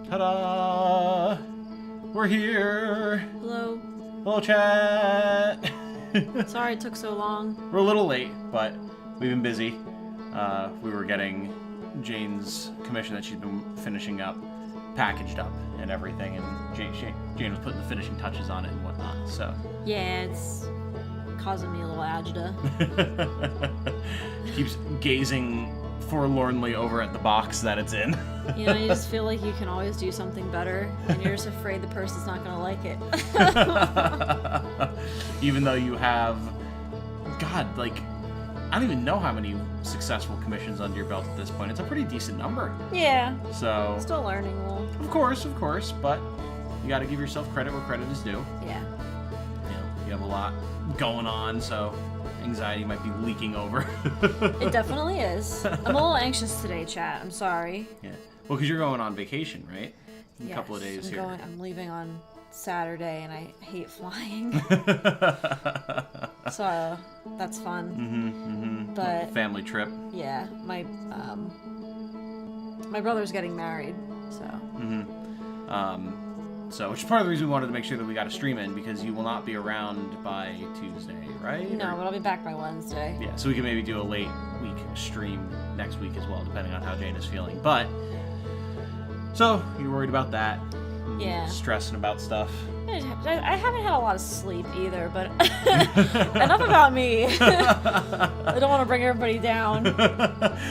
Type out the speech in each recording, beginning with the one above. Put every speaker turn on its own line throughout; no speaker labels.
Ta-da! We're here!
Hello.
Hello, chat!
Sorry it took so long.
We're a little late, but we've been busy. We were getting Jane's commission that she's been finishing up, packaged up and everything, and Jane was putting the finishing touches on it and whatnot, so...
Yeah, it's causing me a little agita.
Keeps gazing forlornly over at the box that it's in.
You know, you just feel like you can always do something better, and you're just afraid the person's not going to like it.
Even though you have, God, like, I don't even know how many successful commissions under your belt at this point. It's a pretty decent number.
Yeah.
So.
Still learning, well.
Of course, but you got to give yourself credit where credit is due.
Yeah.
You know, you have a lot going on, so anxiety might be leaking over.
It definitely is. I'm a little anxious today, chat. I'm sorry.
Yeah. Well, because you're going on vacation, right? In a couple of days here.
I'm leaving on Saturday, and I hate flying. So that's fun. But
family trip.
Yeah, my brother's getting married, so.
So, which is part of the reason we wanted to make sure that we got a stream in, because you will not be around by Tuesday, right?
No, but I'll be back by Wednesday.
Yeah, so we can maybe do a late week stream next week as well, depending on how Jane is feeling. But, so, you're worried about that?
Yeah.
Stressing about stuff?
I haven't had a lot of sleep either, but enough about me. I don't want to bring everybody down.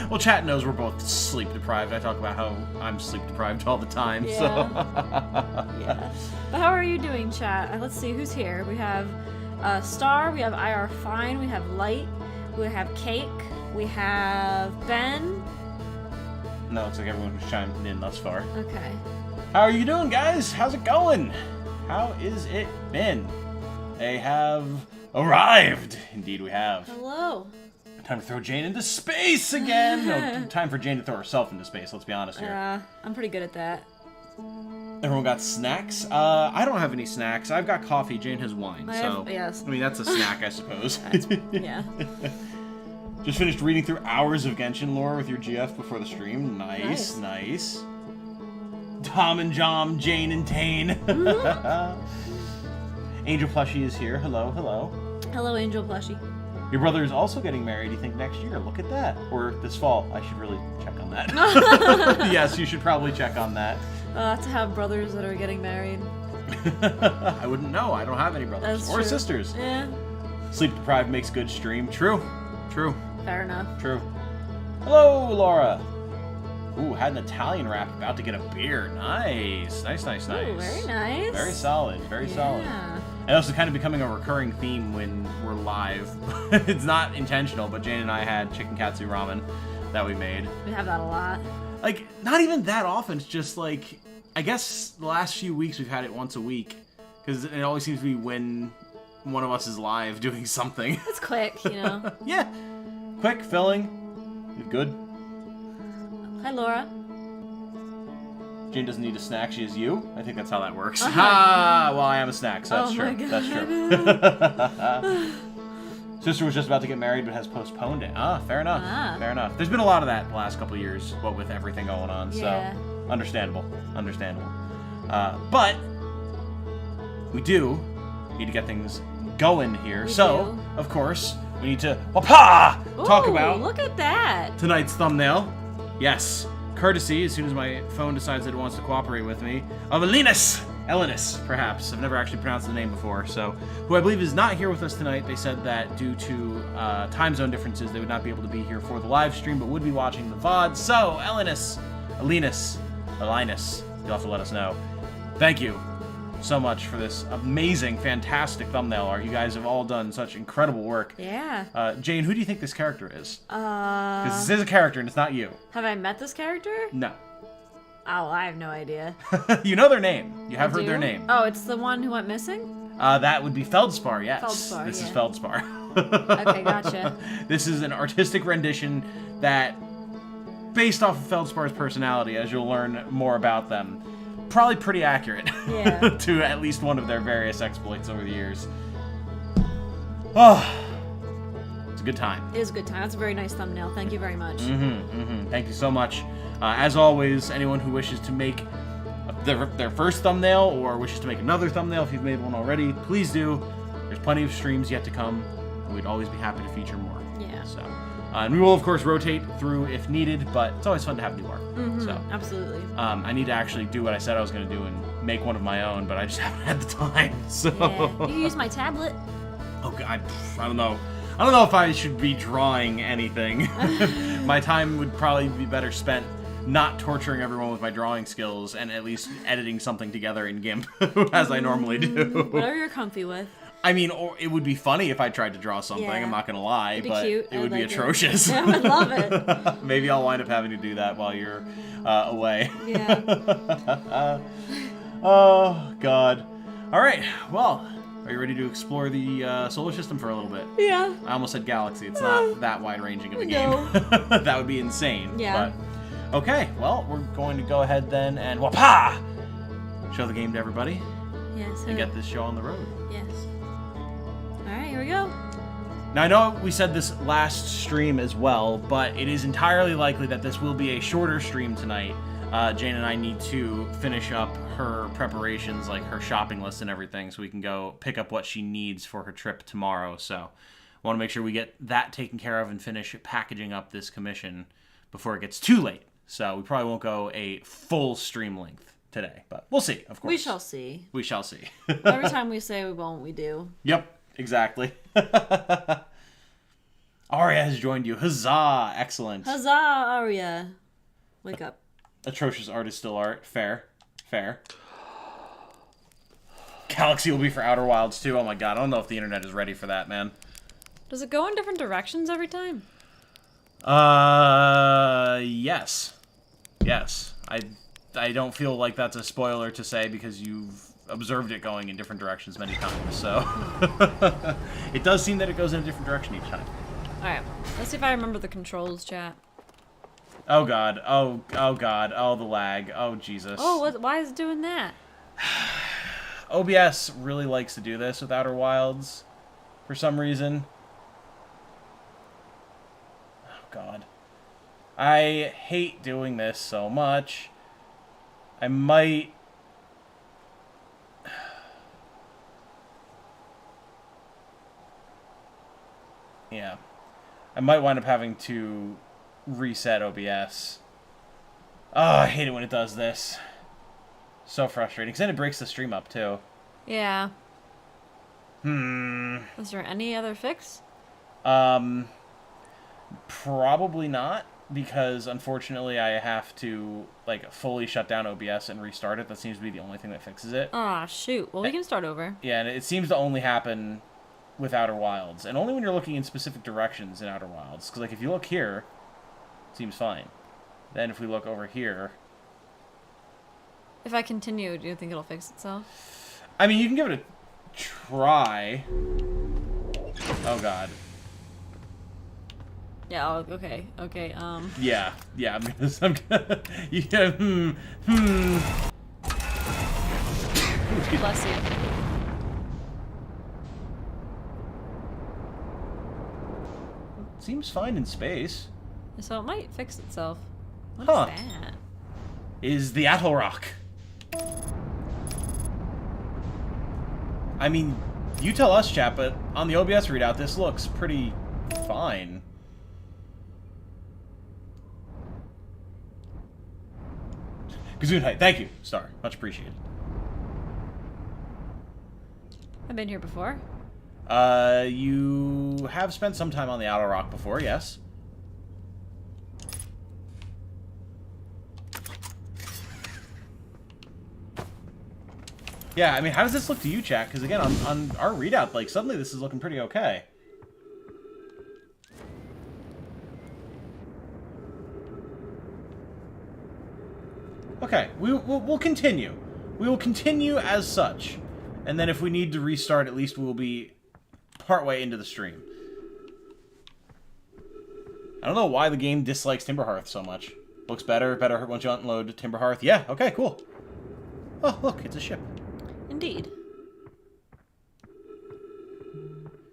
Well, chat knows we're both sleep deprived. I talk about how I'm sleep deprived all the time.
Yeah.
So.
Yeah. But how are you doing, chat? Let's see who's here. We have Star, we have IR Fine, we have Light, we have Cake, we have Ben.
No, it's like everyone who's chimed in thus far.
Okay.
How are you doing, guys? How's it going? How is it been? They have arrived. Indeed, we have.
Hello.
Time to throw Jane into space again. No, time for Jane to throw herself into space, let's be honest here.
I'm pretty good at that.
Everyone got snacks? I don't have any snacks. I've got coffee. Jane has wine.
Yes.
I mean, that's a snack, I suppose.
Yeah.
Just finished reading through hours of Genshin lore with your GF before the stream. Nice. Tom and Jom, Jane and Tane. Angel Plushie is here. Hello.
Hello, Angel Plushie.
Your brother is also getting married, you think, next year. Look at that. Or this fall. I should really check on that. Yes, you should probably check on that.
To have brothers that are getting married.
I wouldn't know. I don't have any brothers.
That's
or
true.
sisters.
Yeah.
Sleep deprived makes good stream. True.
Fair enough.
True. Hello, Laura. Ooh, had an Italian wrap, about to get a beer. Nice.
Ooh, very nice.
Very solid.
Yeah.
And also kind of becoming a recurring theme when we're live. It's not intentional, but Jane and I had chicken katsu ramen that we made.
We have that a lot.
Like, not even that often. It's just like, I guess the last few weeks we've had it once a week. Because it always seems to be when one of us is live doing something.
It's quick, you know.
Yeah. Quick, filling. Good.
Hi, Laura.
Jane doesn't need a snack, she is you. I think that's how that works. Well, I am a snack, so that's true. That's true. Sister was just about to get married, but has postponed it. Fair enough. Fair enough. There's been a lot of that the last couple of years, what with everything going on,
yeah.
So understandable. But we do need to get things going here.
We
so,
do.
Of course, we need to talk about
look at that.
tonight's thumbnail. Yes, courtesy, as soon as my phone decides that it wants to cooperate with me, of Ellynas, perhaps. I've never actually pronounced the name before, so, who I believe is not here with us tonight. They said that due to time zone differences, they would not be able to be here for the live stream, but would be watching the VOD. So, Ellynas, you'll have to let us know. Thank you so much for this amazing, fantastic thumbnail art. You guys have all done such incredible work.
Yeah.
Jane, who do you think this character is? Because this is a character and it's not you.
Have I met this character?
No.
Oh, I have no idea.
You know their name. You have heard their name.
Oh, it's the one who went missing?
That would be Feldspar, yes.
Feldspar,
This is
yeah.
Feldspar.
Okay, gotcha.
This is an artistic rendition that, based off of Feldspar's personality, as you'll learn more about them, probably pretty accurate.
Yeah.
To at least one of their various exploits over the years. Oh, it's a good time.
It is a good time. That's a very nice thumbnail. Thank you very much.
Thank you so much. As always, anyone who wishes to make a their first thumbnail or wishes to make another thumbnail if you've made one already, please do. There's plenty of streams yet to come, and we'd always be happy to feature more.
Yeah.
So, and we will, of course, rotate through if needed, but it's always fun to have new art. So,
absolutely.
I need to actually do what I said I was going to do and make one of my own, but I just haven't had the time. So,
Yeah. You can use my tablet.
Oh God, I don't know. I don't know if I should be drawing anything. My time would probably be better spent not torturing everyone with my drawing skills and at least editing something together in GIMP, as I normally do.
Whatever you're comfy with.
I mean, or it would be funny if I tried to draw something,
Yeah.
I'm not going to lie,
It'd be
but
cute.
it would be
like
atrocious.
I would love it.
Maybe I'll wind up having to do that while you're away.
Yeah.
Oh, God. All right, well, are you ready to explore the solar system for a little bit?
Yeah.
I almost said galaxy. It's not that wide-ranging of a game.
No.
That would be insane.
Yeah.
But, okay, well, we're going to go ahead then and wapa! Show the game to everybody
Yes.
and get this show on the road.
Yes. All right, here we go.
Now, I know we said this last stream as well, but it is entirely likely that this will be a shorter stream tonight. Jane and I need to finish up her preparations, like her shopping list and everything, so we can go pick up what she needs for her trip tomorrow. So I want to make sure we get that taken care of and finish packaging up this commission before it gets too late. So we probably won't go a full stream length today, but we'll see, of course.
We shall see.
We shall see.
Every time we say we won't, we do.
Yep, exactly. Arya has joined you. Huzzah! Excellent.
Huzzah, Arya. Wake up.
Atrocious art is still art. Fair. Fair. Galaxy will be for Outer Wilds too. Oh my god, I don't know if the internet is ready for that, man.
Does it go in different directions every time?
Yes. Yes. I don't feel like that's a spoiler to say because you've observed it going in different directions many times, so... It does seem that it goes in a different direction each time.
Alright, let's see if I remember the controls, chat.
Oh god. Oh god. Oh, the lag. Oh, Jesus.
Oh, why is it doing that?
OBS really likes to do this with Outer Wilds for some reason. Oh god. I hate doing this so much. I might... Yeah. I might wind up having to reset OBS. Oh, I hate it when it does this. So frustrating. Because then it breaks the stream up, too.
Yeah. Is there any other fix?
Probably not. Because, unfortunately, I have to, like, fully shut down OBS and restart it. That seems to be the only thing that fixes it.
Ah, shoot. Well, we can start over.
Yeah, and it seems to only happen with Outer Wilds. And only when you're looking in specific directions in Outer Wilds. Because, like, if you look here, it seems fine. Then if we look over here...
If I continue, do you think it'll fix itself?
I mean, you can give it a try. Oh, God.
Yeah, oh, okay,
Yeah, I'm gonna... yeah,
Bless you.
Seems fine in space.
So it might fix itself. What
Huh.
is that?
Is the Atoll Rock. I mean, you tell us, chat, but on the OBS readout, this looks pretty fine. Gesundheit, thank you, Star. Much appreciated.
I've been here before.
You have spent some time on the Outer Rock before, yes? Yeah, I mean, how does this look to you, chat? Because again, on our readout, like, suddenly this is looking pretty okay. Okay, we'll continue. We will continue as such. And then if we need to restart, at least we will be partway into the stream. I don't know why the game dislikes Timberhearth so much. Looks better once you unload Timberhearth. Yeah, okay, cool. Oh, look, it's a ship.
Indeed.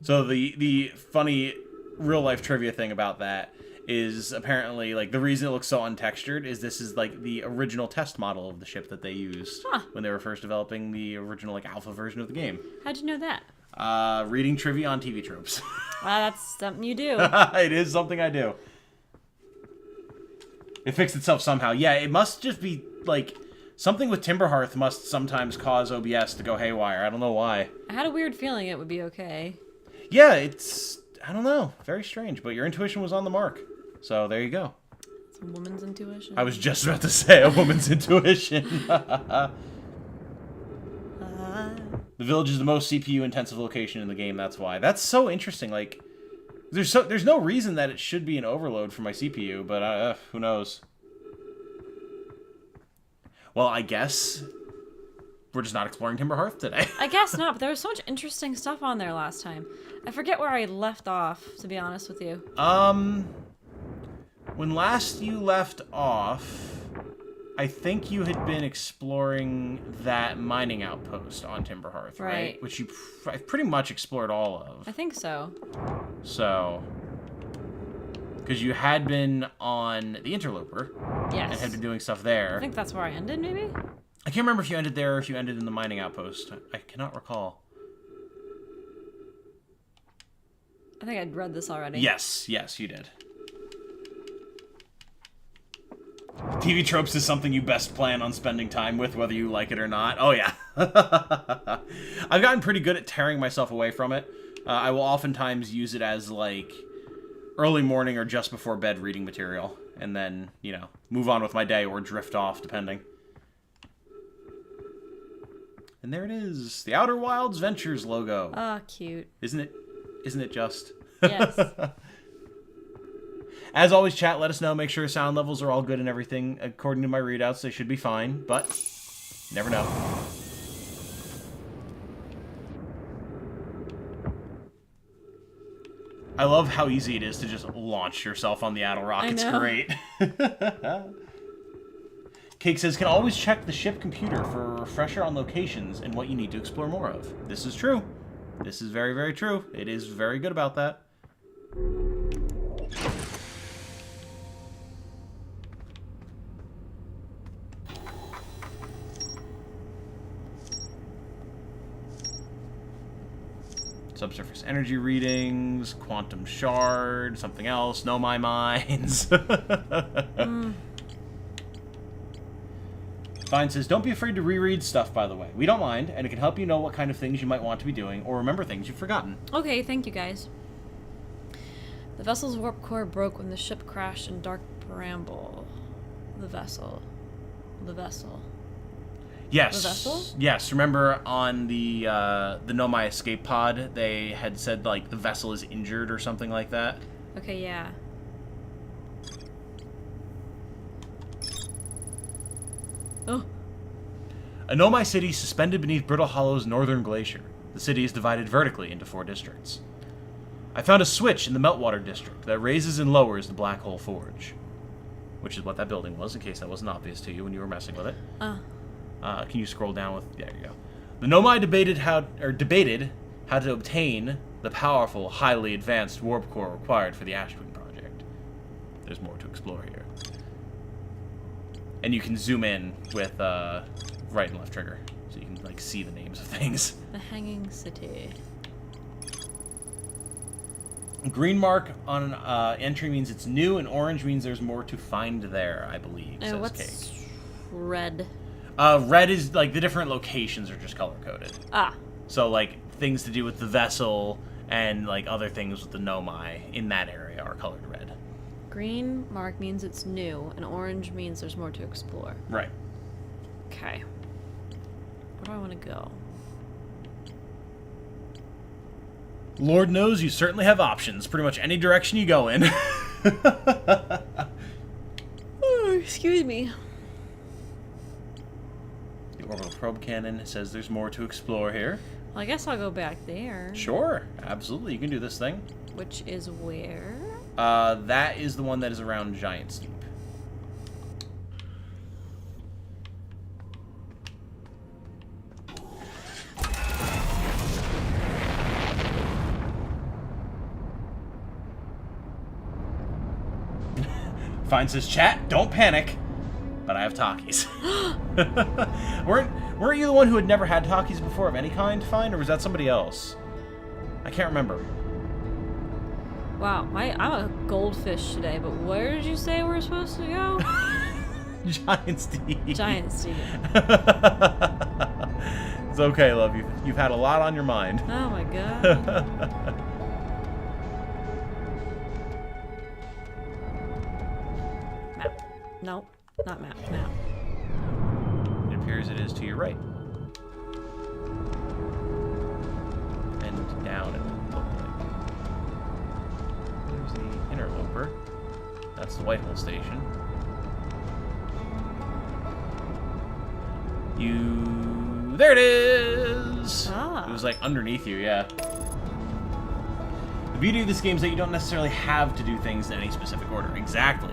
So the funny real-life trivia thing about that is apparently, like, the reason it looks so untextured is this is, like, the original test model of the ship that they used when they were first developing the original, like, alpha version of the game.
How'd you know that?
Reading trivia on TV tropes.
That's something you do.
It is something I do. It fixed itself somehow. Yeah, it must just be, like, something with Timberhearth must sometimes cause OBS to go haywire. I don't know why.
I had a weird feeling it would be okay.
Yeah, it's... I don't know. Very strange, but your intuition was on the mark. So, there you go.
It's a woman's intuition.
I was just about to say a woman's intuition. The village is the most CPU-intensive location in the game, that's why. That's so interesting, like... There's no reason that it should be an overload for my CPU, but who knows? Well, I guess we're just not exploring Timberhearth today.
I guess not, but there was so much interesting stuff on there last time. I forget where I left off, to be honest with you.
When last you left off, I think you had been exploring that mining outpost on Timberhearth, right? Which you pretty much explored all of.
I think so.
So, because you had been on the Interloper.
Yes.
And had been doing stuff there.
I think that's where I ended, maybe?
I can't remember if you ended there or if you ended in the mining outpost. I cannot recall.
I think I'd read this already.
Yes, you did. TV tropes is something you best plan on spending time with, whether you like it or not. Oh, yeah. I've gotten pretty good at tearing myself away from it. I will oftentimes use it as, like, early morning or just before bed reading material. And then, you know, move on with my day or drift off, depending. And there it is. The Outer Wilds Ventures logo.
Ah, cute.
Isn't it just?
Yes.
As always, chat, let us know. Make sure sound levels are all good and everything. According to my readouts, they should be fine, but never know. I love how easy it is to just launch yourself on the Addle-Rock. It's great. Cake says, can always check the ship computer for a refresher on locations and what you need to explore more of. This is true. This is very, very true. It is very good about that. Subsurface energy readings, quantum shard, something else, know my mines. Fine says, don't be afraid to reread stuff, by the way. We don't mind, and it can help you know what kind of things you might want to be doing, or remember things you've forgotten.
Okay, thank you guys. The vessel's warp core broke when the ship crashed in Dark Bramble. The vessel.
Yes.
The vessel?
Yes. Remember on the Nomai escape pod, they had said, like, the vessel is injured or something like that?
Okay, yeah. Oh.
A Nomai city suspended beneath Brittle Hollow's northern glacier. The city is divided vertically into 4 districts. I found a switch in the Meltwater district that raises and lowers the Black Hole Forge. Which is what that building was, in case that wasn't obvious to you when you were messing with it. Can you scroll down with... There you go. The Nomai debated how to obtain the powerful, highly advanced warp core required for the Ashwing project. There's more to explore here. And you can zoom in with right and left trigger, so you can like see the names of things.
The Hanging City.
Green mark on entry means it's new, and orange means there's more to find there, I believe, says
what's
Cake.
Red?
Red is, like, the different locations are just color-coded.
Ah.
So, like, things to do with the vessel and, like, other things with the Nomai in that area are colored red.
Green mark means it's new, and orange means there's more to explore.
Right.
Okay. Where do I want to go?
Lord knows you certainly have options. Pretty much any direction you go in.
Oh, excuse me.
The orbital probe cannon says there's more to explore here.
Well, I guess I'll go back there.
Sure, absolutely. You can do this thing.
Which is where?
That is the one that is around Giant Steep. Fine says, chat, don't panic, but I have Takis. Weren't you the one who had never had Takis before of any kind, Fine, or was that somebody else? I can't remember.
Wow, I'm a goldfish today, but where did you say we're supposed to go?
Giant Steve.
Giant Steve.
It's okay, love. You've had a lot on your mind.
Oh my god. Map. Nope, not map. Map.
It appears it is to your right. And down it will look like. There's the interloper. That's the Whitehall station. There it is!
Ah.
It was like underneath you, yeah. The beauty of this game is that you don't necessarily have to do things in any specific order. Exactly.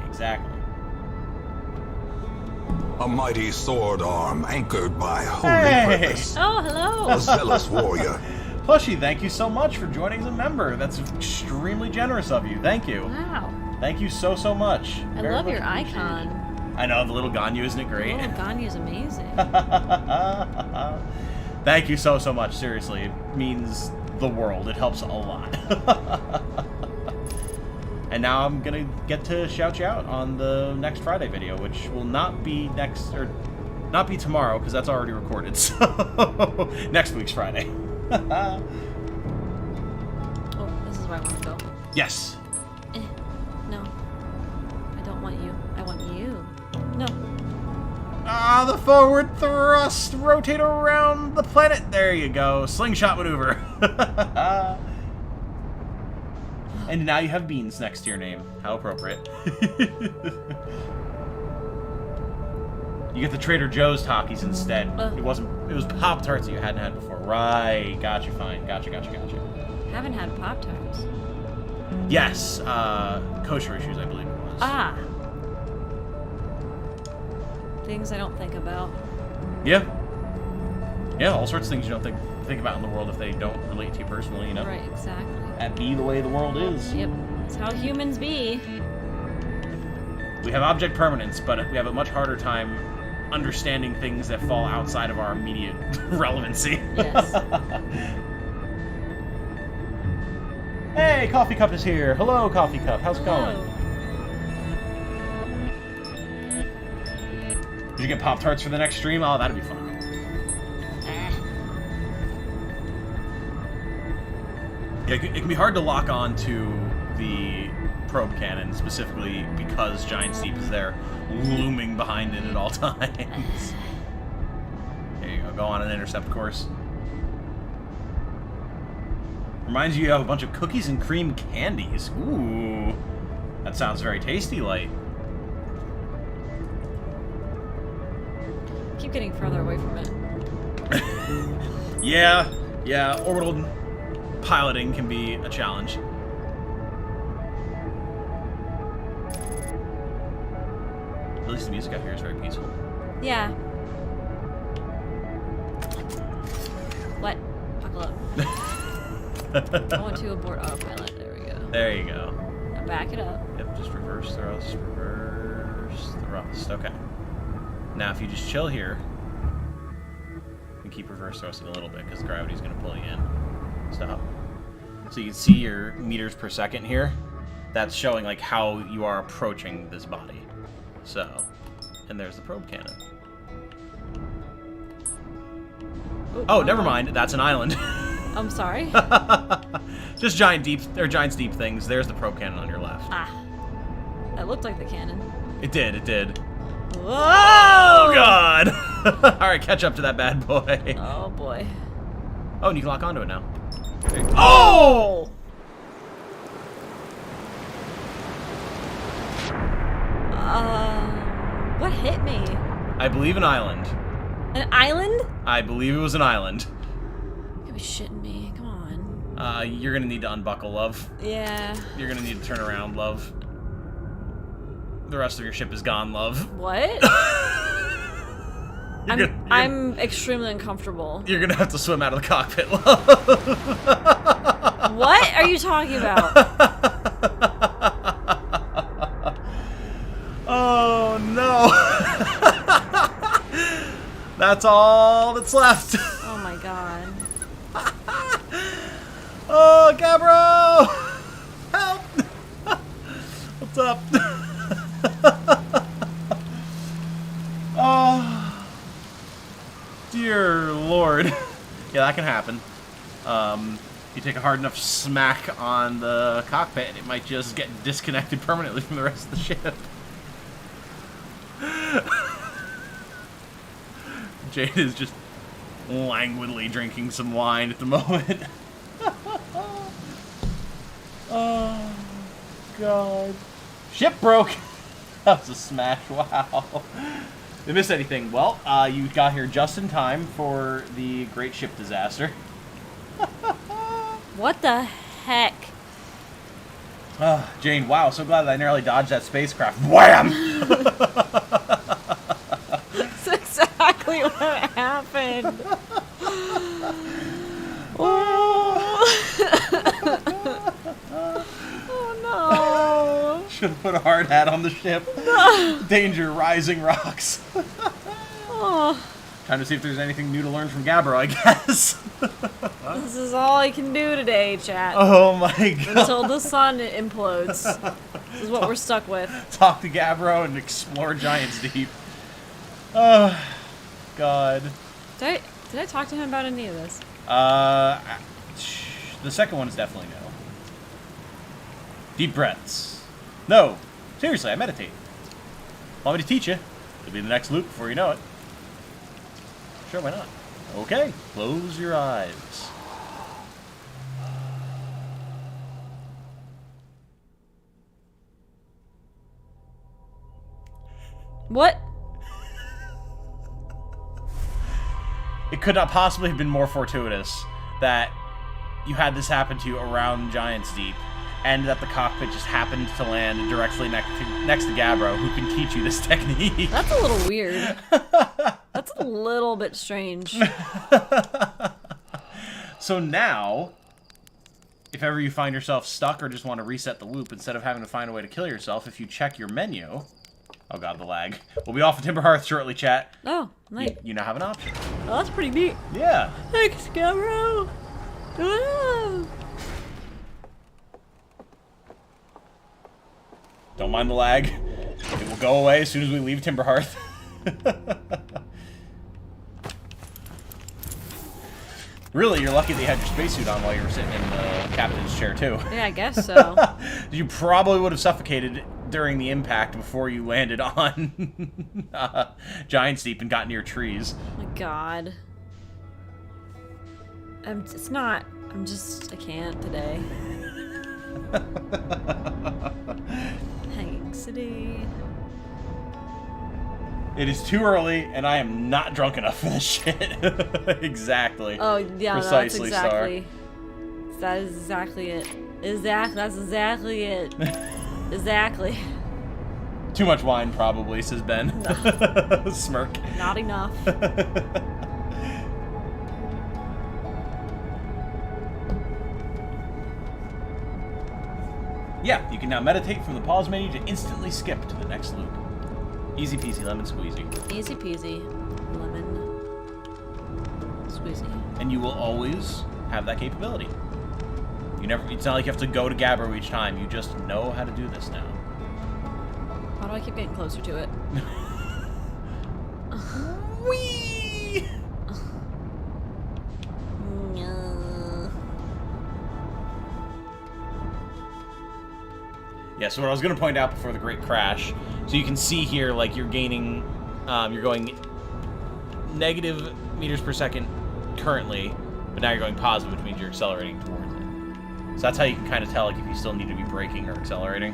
A mighty sword arm anchored by holy purpose.
Oh, hello!
A zealous warrior.
Plushy, thank you so much for joining as a member. That's extremely generous of you. Thank you.
Wow.
Thank you so much.
I
Very
love
much
your
appreciated.
icon.
I know, the little Ganyu, isn't it great?
Oh, Ganyu is amazing.
Thank you so much, seriously. It means the world. It helps a lot. And now I'm gonna get to shout you out on the next Friday video, which will not be not be tomorrow, because that's already recorded, so next week's Friday.
Oh, this is where I want to go.
Yes.
No. I don't want you. I want you. No.
Ah, the forward thrust! Rotate around the planet! There you go. Slingshot maneuver. And now you have beans next to your name. How appropriate. You get the Trader Joe's Takis instead. It was Pop-Tarts that you hadn't had before. Right. Gotcha, Fine. Gotcha.
Haven't had Pop-Tarts.
Yes. Kosher issues, I believe it was.
Ah. Things I don't think about.
Yeah. Yeah, all sorts of things you don't think about in the world if they don't relate to you personally, you know?
Right, exactly.
That be the way the world is.
Yep. That's how humans be.
We have object permanence, but we have a much harder time understanding things that fall outside of our immediate relevancy.
Yes.
Hey, Coffee Cup is here. Hello, Coffee Cup. How's it going? Did you get Pop-Tarts for the next stream? Oh, that'd be fun. Yeah, it can be hard to lock on to the probe cannon, specifically because Giant Steep is there, looming behind it at all times. There you go. Go on an intercept course. Reminds you have a bunch of cookies and cream candies. Ooh. That sounds very tasty, Light.
Keep getting further away from it.
Yeah. Orbital piloting can be a challenge. At least the music out here is very peaceful.
Yeah. What? Buckle up. I want to abort autopilot. There we go.
There you go.
Now back it up.
Yep, just reverse thrust, reverse thrust. Okay. Now if you just chill here, and keep reverse thrusting a little bit, because gravity's going to pull you in. Stop. So you can see your meters per second here. That's showing like how you are approaching this body. So, and there's the probe cannon.
Ooh,
Oh, never mind. That's an island.
I'm sorry.
Just giant deep things. There's the probe cannon on your left.
Ah. That looked like the cannon.
It did.
Whoa!
Oh God! All right, catch up to that bad boy.
Oh boy.
Oh, and you can lock onto it now. There you go. Oh!
What hit me?
I believe an island.
An island?
I believe it was an island.
You be shitting me. Come on.
You're gonna need to unbuckle, love.
Yeah.
You're gonna need to turn around, love. The rest of your ship is gone, love.
What? I'm extremely uncomfortable.
You're gonna have to swim out of the cockpit, love.
What are you talking about?
that's all that's left.
Oh my god.
Oh, Gabbro! Help! What's up? Oh, dear Lord. Yeah, that can happen. If you take a hard enough smack on the cockpit, it might just get disconnected permanently from the rest of the ship. Jade is just languidly drinking some wine at the moment. Oh, God. Ship broke! That was a smash, wow. Did I miss anything? Well, you got here just in time for the great ship disaster.
What the heck?
Jane, wow, so glad that I narrowly dodged that spacecraft. Wham!
That's exactly what happened. Oh no.
Should have put a hard hat on the ship. Danger, rising rocks.
Oh,
Time to see if there's anything new to learn from Gabbro, I guess.
this is all I can do today, chat.
Oh my god.
Until the sun implodes. This is what we're stuck with.
Talk to Gabbro and explore Giant's Deep. Oh, God.
Did I talk to him about any of this?
The second one is definitely no. Deep breaths. No. Seriously, I meditate. Want me to teach you? It'll be the next loop before you know it. Sure, why not? Okay, close your eyes.
What?
It could not possibly have been more fortuitous that you had this happen to you around Giant's Deep, and that the cockpit just happened to land directly next to Gabbro, who can teach you this technique.
That's a little weird. That's a little bit strange.
So now, if ever you find yourself stuck or just want to reset the loop, instead of having to find a way to kill yourself, if you check your menu... Oh god, the lag. We'll be off at Timber Hearth shortly, chat.
Oh, nice.
You now have an option.
Oh, that's pretty neat.
Yeah.
Thanks, Gabbro. Ah.
Don't mind the lag. It will go away as soon as we leave Timber Hearth. Really, you're lucky that you had your spacesuit on while you were sitting in the captain's chair, too.
Yeah, I guess so.
You probably would have suffocated during the impact before you landed on Giant's Deep and got near trees.
Oh my god. It's not. I can't today. Anxiety.
It is too early, and I am not drunk enough for this shit. Exactly.
Oh, yeah,
Precisely,
that's exactly. That is exactly it. That's exactly it. Exactly.
Too much wine, probably, says Ben. No. Smirk.
Not enough.
Yeah, you can now meditate from the pause menu to instantly skip to the next loop. Easy peasy, lemon squeezy.
Easy peasy, lemon squeezy.
And you will always have that capability. It's not like you have to go to Gabbro each time. You just know how to do this now.
Why do I keep getting closer to it?
Whee! Yeah, so what I was going to point out before the great crash, so you can see here, like, you're gaining, you're going negative meters per second currently, but now you're going positive, which means you're accelerating towards it. So that's how you can kind of tell, like, if you still need to be braking or accelerating.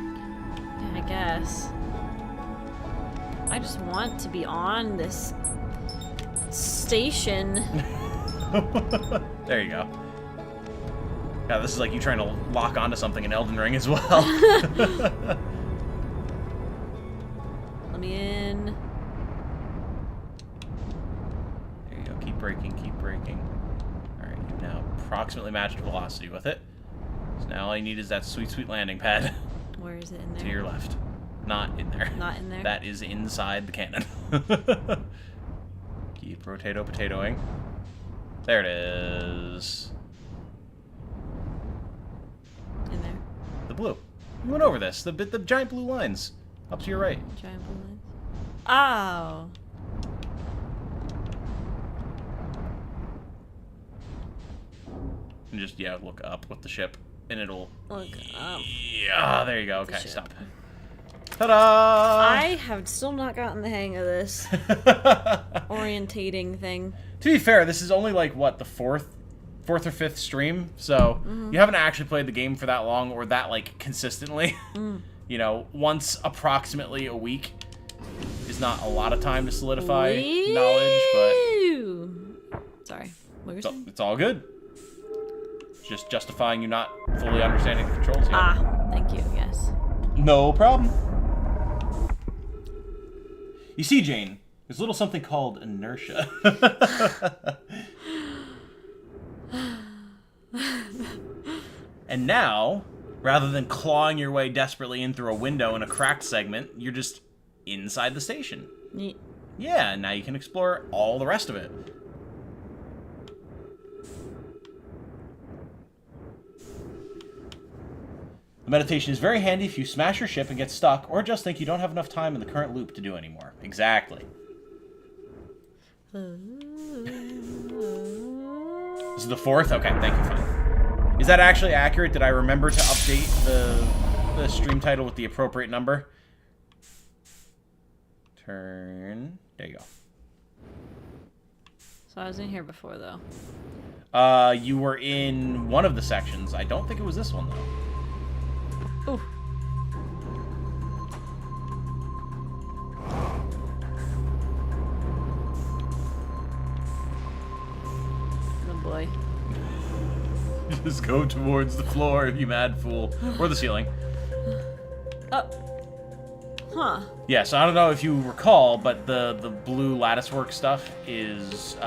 Yeah, I guess. I just want to be on this station.
There you go. Yeah, this is like you trying to lock onto something in Elden Ring as well.
Let me in.
There you go. Keep braking, keep braking. Alright, you've now approximately matched velocity with it. So now all you need is that sweet, sweet landing pad.
Where is it in there?
To your left. Not in there.
Not in there?
That is inside the cannon. Keep potatoing. There it is.
In there.
The blue. We went over this. The giant blue lines. Up to your right.
Giant blue lines. Oh.
And just, yeah, look up with the ship. And it'll...
Look up.
Yeah, there you go. Okay, stop. Ta-da!
I have still not gotten the hang of this orientating thing.
To be fair, this is only like, what, the fourth or fifth stream? So, you haven't actually played the game for that long or that, like, consistently. You know, once approximately a week is not a lot of time to solidify knowledge, but...
Sorry. What were you saying?
It's all good. Just justifying you not fully understanding the controls yet.
Ah, thank you, yes.
No problem. You see, Jane, there's a little something called inertia. And now, rather than clawing your way desperately in through a window in a cracked segment, you're just inside the station.
Neat.
Yeah, and now you can explore all the rest of it. The meditation is very handy if you smash your ship and get stuck, or just think you don't have enough time in the current loop to do anymore. Exactly. This is the fourth? Okay, thank you, fine. Is that actually accurate? Did I remember to update the stream title with the appropriate number? Turn. There you go.
So I was in here before, though.
You were in one of the sections. I don't think it was this one, though.
Ooh. Oh boy.
Just go towards the floor, you mad fool. Or the ceiling.
Oh. Huh.
Yeah, so I don't know if you recall, but the blue latticework stuff is,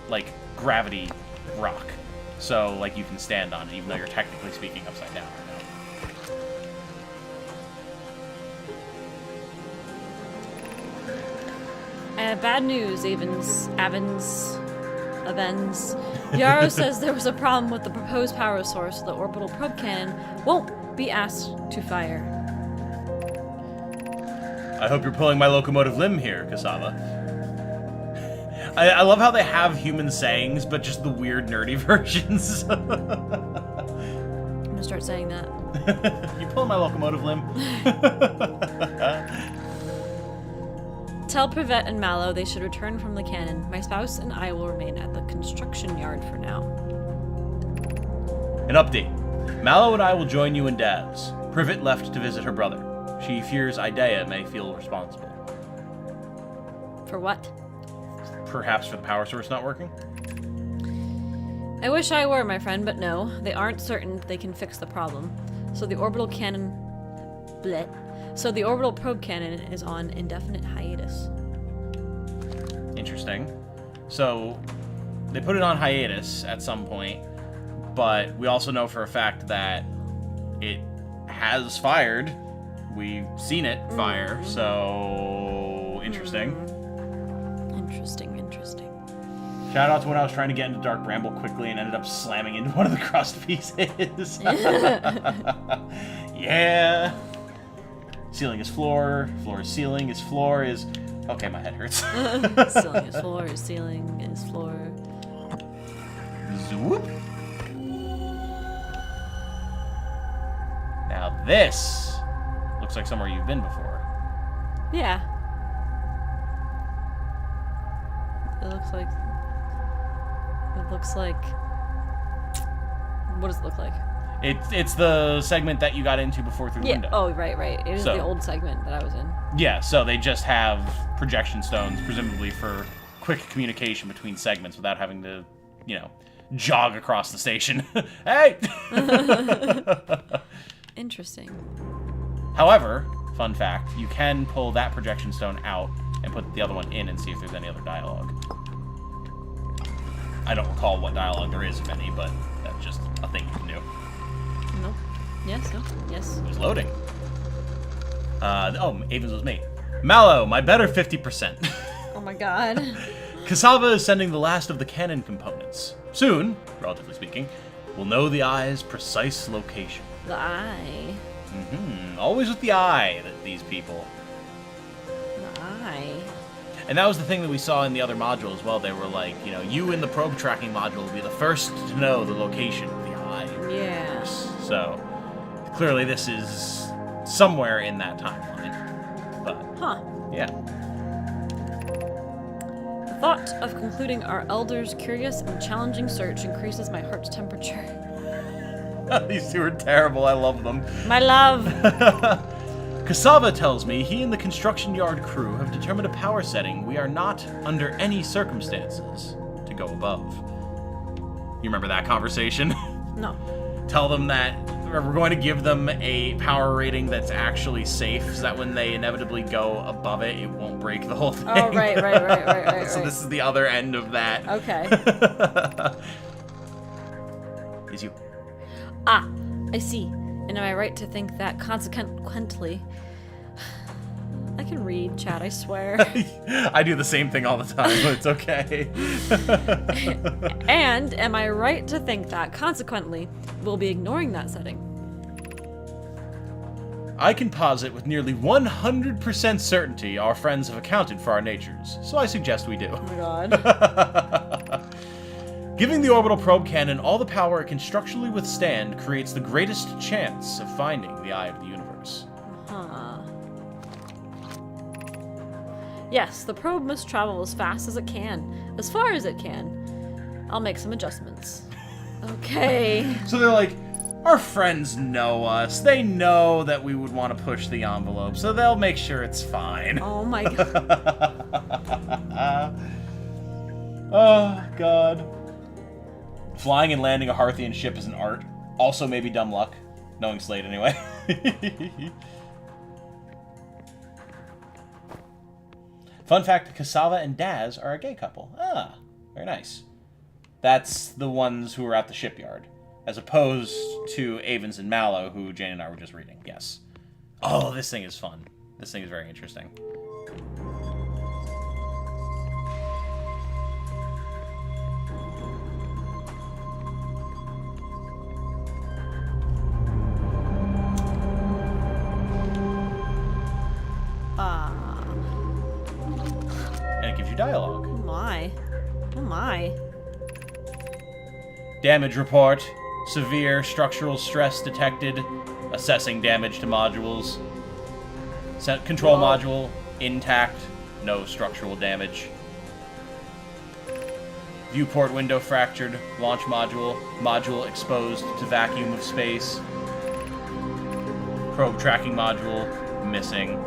like, gravity rock. So, like, you can stand on it, even though you're technically speaking upside down right now.
Bad news, Avens. Yarrow says there was a problem with the proposed power source, so the orbital probe cannon won't be asked to fire.
I hope you're pulling my locomotive limb here, Kasava. I love how they have human sayings, but just the weird, nerdy versions.
I'm gonna start saying that.
You pulling my locomotive limb?
Tell Privet and Mallow they should return from the cannon. My spouse and I will remain at the construction yard for now.
An update. Mallow and I will join you in Davs. Privet left to visit her brother. She fears Idea may feel responsible.
For what?
Perhaps for the power source not working?
I wish I were, my friend, but no. They aren't certain they can fix the problem. So the orbital cannon... Bleh. So the orbital probe cannon is on indefinite hiatus.
Interesting. So they put it on hiatus at some point, but we also know for a fact that it has fired. We've seen it fire, so interesting.
Interesting.
Shout out to when I was trying to get into Dark Bramble quickly and ended up slamming into one of the crust pieces. Yeah. Ceiling is floor. Floor is ceiling. Is floor is... Okay, my head hurts.
Ceiling is floor. Ceiling is floor.
Zoop. Now this looks like somewhere you've been before.
Yeah. It looks like... What does it look like?
It's the segment that you got into before through the window.
Oh, right. It is the old segment that I was in.
Yeah, so they just have projection stones, presumably for quick communication between segments without having to, you know, jog across the station. Hey!
Interesting.
However, fun fact, you can pull that projection stone out and put the other one in and see if there's any other dialogue. I don't recall what dialogue there is, if any, but that's just a thing you can do.
Nope. Yes.
It was loading. Oh, Avens was me. Mallow, my better 50%.
Oh my god.
Cassava is sending the last of the cannon components. Soon, relatively speaking, we'll know the eye's precise location.
The eye.
Always with the eye, these people.
The eye.
And that was the thing that we saw in the other module as well. They were like, you know, you in the probe tracking module will be the first to know the location of the eye.
Yeah.
So, clearly this is somewhere in that timeline. But, yeah.
The thought of concluding our elder's curious and challenging search increases my heart's temperature.
These two are terrible. I love them.
My love!
Cassava tells me he and the construction yard crew have determined a power setting we are not, under any circumstances, to go above. You remember that conversation?
No.
Tell them that we're going to give them a power rating that's actually safe, so that when they inevitably go above it, it won't break the whole thing.
Oh, right.
So this is the other end of that.
Okay.
Is you.
Ah, I see. And am I right to think that consequently... I can read, Chad, I swear.
I do the same thing all the time, but it's okay.
And am I right to think that consequently we'll be ignoring that setting?
I can posit with nearly 100% certainty our friends have accounted for our natures, so I suggest we do.
Oh my god.
Giving the orbital probe cannon all the power it can structurally withstand creates the greatest chance of finding the eye of the universe.
Yes, the probe must travel as fast as it can, as far as it can. I'll make some adjustments. Okay.
So they're like, our friends know us. They know that we would want to push the envelope, so they'll make sure it's fine.
Oh my god.
Oh, God. Flying and landing a Hearthian ship is an art. Also maybe dumb luck. Knowing Slade anyway. Fun fact, Cassava and Daz are a gay couple. Ah, very nice. That's the ones who were at the shipyard. As opposed to Avens and Mallow, who Jane and I were just reading. Yes. Oh, this thing is fun. This thing is very interesting. And it gives you dialogue.
Oh my. Oh my.
Damage report. Severe structural stress detected. Assessing damage to modules. Control module intact. No structural damage. Viewport window fractured. Launch module. Module exposed to vacuum of space. Probe tracking module missing.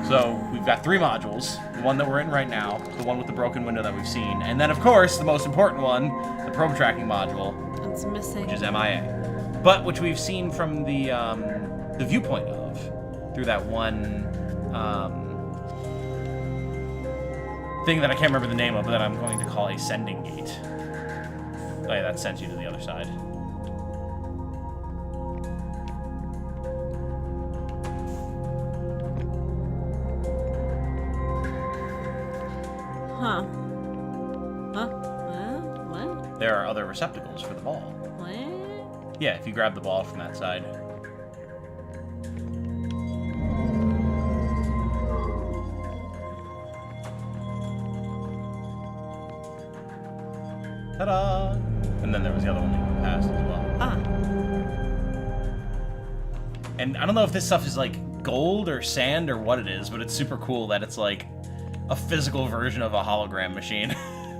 So, we've got 3 modules. The one that we're in right now, the one with the broken window that we've seen, and then, of course, the most important one, the probe tracking module.
It's missing.
Which is MIA. But which we've seen from the viewpoint of, through that one thing that I can't remember the name of, but that I'm going to call a sending gate. Oh yeah, that sends you to the other side.
Huh. Huh? What?
There are other receptacles for the ball.
What?
Yeah, if you grab the ball from that side. Ta-da! And then there was the other one that you passed as well.
Ah.
And I don't know if this stuff is like gold or sand or what it is, but it's super cool that it's like a physical version of a hologram machine.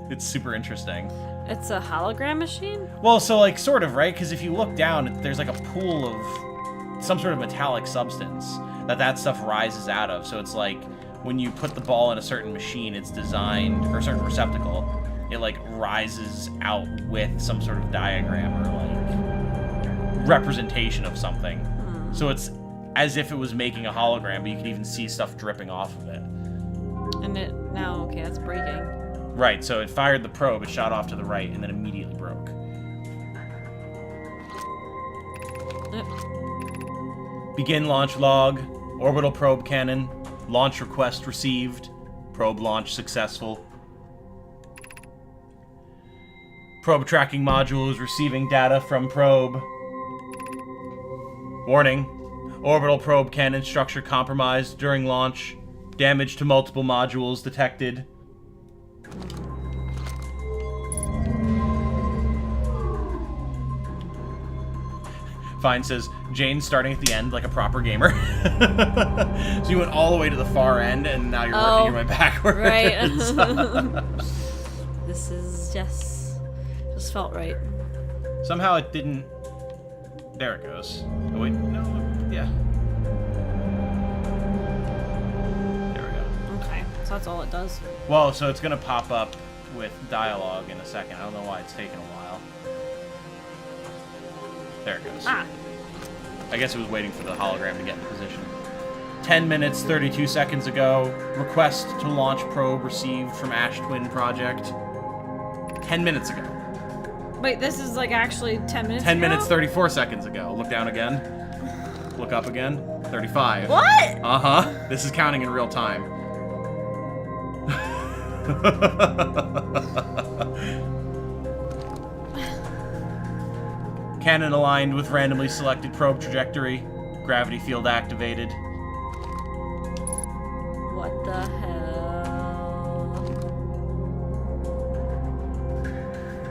It's super interesting.
It's a hologram machine?
Well, so like sort of, right? Because if you look down, there's like a pool of some sort of metallic substance that stuff rises out of. So it's like when you put the ball in a certain machine, it's designed, or a certain receptacle, it like rises out with some sort of diagram or like representation of something. So it's as if it was making a hologram, but you can even see stuff dripping off of it.
And it now, okay, that's breaking.
Right, so it fired the probe, it shot off to the right, and then immediately broke. Begin launch log, orbital probe cannon, launch request received, Probe launch successful. Probe tracking module is receiving data from probe. Warning. Orbital probe cannon structure compromised during launch. Damage to multiple modules detected. Fine says, Jane's starting at the end like a proper gamer. So you went all the way to the far end, and now you're working your way backwards.
Right. This is just felt right.
Somehow it didn't... There it goes. Oh, wait, no, yeah. There we go.
Okay, so that's all it does.
Well, so it's going to pop up with dialogue in a second. I don't know why it's taking a while. There it goes.
Ah.
I guess it was waiting for the hologram to get in position. 10 minutes, 32 seconds ago. Request to launch probe received from Ash Twin Project. 10 minutes ago.
Wait, this is like actually 10 minutes
10
ago?
minutes, 34 seconds ago. Look down again. Look up again. 35.
What?
Uh-huh. This is counting in real time. Cannon aligned with randomly selected probe trajectory. Gravity field activated.
What the hell?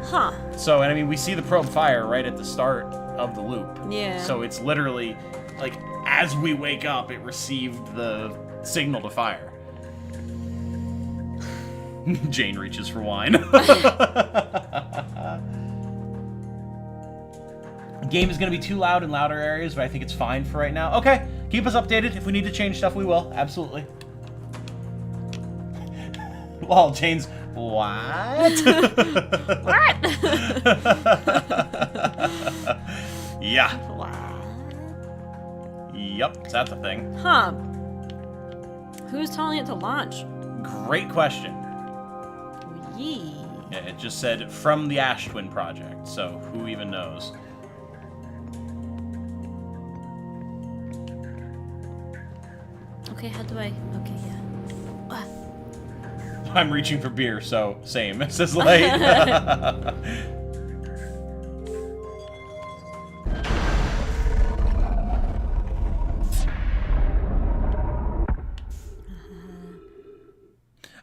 Huh.
So, and I mean, we see the probe fire right at the start of the loop.
Yeah.
So it's literally, like, as we wake up, it received the signal to fire. Jane reaches for wine. The game is going to be too loud in louder areas, but I think it's fine for right now. Okay, keep us updated. If we need to change stuff, we will. Absolutely. Well, Jane's... What?
What?
Yeah.
What?
Yep, is that the thing?
Huh. Who's telling it to launch?
Great question.
Yee.
Yeah, it just said from the Ash Twin Project, so who even knows?
Okay, how do I... Okay, yeah.
I'm reaching for beer, so same. It says light. I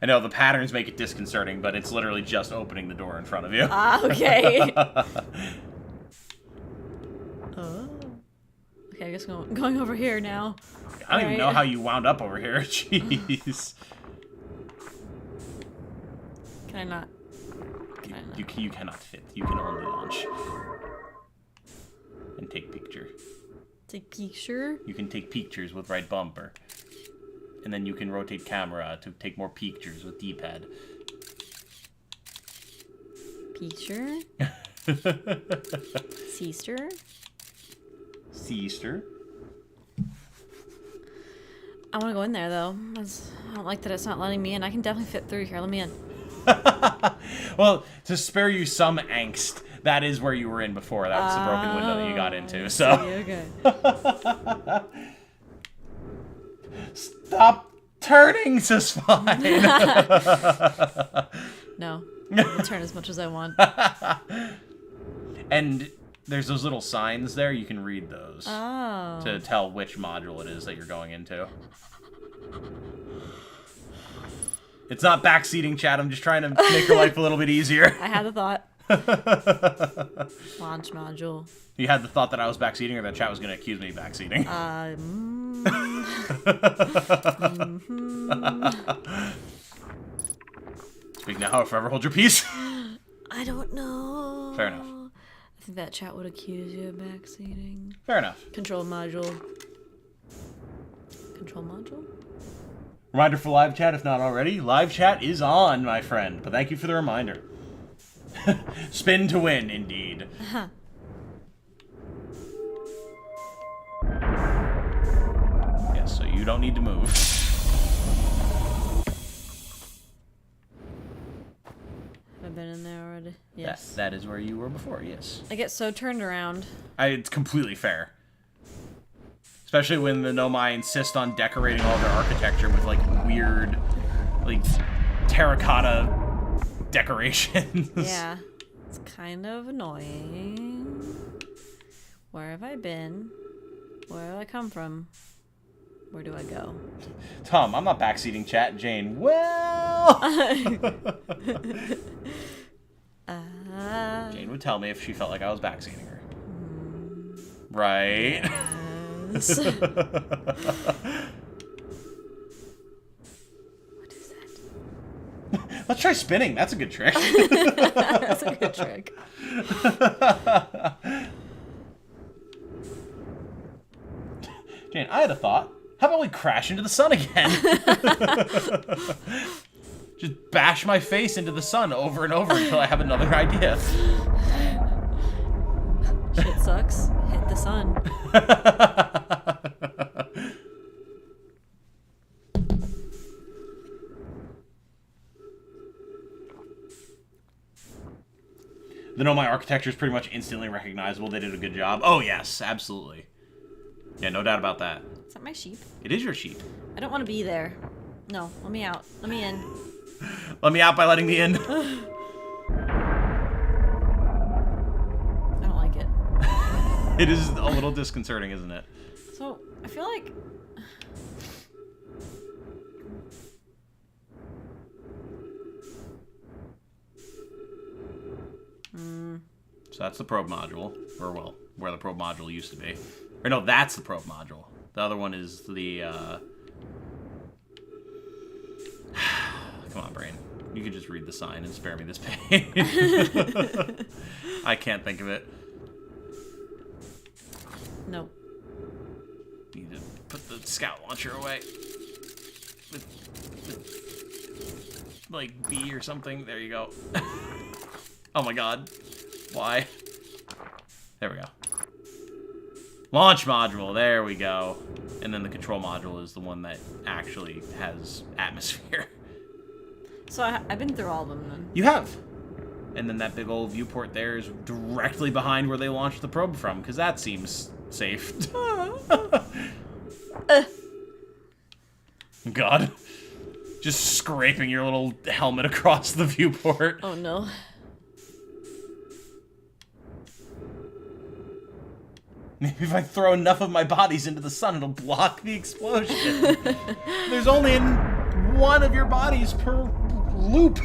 know the patterns make it disconcerting, but it's literally just opening the door in front of you.
Ah, okay. Oh. Okay, I guess going over here now.
I don't even know how you wound up over here. Jeez.
Can I not? Can I not?
You cannot fit. You can only launch. And take picture.
Take picture?
You can take pictures with right bumper. And then you can rotate camera to take more pictures with D-pad.
Picture? Sister?
Sister.
I want to go in there, though. I don't like that it's not letting me in. I can definitely fit through here. Let me in.
Well, to spare you some angst, that is where you were in before. That was the broken window that you got into. So.
Okay.
Stop turning, says fine.
No. I'll turn as much as I want.
And there's those little signs there. You can read those to tell which module it is that you're going into. It's not backseating, chat. I'm just trying to make your life a little bit easier.
I had the thought. Launch module.
You had the thought that I was backseating, or that chat was going to accuse me of backseating? Speak now or forever hold your peace.
I don't know.
Fair enough.
I think that chat would accuse you of backseating.
Fair enough.
Control module. Control module?
Reminder for live chat, if not already. Live chat is on, my friend. But thank you for the reminder. Spin to win, indeed.
Uh-huh.
Yes, so you don't need to move.
Have I been in there already? Yes.
That is where you were before, yes.
I get so turned around.
It's completely fair. Especially when the Nomai insist on decorating all their architecture with, like, weird, like, terracotta decorations.
Yeah. It's kind of annoying. Where have I been? Where did I come from? Where do I go?
Tom, I'm not backseating chat. Jane, well... Jane would tell me if she felt like I was backseating her. Right?
Yes. What is that?
Let's try spinning. That's a good trick.
That's a good trick.
Jane, I had a thought. How about we crash into the sun again? Just bash my face into the sun over and over until I have another idea.
Shit sucks. Hit the sun.
The Nomai architecture is pretty much instantly recognizable. They did a good job. Oh, yes, absolutely. Yeah, no doubt about that.
Is that my sheep?
It is your sheep.
I don't want to be there. No, let me out. Let me in.
Let me out by letting me in.
I don't like it.
It is a little disconcerting, isn't it?
So, I feel like...
So that's the probe module. Or, well, where the probe module used to be. Or no, that's the probe module. The other one is the, Come on, brain. You could just read the sign and spare me this pain. I can't think of it.
No.
Need to put the scout launcher away. With like B or something. There you go. Oh my god. Why? There we go. Launch module. There we go. And then the control module is the one that actually has atmosphere.
So I've been through all of them then.
You have. And then that big old viewport there is directly behind where they launched the probe from, because that seems safe. God. Just scraping your little helmet across the viewport.
Oh no.
Maybe if I throw enough of my bodies into the sun, it'll block the explosion. There's only one of your bodies per loop.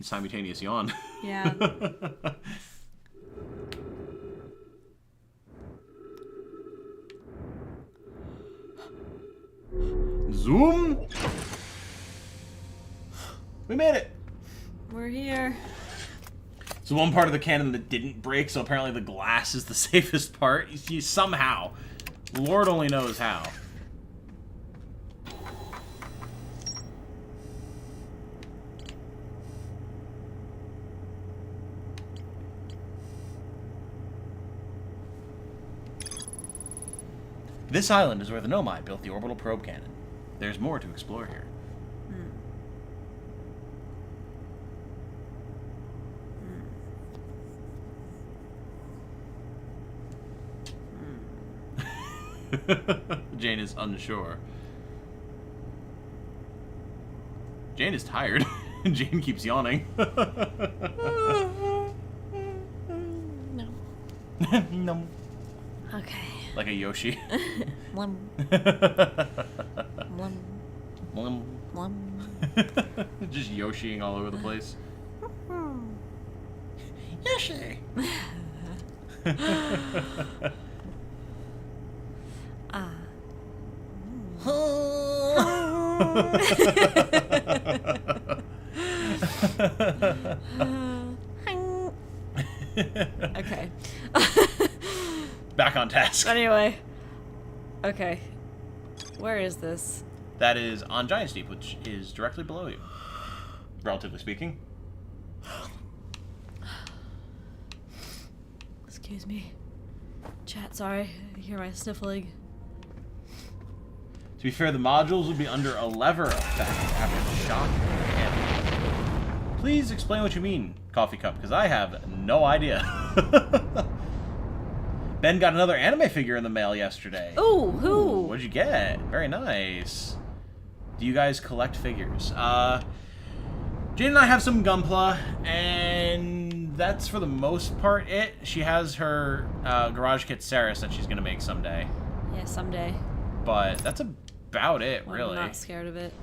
Simultaneous yawn.
Yeah.
Zoom. We made it.
We're here.
So one part of the cannon that didn't break, so apparently the glass is the safest part. Somehow. Lord only knows how. This island is where the Nomai built the orbital probe cannon. There's more to explore here. Jane is unsure. Jane is tired. Jane keeps yawning.
No.
No.
Okay.
Like a Yoshi.
Blum. Blum.
Blum.
Blum.
Just Yoshiing all over the place. Yoshi!
Ah. Okay.
Back on task.
Anyway. Okay. Where is this?
That is on Giant Steep, which is directly below you. Relatively speaking.
Excuse me. Chat, sorry. I hear my sniffling.
To be fair, the modules will be under a lever effect after the shock. Please explain what you mean, coffee cup, because I have no idea. Ben got another anime figure in the mail yesterday.
Ooh, who?
What'd you get? Very nice. Do you guys collect figures? Jane and I have some Gunpla, and that's for the most part it. She has her Garage Kit Ceres that she's going to make someday.
Yeah, someday.
But that's about it, really.
I'm not scared of it.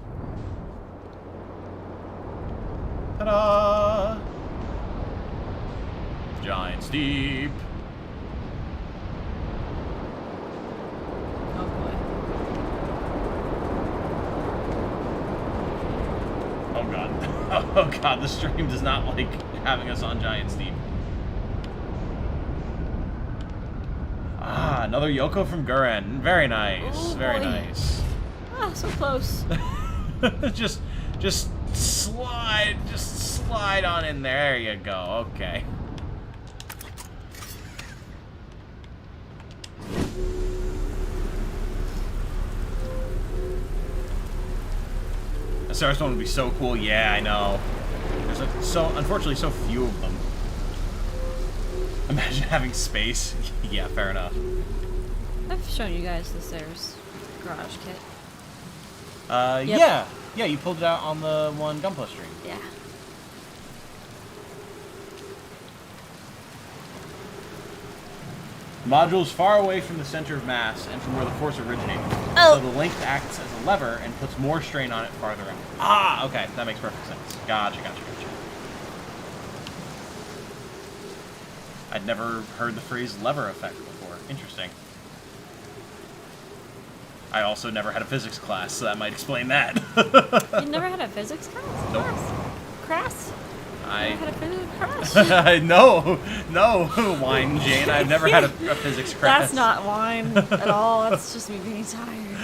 Ta-da! Giant's Deep.
Oh boy.
Oh god. Oh god, the stream does not like having us on Giant's Deep. Ah, another Yoko from Guren. Very nice.
Oh,
very
boy.
nice.
Ah, so close.
just slide on in there. There you go. Okay. The Ceres one would be so cool. Yeah, I know. There's like unfortunately so few of them. Imagine having space. Yeah, fair enough.
I've shown you guys the Ceres garage kit.
Yeah. Yeah, you pulled it out on the one Gunpla stream.
Yeah.
The module is far away from the center of mass and from where the force originated.
Oh.
So the length acts as a lever and puts more strain on it farther out. Ah, okay. That makes perfect sense. Gotcha. I'd never heard the phrase lever effect before. Interesting. I also never had a physics class, so that might explain that.
You never had a physics class?
Nope.
Crass?
I
never had a physics class?
no, wine, Jane. I've never had a physics class.
That's not wine at all. That's just me being tired.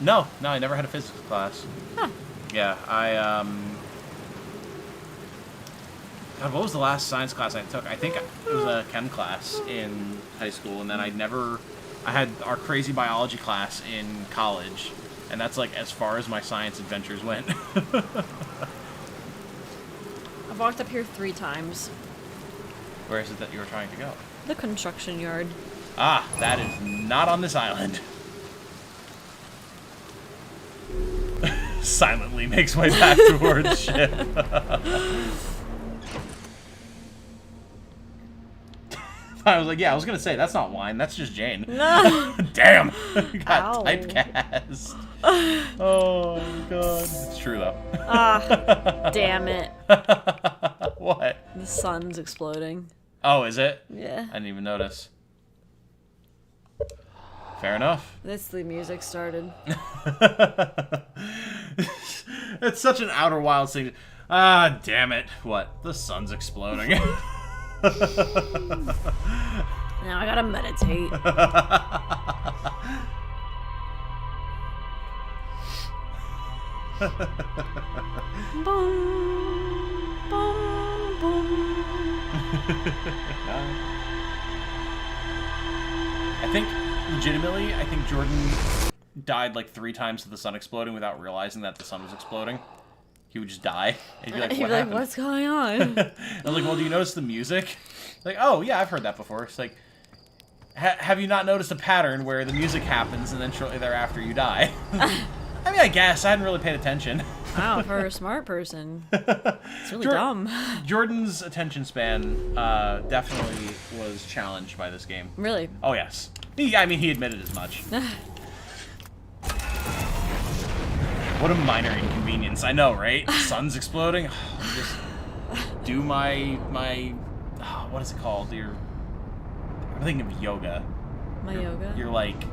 No, I never had a physics class.
Huh.
Yeah, God, what was the last science class I took? I think it was a chem class in high school, and then I had our crazy biology class in college, and that's like as far as my science adventures went.
I've walked up here 3 times.
Where is it that you were trying to go?
The construction yard.
Ah, that is not on this island. Silently makes way back towards ship. I was like, yeah, I was gonna say that's not wine, that's just Jane.
No.
Damn, got
Ow.
typecast. Oh god, it's true though.
Ah, damn it.
What?
The sun's exploding.
Oh, is it?
Yeah.
I didn't even notice. Fair enough.
The music started.
It's such an Outer Wilds thing. Ah, damn it. What? The sun's exploding.
Now I gotta meditate. Boom, boom, boom.
I think Jordan died like 3 times to the sun exploding without realizing that the sun was exploding. He would just die. And he'd be like,
He'd
what
be like,
happened?
what's going on?
I was like, well, do you notice the music? Like, oh, yeah, I've heard that before. It's like, have you not noticed a pattern where the music happens and then shortly thereafter you die? I mean, I guess. I hadn't really paid attention.
Wow, for a smart person. It's really dumb.
Jordan's attention span definitely was challenged by this game.
Really?
Oh, yes. He admitted as much. What a minor inconvenience. I know, right? The sun's exploding. Just do my what is it called? I'm thinking of yoga.
Yoga?
Your like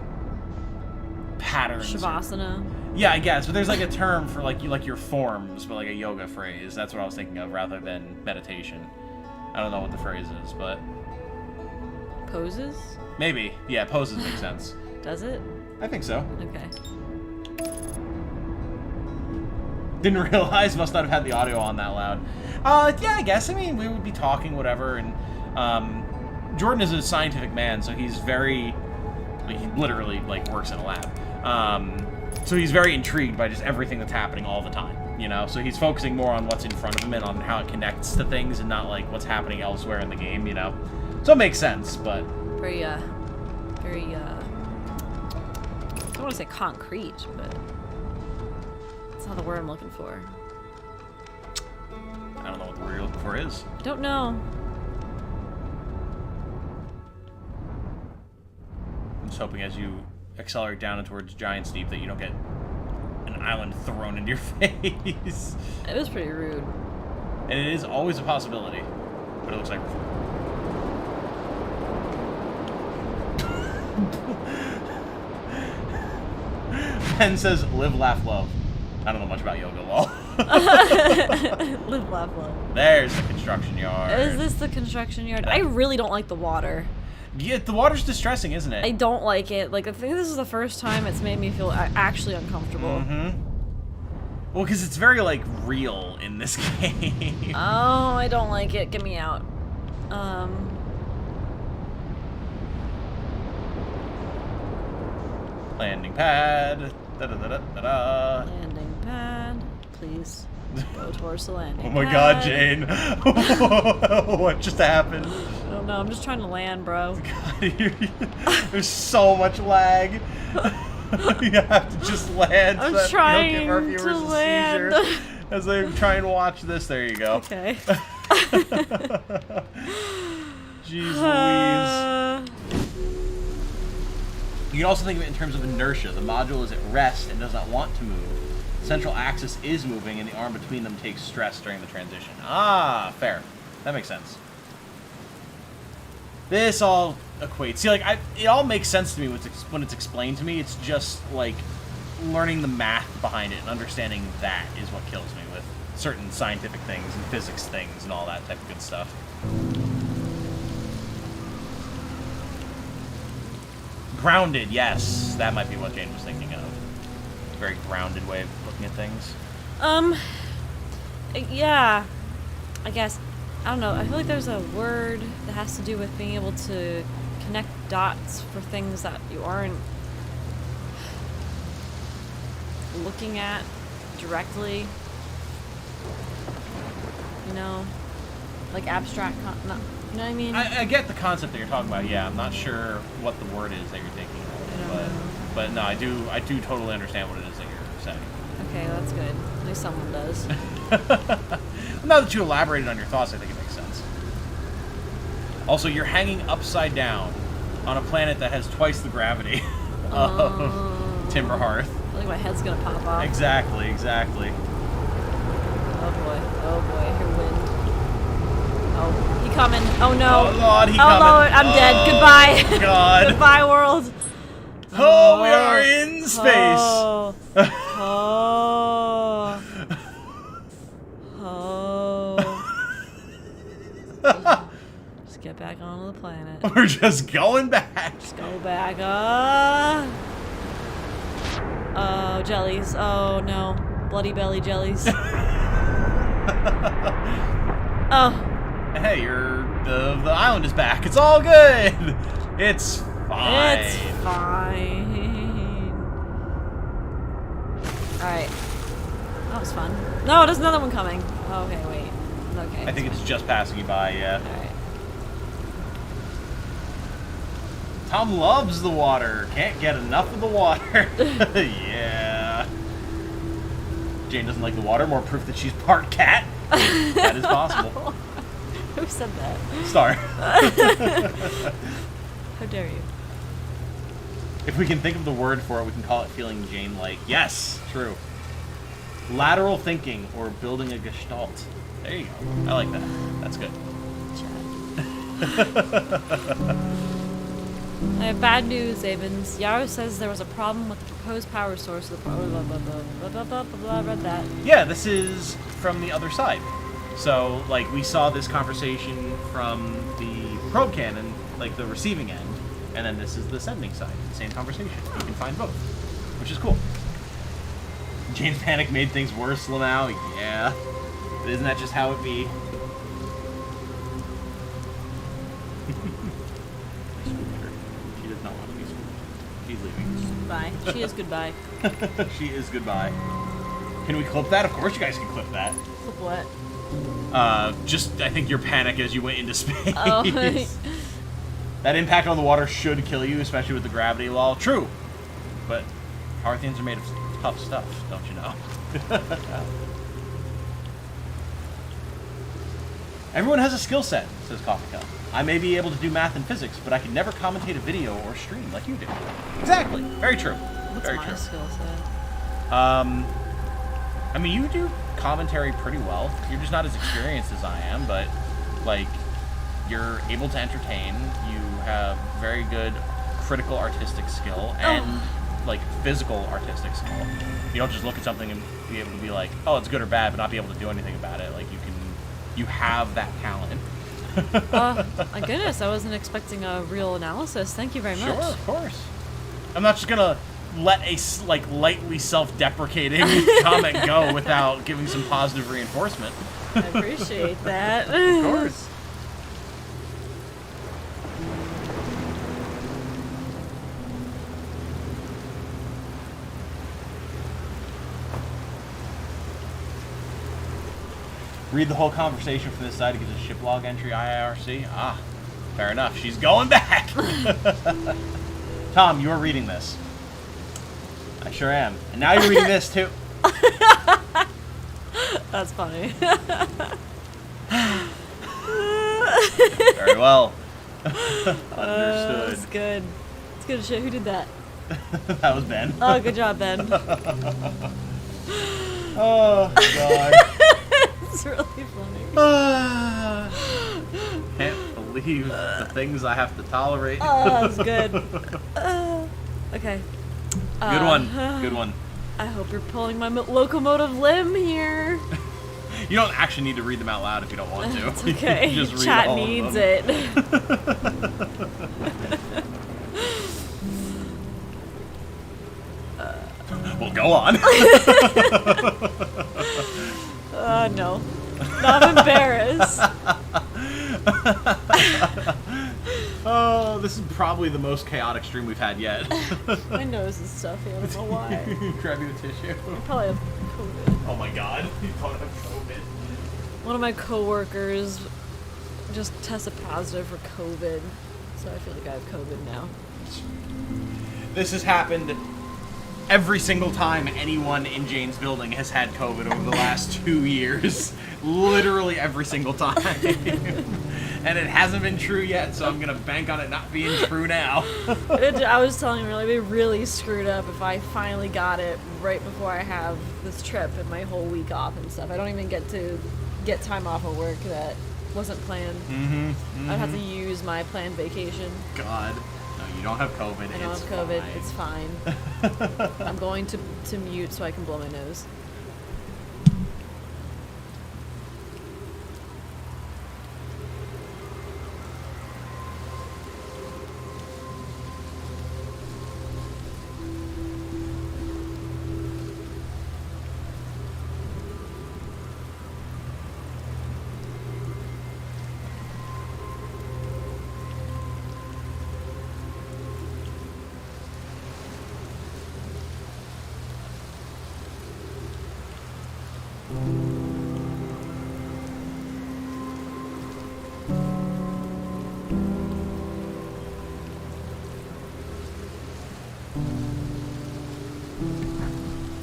patterns.
Shavasana.
Yeah, I guess, but there's like a term for like your forms, but like a yoga phrase. That's what I was thinking of rather than meditation. I don't know what the phrase is, but
Poses?
maybe. Yeah, poses make sense.
Does it?
I think so.
Okay.
Didn't realize, must not have had the audio on that loud. Yeah, I guess. I mean, we would be talking, whatever, and Jordan is a scientific man, so he's very, like, he literally, like, works in a lab. So he's very intrigued by just everything that's happening all the time. you know? So he's focusing more on what's in front of him and on how it connects to things and not, like, what's happening elsewhere in the game, you know? So it makes sense, but...
Very, I don't want to say concrete, but that's not the word I'm looking for.
I don't know what the word you're looking for is.
I don't know.
I'm just hoping as you accelerate down towards Giant Steep that you don't get an island thrown into your face.
It was pretty rude.
And it is always a possibility, but it looks like we're Ben says, live, laugh, love. I don't know much about yoga, lol.
Live, laugh, love.
There's the construction yard.
Is this the construction yard? I really don't like the water.
Yeah, the water's distressing, isn't it?
I don't like it. Like, I think this is the first time it's made me feel actually uncomfortable.
Mm-hmm. Well, because it's very, like, real in this game.
Oh, I don't like it. Get me out.
Landing pad. Da-da-da-da-da-da.
Landing pad. Please go towards the landing
Oh my
pad.
god, Jane. What just happened?
I don't know. I'm just trying to land, bro.
There's so much lag. You have to just land.
I'm
so that
trying
you don't give our viewers
to
a
land.
seizure. As they try and watch this, there you go.
Okay.
Jeez Louise. You can also think of it in terms of inertia. The module is at rest and does not want to move. The central axis is moving, and the arm between them takes stress during the transition. Ah, fair. That makes sense. This all equates. See, like, it all makes sense to me when it's explained to me. It's just, like, learning the math behind it and understanding that is what kills me with certain scientific things and physics things and all that type of good stuff. Grounded, yes. That might be what Jane was thinking of. A very grounded way of looking at things.
Yeah. I guess. I don't know. I feel like there's a word that has to do with being able to connect dots for things that you aren't looking at directly. You know? Like abstract, no, you know what I mean?
I get the concept that you're talking about. Yeah, I'm not sure what the word is that you're thinking of, but no, I do totally understand what it is that you're saying.
Okay, well, that's good. At least someone does.
Now that you elaborated on your thoughts, I think it makes sense. Also, you're hanging upside down on a planet that has twice the gravity of Timber Hearth.
I feel like my head's gonna pop off.
Exactly.
Oh boy, here wind. Oh, he coming. Oh no.
Oh Lord, he
oh
coming.
Lord, I'm dead. Goodbye.
God.
Goodbye, world.
Oh, we are in space.
Oh. Just get back onto the planet.
We're just going back.
Just go back. Oh, jellies. Oh no. Bloody belly jellies. Oh.
Hey, the island is back. It's all good. It's fine.
It's fine. Alright. That was fun. No, there's another one coming. Okay, wait. Okay.
I think it's just passing you by, yeah.
Alright.
Tom loves the water. Can't get enough of the water. Yeah. Jane doesn't like the water. More proof that she's part cat. That is possible.
Who said that?
Star.
How dare you?
If we can think of the word for it, we can call it feeling Jane-like. Yes, true. Lateral thinking or building a gestalt. There you go. I like that. That's good.
I have bad news, Avens. Yarrow says there was a problem with the proposed power source of the read that.
Yeah, this is from the other side. So, like, we saw this conversation from the probe cannon, like the receiving end, and then this is the sending side. Same conversation. You can find both, which is cool. Jane's panic made things worse, Lamau. Yeah. But isn't that just how it be? She does not want to be schooled. She's leaving.
Bye. She is goodbye.
She is goodbye. Can we clip that? Of course you guys can clip that.
Flip what?
Just, I think your panic as you went into space.
Oh.
That impact on the water should kill you, especially with the gravity law. True. But Parthians are made of tough stuff, don't you know? Everyone has a skill set, says Coffee Cup. I may be able to do math and physics, but I can never commentate a video or stream like you do. Exactly. Very true.
What's
Very
my
true.
skill set?
I mean, you do commentary pretty well. You're just not as experienced as I am, but, like, you're able to entertain. You have very good critical artistic skill and, like, physical artistic skill. You don't just look at something and be able to be like, oh, it's good or bad, but not be able to do anything about it. Like, you have that talent.
My goodness, I wasn't expecting a real analysis. Thank you very much.
Sure, of course. I'm not just gonna let a lightly self-deprecating comment go without giving some positive reinforcement.
I appreciate that.
Of course. Read the whole conversation from this side to get a ship log entry IIRC. Ah, fair enough. She's going back. Tom, you're reading this. I sure am. And now you're reading this too.
That's funny.
Very well.
That's
Understood.
good. It's good shit. Who did that?
That was Ben.
Oh, good job, Ben.
Oh, God.
It's really funny.
Can't believe the things I have to tolerate.
Oh, that's good. Okay.
Good one. Good one.
I hope you're pulling my locomotive limb here.
You don't actually need to read them out loud if you don't want to.
It's okay.
You just read
Chat
all of
needs
them.
it.
Well, go on.
No. I'm embarrassed.
Oh, this is probably the most chaotic stream we've had yet.
My nose is stuffy. I don't know why.
Grab you a tissue.
I probably have COVID.
Oh my God. You probably have COVID.
One of my coworkers just tested positive for COVID, so I feel like I have COVID now.
This has happened every single time anyone in Jane's building has had COVID over the last 2 years. Literally every single time. And it hasn't been true yet, so I'm going to bank on it not being true now.
I was telling him, I'd be really screwed up if I finally got it right before I have this trip and my whole week off and stuff. I don't even get to get time off of work that wasn't planned. I'd have to use my planned vacation.
God. No, you don't have COVID.
I don't have COVID. It's fine. I'm going to mute so I can blow my nose.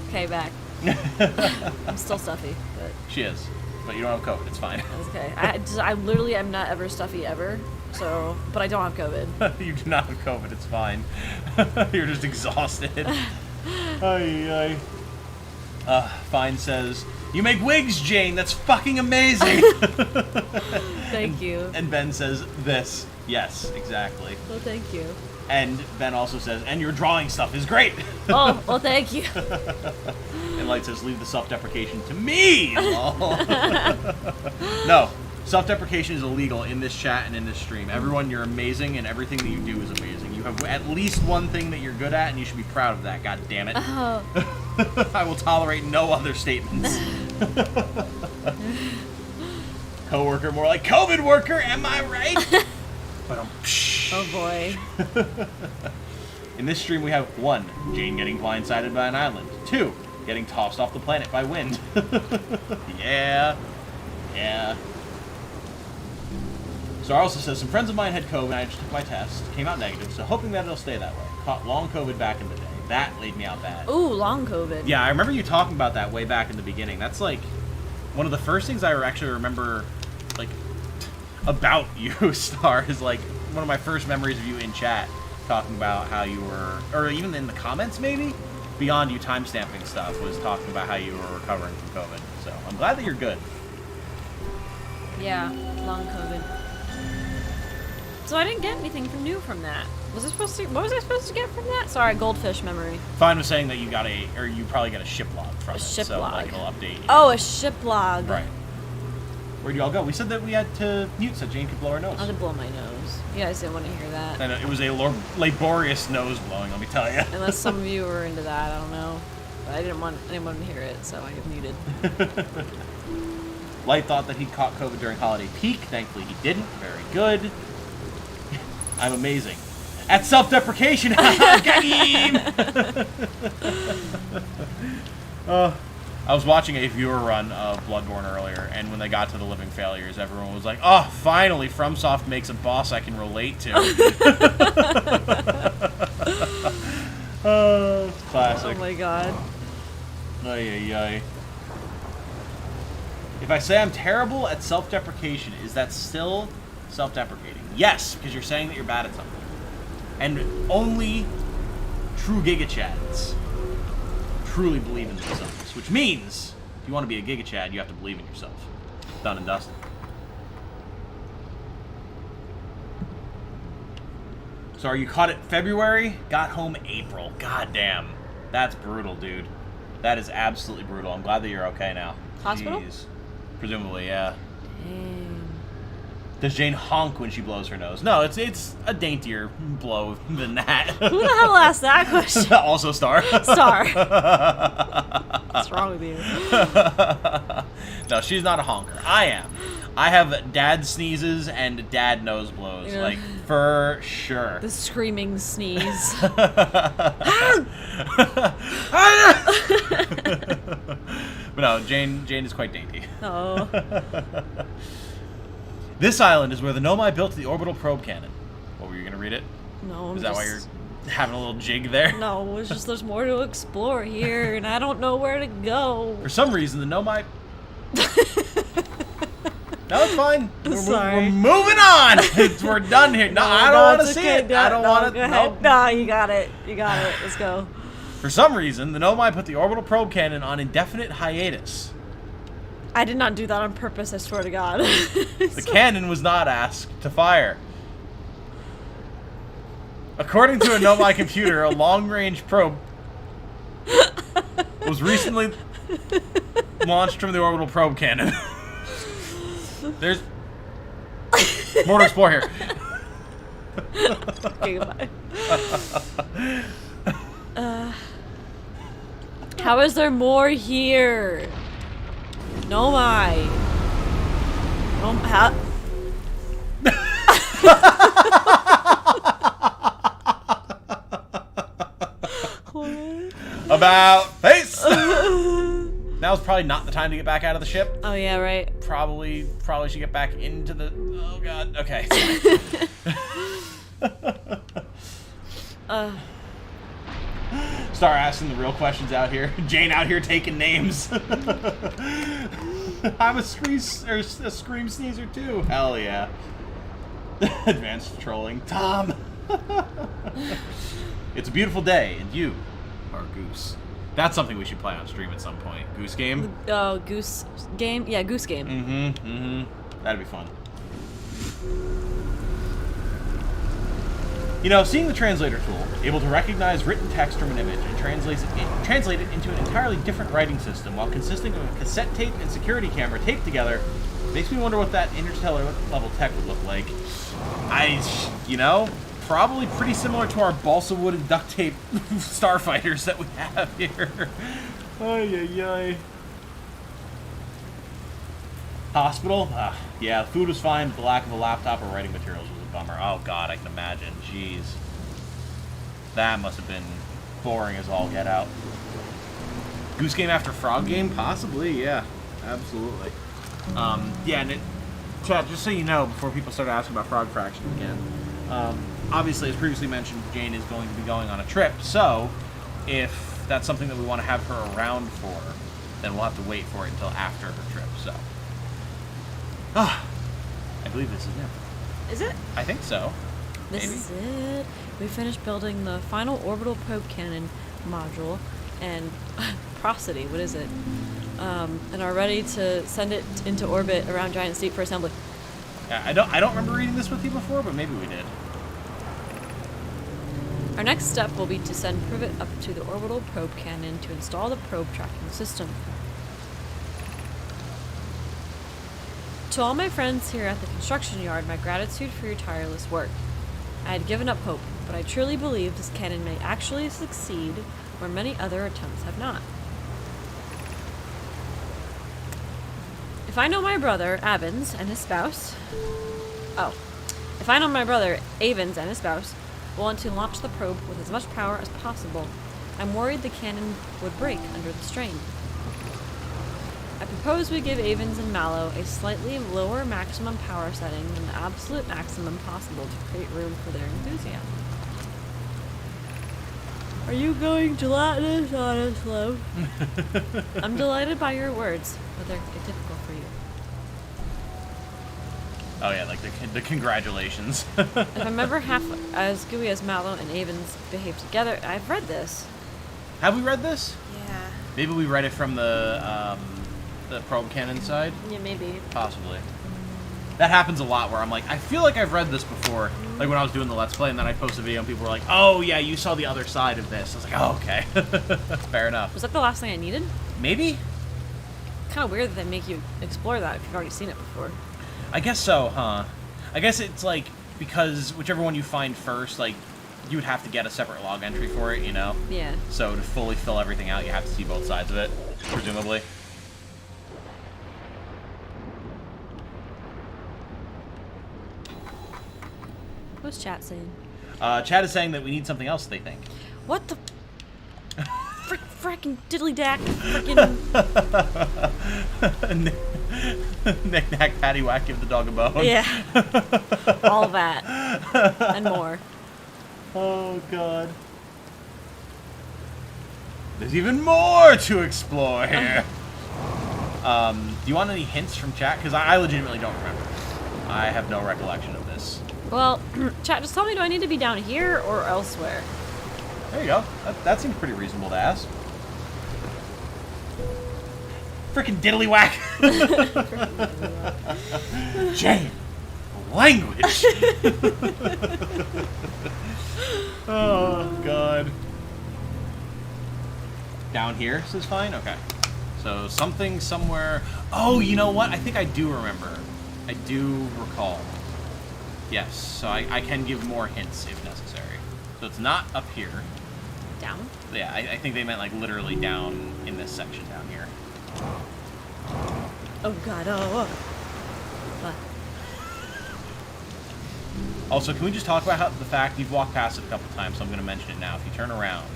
Okay, back. I'm still stuffy, but
She is. But you don't have COVID. It's fine.
that's okay. I literally am not ever stuffy ever. So, but I don't have COVID.
You do not have COVID. It's fine. You're just exhausted. Ay, ay. Fine says, "You make wigs, Jane. That's fucking amazing."
Thank you.
And Ben says, "This." Yes, exactly.
Well, thank you.
And Ben also says, "And your drawing stuff is great."
Oh, well, thank you.
And Light says, "Leave the self-deprecation to me." Lol. No, self-deprecation is illegal in this chat and in this stream. Everyone, you're amazing, and everything that you do is amazing. You have at least one thing that you're good at, and you should be proud of that. God damn it.
Oh.
I will tolerate no other statements. Coworker, more like COVID worker. Am I right? But
Oh boy.
in this stream, we have 1, Jane getting blindsided by an island. 2, getting tossed off the planet by wind. Yeah. Yeah. So also says, some friends of mine had COVID, and I just took my test, came out negative, so hoping that it'll stay that way. Caught long COVID back in the day. That laid me out bad.
Ooh, long COVID.
Yeah, I remember you talking about that way back in the beginning. That's like one of the first things I actually remember, like, about you, Star, is like one of my first memories of you in chat talking about how you were, or even in the comments maybe, beyond you timestamping stuff, was talking about how you were recovering from COVID. So I'm glad that you're good.
Yeah, long COVID. So I didn't get anything new from that. Was I supposed to? What was I supposed to get from that? Sorry, goldfish memory.
Fine was saying that you got you probably got a ship log from
A
it.
ship
so,
log.
Like, it'll update you.
Oh, a ship log.
Right. Where'd y'all go? We said that we had to mute so Jane could blow her nose.
I had to blow my nose. You guys didn't want to hear that.
And it was a laborious nose blowing, let me tell you.
Unless some of you were into that, I don't know. But I didn't want anyone to hear it, so I have muted.
Light thought that he caught COVID during holiday peak. Thankfully, he didn't. Very good. I'm amazing. At self-deprecation. Got him! I was watching a viewer run of Bloodborne earlier, and when they got to the living failures, everyone was like, "Oh, finally, FromSoft makes a boss I can relate to." Classic.
Oh my god.
Ay, ay, ay. If I say I'm terrible at self-deprecation, is that still self-deprecating? Yes, because you're saying that you're bad at something. And only true Giga Chads truly believe in themselves, which means if you want to be a Giga Chad, you have to believe in yourself. Done and dusted. So are you caught it February? Got home April. God damn. That's brutal, dude. That is absolutely brutal. I'm glad that you're okay now.
Hospital?
Jeez. Presumably, yeah.
Damn.
Does Jane honk when she blows her nose? No, it's a daintier blow than that.
Who the hell asked that question?
Also Star.
Star. What's wrong with you?
No, she's not a honker. I am. I have dad sneezes and dad nose blows,
Yeah.
like, for sure.
The screaming sneeze.
But no, Jane is quite dainty.
Oh.
This island is where the Nomai built the orbital probe cannon. What, were you going to read it?
No.
Is that why you're having a little jig there?
No, it's just there's more to explore here, and I don't know where to go.
For some reason, the Nomai... No, it's fine.
Sorry.
We're moving on. We're done here. No, I don't want to see it. I don't want to.
Go ahead. No, you got it. You got it. Let's go.
For some reason, the Nomai put the orbital probe cannon on indefinite hiatus.
I did not do that on purpose, I swear to God.
The cannon was not asked to fire. According to a Nomai computer, a long-range probe was recently launched from the orbital probe cannon. There's more to explore here.
Okay, goodbye. How is there more here? No, my. How?
About face. Now's probably not the time to get back out of the ship.
Oh yeah, right.
Probably should get back into the. Oh god. Okay. Start asking the real questions out here. Jane out here taking names. I'm a scream sneezer too. Hell yeah. Advanced trolling. Tom. It's a beautiful day, and you are Goose. That's something we should play on stream at some point. Goose game?
Oh, Goose game? Yeah, Goose game.
That'd be fun. You know, seeing the translator tool, able to recognize written text from an image and translate it into an entirely different writing system while consisting of a cassette tape and security camera taped together, makes me wonder what that interstellar level tech would look like. You know, probably pretty similar to our balsa wood and duct tape starfighters that we have here. Ay, ay, ay. Hospital? Yeah, food was fine, but the lack of a laptop or writing materials was a bummer. Oh god, I can imagine. Jeez. That must have been boring as all get out. Goose Game after Frog Game? Possibly, yeah. Absolutely. Yeah, and Chad, just so you know, before people start asking about Frog Fraction again, obviously, as previously mentioned, Jane is going to be going on a trip, so if that's something that we want to have her around for, then we'll have to wait for it until after her trip, so. I believe this is it.
Is it?
I think so.
This
Maybe.
is it. We finished building the final orbital probe cannon module and prosody, what is it? And are ready to send it into orbit around Giant Steep for assembly.
Yeah, I don't remember reading this with you before, but maybe we did.
Our next step will be to send Privet up to the orbital probe cannon to install the probe tracking system. To all my friends here at the construction yard, my gratitude for your tireless work. I had given up hope, but I truly believe this cannon may actually succeed where many other attempts have not. If I know my brother, Avens, and his spouse... If I know my brother, Avens, and his spouse will want to launch the probe with as much power as possible, I'm worried the cannon would break under the strain. I propose we give Avens and Mallow a slightly lower maximum power setting than the absolute maximum possible to create room for their enthusiasm. Are you going gelatinous on us, love? I'm delighted by your words, but they're difficult for you.
Oh yeah, like the congratulations.
If I'm ever half as gooey as Mallow and Avens behave together, I've read this.
Have we read this?
Yeah.
Maybe we read it from the probe cannon side?
Yeah, maybe.
Possibly. That happens a lot where I'm like, I feel like I've read this before. Like when I was doing the Let's Play and then I posted a video and people were like, oh yeah, you saw the other side of this. I was like, oh, okay. Fair enough.
Was that the last thing I needed?
Maybe?
Kind of weird that they make you explore that if you've already seen it before.
I guess so, huh? I guess it's like, because whichever one you find first, like, you would have to get a separate log entry for it, you know?
Yeah.
So to fully fill everything out, you have to see both sides of it, presumably.
What's chat saying?
Chad is saying that we need something else, they think.
What the... frickin' diddly-dack, frickin'...
Knick-knack, paddywhack, give the dog a bone.
Yeah. All that. And more.
Oh, God. There's even more to explore here. Do you want any hints from chat? Because I legitimately don't remember. I have no recollection of this.
Well, chat, just tell me, do I need to be down here or elsewhere?
There you go. That seems pretty reasonable to ask. Frickin' diddly-whack! Jane! Language! Oh, God. Down here says fine? Okay. So something somewhere... Oh, you know what? I think I do remember. I do recall. Yes, so I can give more hints if necessary. So it's not up here.
Down?
Yeah, I think they meant like literally down in this section down here.
Oh god, oh. What?
Also, can we just talk about how the fact you've walked past it a couple times, so I'm going to mention it now. If you turn around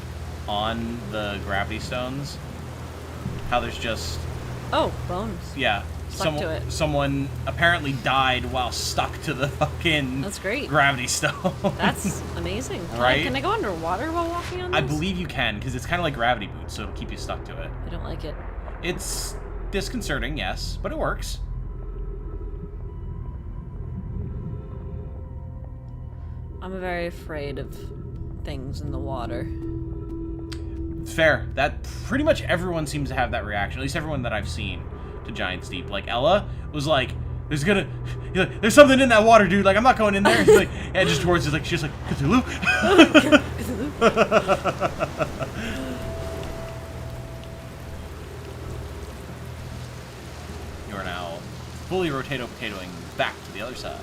on the gravity stones, how there's just...
Oh, bones.
Yeah.
Stuck to it.
Someone apparently died while stuck to the fucking
That's great.
Gravity stone.
That's amazing.
Right?
Can I go underwater while walking on this?
I believe you can, because it's kind of like gravity boots, so it'll keep you stuck to it.
I don't like it.
It's disconcerting, yes, but it works.
I'm very afraid of things in the water.
Fair. That pretty much everyone seems to have that reaction, at least everyone that I've seen to Giant Steep. Like Ella was like, there's something in that water, dude. Like, I'm not going in there. She's like, yeah, just towards us, like, she's like, Cthulhu. You are now fully potatoing back to the other side.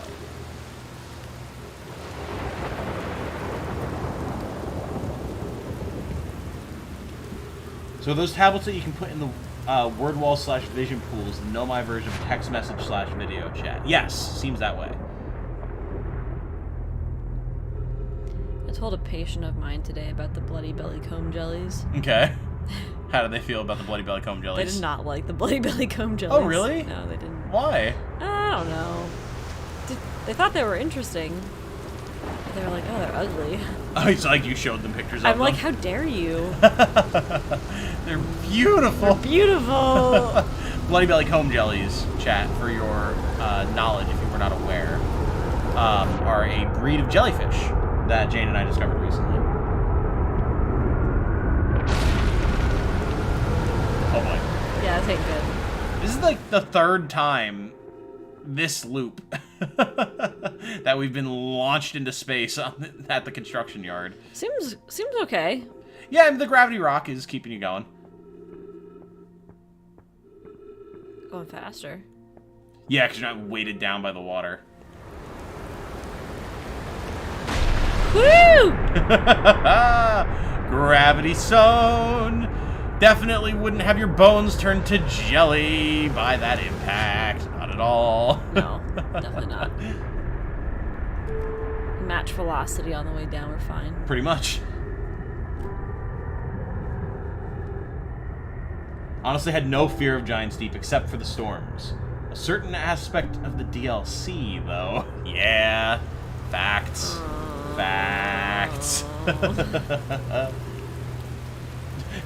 So those tablets that you can put in the word wall / vision pools, know my version of text message / video chat. Yes, seems that way.
I told a patient of mine today about the bloody belly comb jellies.
Okay. How did they feel about the Bloody Belly comb
They
jellies?
did not like the Bloody Belly comb jellies.
Oh, really?
No, they didn't.
Why?
I don't know. They thought they were interesting. But they were like, oh, they're ugly.
Oh, it's like you showed them pictures of
I'm like,
them.
how dare you?
They're beautiful.
Beautiful.
Bloody Belly comb jellies, chat, for your knowledge, if you were not aware, are a breed of jellyfish that Jane and I discovered recently. Oh boy.
Yeah, this ain't good.
This is like the third time this loop that we've been launched into space at the construction yard.
Seems okay.
Yeah, and the gravity rock is keeping you going.
Going faster.
Yeah, because you're not weighted down by the water.
Woo!
Gravity zone. Definitely wouldn't have your bones turned to jelly by that impact. Not at all.
No, definitely not. Match velocity on the way down, we're fine.
Pretty much. Honestly, had no fear of Giant's Deep except for the storms. A certain aspect of the DLC, though. Yeah. Facts. Facts.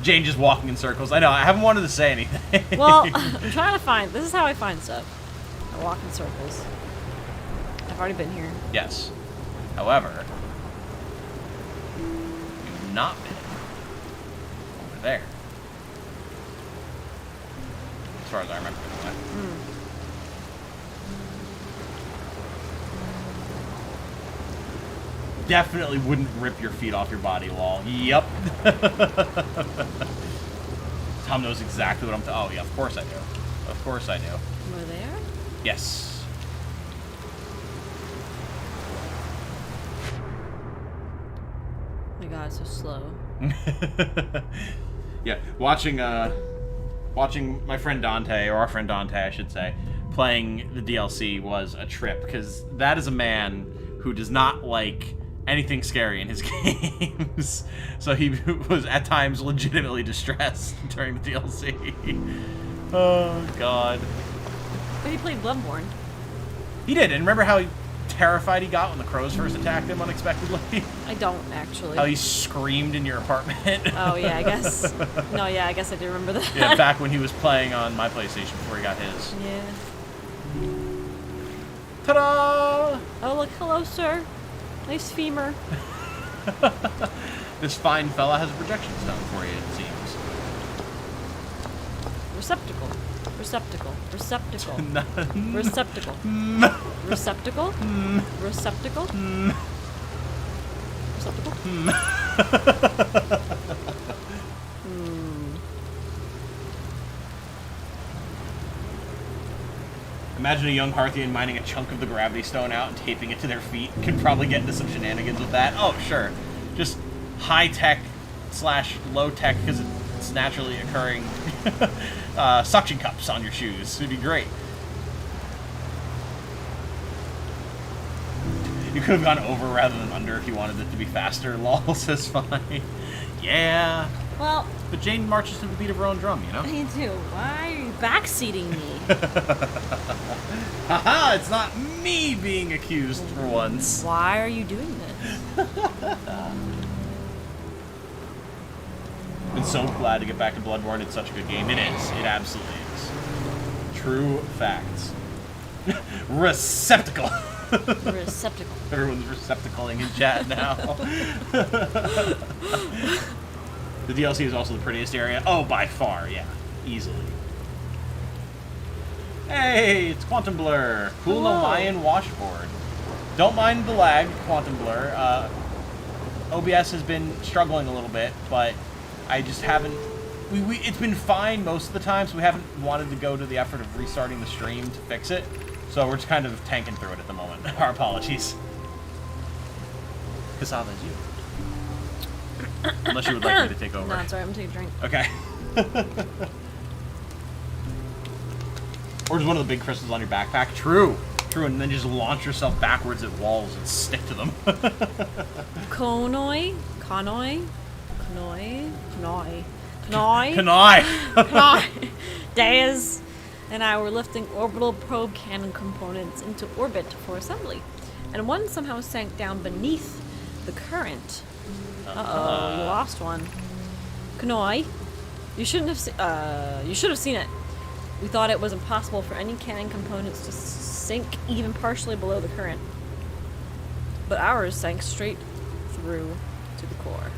Jane just walking in circles. I know, I haven't wanted to say anything.
Well, I'm trying to find... This is how I find stuff. I walk in circles. I've already been here.
Yes. However, you've not been over there. As far as I remember, anyway. Definitely wouldn't rip your feet off your body, lol. Yep. Tom knows exactly what I'm oh, yeah, of course I do. Of course I do.
Were there?
Yes.
Oh my god, it's so slow.
Yeah, watching my friend Dante, or our friend Dante, I should say, playing the DLC was a trip, because that is a man who does not like anything scary in his games. So he was at times legitimately distressed during the DLC. Oh, God.
But he played Bloodborne.
He did, and remember how terrified he got when the crows first attacked him unexpectedly?
I don't, actually.
How he screamed in your apartment?
Oh, yeah, I guess. No, yeah, I guess I do remember that.
Yeah, back when he was playing on my PlayStation before he got his.
Yeah.
Ta-da!
Oh, look, hello, sir. Nice femur.
This fine fella has a projection stone for you, it seems.
Receptacle. Receptacle. Receptacle.
Receptacle.
Receptacle. Receptacle. Receptacle. Receptacle.
Imagine a young Hearthian mining a chunk of the gravity stone out and taping it to their feet. Could probably get into some shenanigans with that. Oh, sure. Just high-tech / low-tech, because it's naturally occurring, suction cups on your shoes. It'd be great. You could have gone over rather than under if you wanted it to be faster. Lol, says fine. Yeah.
Well,
But Jane marches to the beat of her own drum, you know?
me too. Why are you backseating me?
Haha, it's not me being accused for once.
Why are you doing this?
Been so glad to get back to Bloodborne. It's such a good game. It is. It absolutely is. True facts. Receptacle.
Receptacle.
Everyone's receptacling in chat now. The DLC is also the prettiest area. Oh, by far, yeah. Easily. Hey, it's Quantum Blur. Cool
Hello.
Mayan washboard. Don't mind the lag, Quantum Blur. OBS has been struggling a little bit, but I just haven't... It's been fine most of the time, so we haven't wanted to go to the effort of restarting the stream to fix it. So we're just kind of tanking through it at the moment. Our apologies. Cassava is you. Unless you would like me to take over.
No, sorry, I'm taking a drink.
Okay. Or just one of the big crystals on your backpack. True. True, and then just launch yourself backwards at walls and stick to them.
Konoi? Konoi? Konoi? Konoi? Kanai.
Kanai!
Kanai. Daz and I were lifting orbital probe cannon components into orbit for assembly, and one somehow sank down beneath the current. Uh-oh, you lost one. Kanoi, you should have seen it. We thought it was impossible for any cannon components to sink even partially below the current, but ours sank straight through to the core.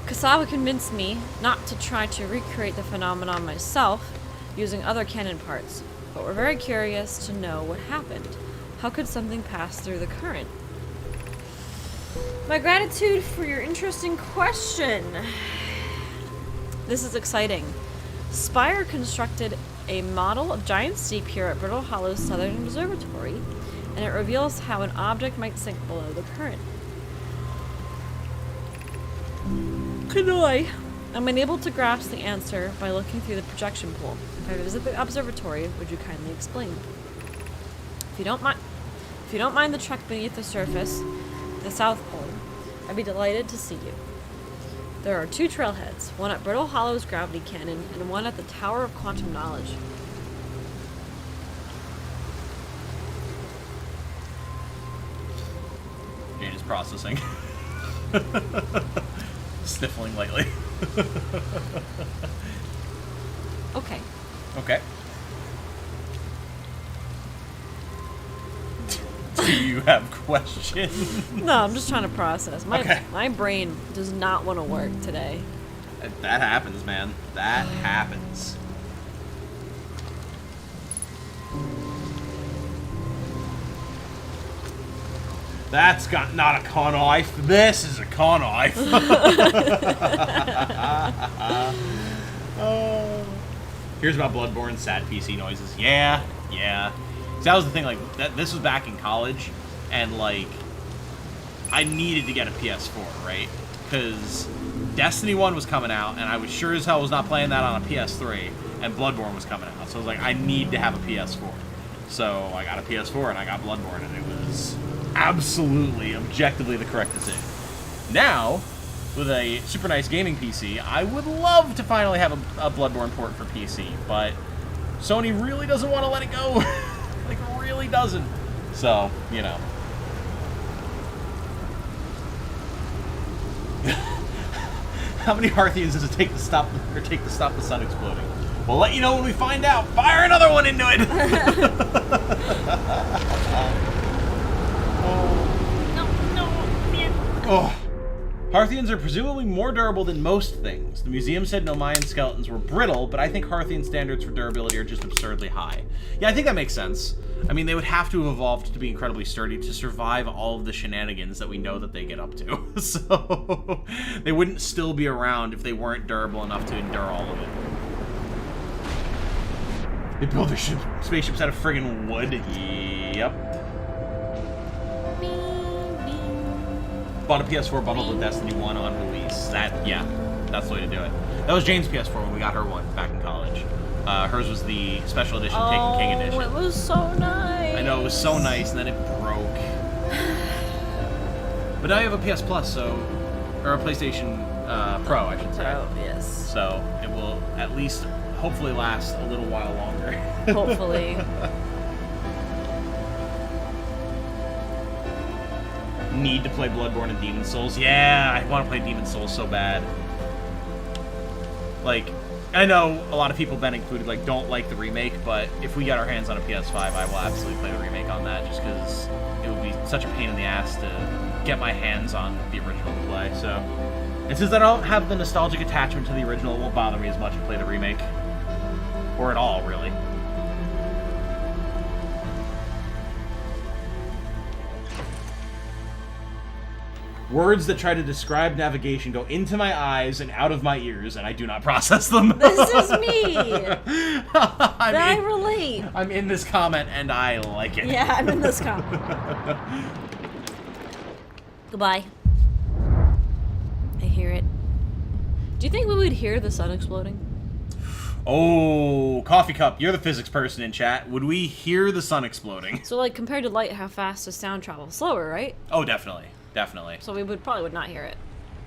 Kasawa convinced me not to try to recreate the phenomenon myself using other cannon parts, but we're very curious to know what happened. How could something pass through the current? My gratitude for your interesting question. This is exciting. Spire constructed a model of giant steep here at Brittle Hollow's Southern Observatory, and it reveals how an object might sink below the current. Kanoi, I'm unable to grasp the answer by looking through the projection pool. If I visit the observatory, would you kindly explain? If you don't mind the trek beneath the surface, the South Pole, I'd be delighted to see you. There are 2 trailheads, one at Brittle Hollow's gravity cannon and one at the Tower of Quantum Knowledge.
Jane is processing. Sniffling lightly.
Okay.
Okay. Do you have questions?
No, I'm just trying to process.
Okay.
My brain does not want to work today.
That happens, man. That happens. That's not a con-knife. This is a con-knife. Here's about Bloodborne, sad PC noises. Yeah. So that was the thing, like, this was back in college, and, like, I needed to get a PS4, right? Because Destiny 1 was coming out, and I was sure as hell was not playing that on a PS3, and Bloodborne was coming out. So I was like, I need to have a PS4. So I got a PS4, and I got Bloodborne, and it was absolutely, objectively the correct decision. Now, with a super nice gaming PC, I would love to finally have a Bloodborne port for PC, but Sony really doesn't want to let it go. Like, really doesn't. So, you know. How many Hearthians does it take to stop the sun exploding? We'll let you know when we find out. Fire another one into it. Oh. Hearthians are presumably more durable than most things. The museum said no Mayan skeletons were brittle, but I think Hearthian standards for durability are just absurdly high. Yeah, I think that makes sense. I mean, they would have to have evolved to be incredibly sturdy to survive all of the shenanigans that we know that they get up to. So, they wouldn't still be around if they weren't durable enough to endure all of it. They build their spaceships out of friggin' wood. Yep. Bought a PS4 bundled with Destiny 1 on release. That's the way to do it. That was Jane's PS4 when we got her one back in college. Hers was the special edition, Taken King edition.
Oh, it was so nice.
I know, it was so nice, and then it broke. But now you have a PS Plus, or a PlayStation Pro, I should say.
Pro, yes.
So it will at least, hopefully, last a little while longer.
Hopefully.
Need to play Bloodborne and Demon's Souls. Yeah, I want to play Demon's Souls so bad. Like, I know a lot of people, Ben included, like, don't like the remake, but if we get our hands on a PS5, I will absolutely play the remake on that, just because it would be such a pain in the ass to get my hands on the original to play, so. And since I don't have the nostalgic attachment to the original, it won't bother me as much to play the remake. Or at all, really. Words that try to describe navigation go into my eyes and out of my ears, and I do not process them.
This is me. I relate.
I'm in this comment, and I like it.
Yeah, I'm in this comment. Goodbye. I hear it. Do you think we would hear the sun exploding?
Oh, Coffee Cup, you're the physics person in chat. Would we hear the sun exploding?
So, like, compared to light, how fast does sound travel? Slower, right?
Oh, definitely. Definitely.
So we probably would not hear it.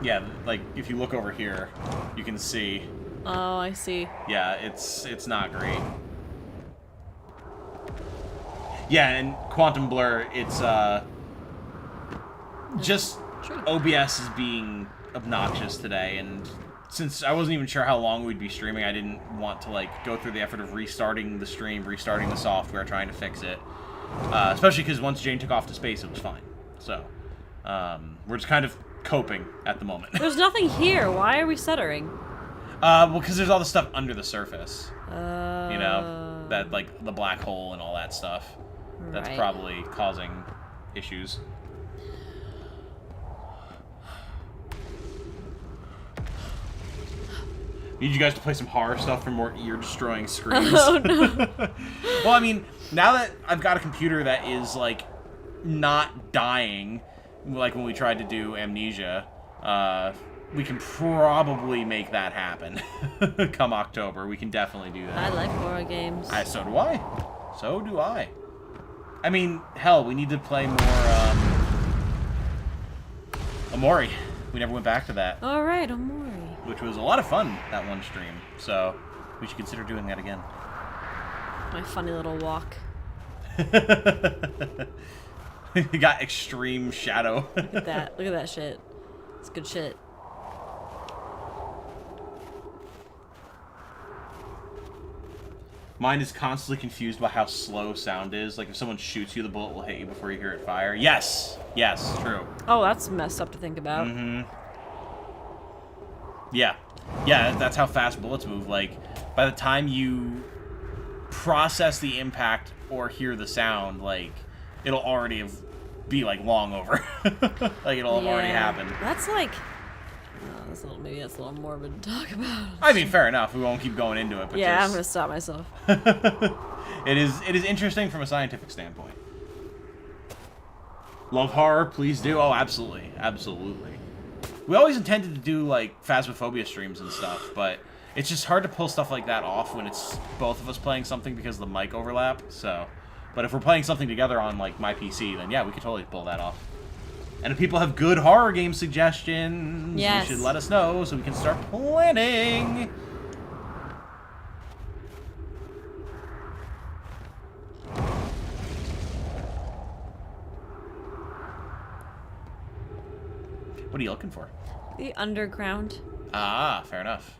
Yeah, like, if you look over here, you can see.
Oh, I see.
Yeah, it's not great. Yeah, and Quantum Blur, it's, just OBS is being obnoxious today, and since I wasn't even sure how long we'd be streaming, I didn't want to, like, go through the effort of restarting the stream, restarting the software, trying to fix it. Especially because once Jane took off to space, it was fine. So, we're just kind of coping at the moment.
There's nothing here. Why are we stuttering?
Well, because there's all the stuff under the surface. You
Oh.
know? That, like, the black hole and all that stuff. That's
Right.
probably causing issues. Need you guys to play some horror stuff for more ear-destroying screams.
Oh, no.
Well, I mean, now that I've got a computer that is, like, not dying, like when we tried to do Amnesia, we can probably make that happen. Come October, we can definitely do that.
I like horror games.
So do I. So do I. I mean, hell, we need to play more, Amori. We never went back to that.
All right, Omori.
Which was a lot of fun, that one stream. So, we should consider doing that again.
My funny little walk.
We got extreme shadow.
Look at that. Look at that shit. It's good shit.
Mine is constantly confused by how slow sound is. Like, if someone shoots you, the bullet will hit you before you hear it fire. Yes! Yes, true.
Oh, that's messed up to think about.
Mm-hmm. Yeah. Yeah, that's how fast bullets move. Like, by the time you process the impact or hear the sound, like, it'll already be, like, long over. Like, it'll have already happened.
That's like... Oh, maybe that's a little morbid to talk about.
I mean, fair enough. We won't keep going into it, but
yeah,
just...
I'm gonna stop myself.
It is interesting from a scientific standpoint. Love horror, please do. Oh, absolutely. Absolutely. We always intended to do, like, Phasmophobia streams and stuff, but it's just hard to pull stuff like that off when it's both of us playing something because of the mic overlap, so... But if we're playing something together on, like, my PC, then yeah, we could totally pull that off. And if people have good horror game suggestions,
yes,
you should let us know so we can start planning. What are you looking for?
The underground.
Ah, fair enough.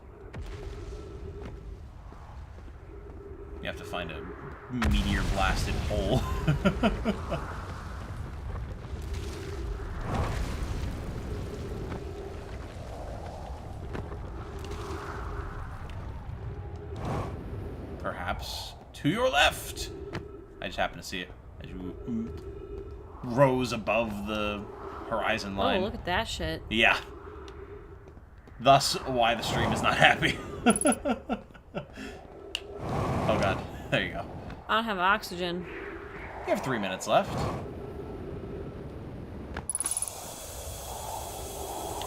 You have to find a meteor-blasted hole. Perhaps to your left. I just happened to see it as you rose above the horizon line.
Oh, look at that shit.
Yeah. Thus, why the stream is not happy. Oh god. There you go.
I don't have oxygen.
You have 3 minutes left.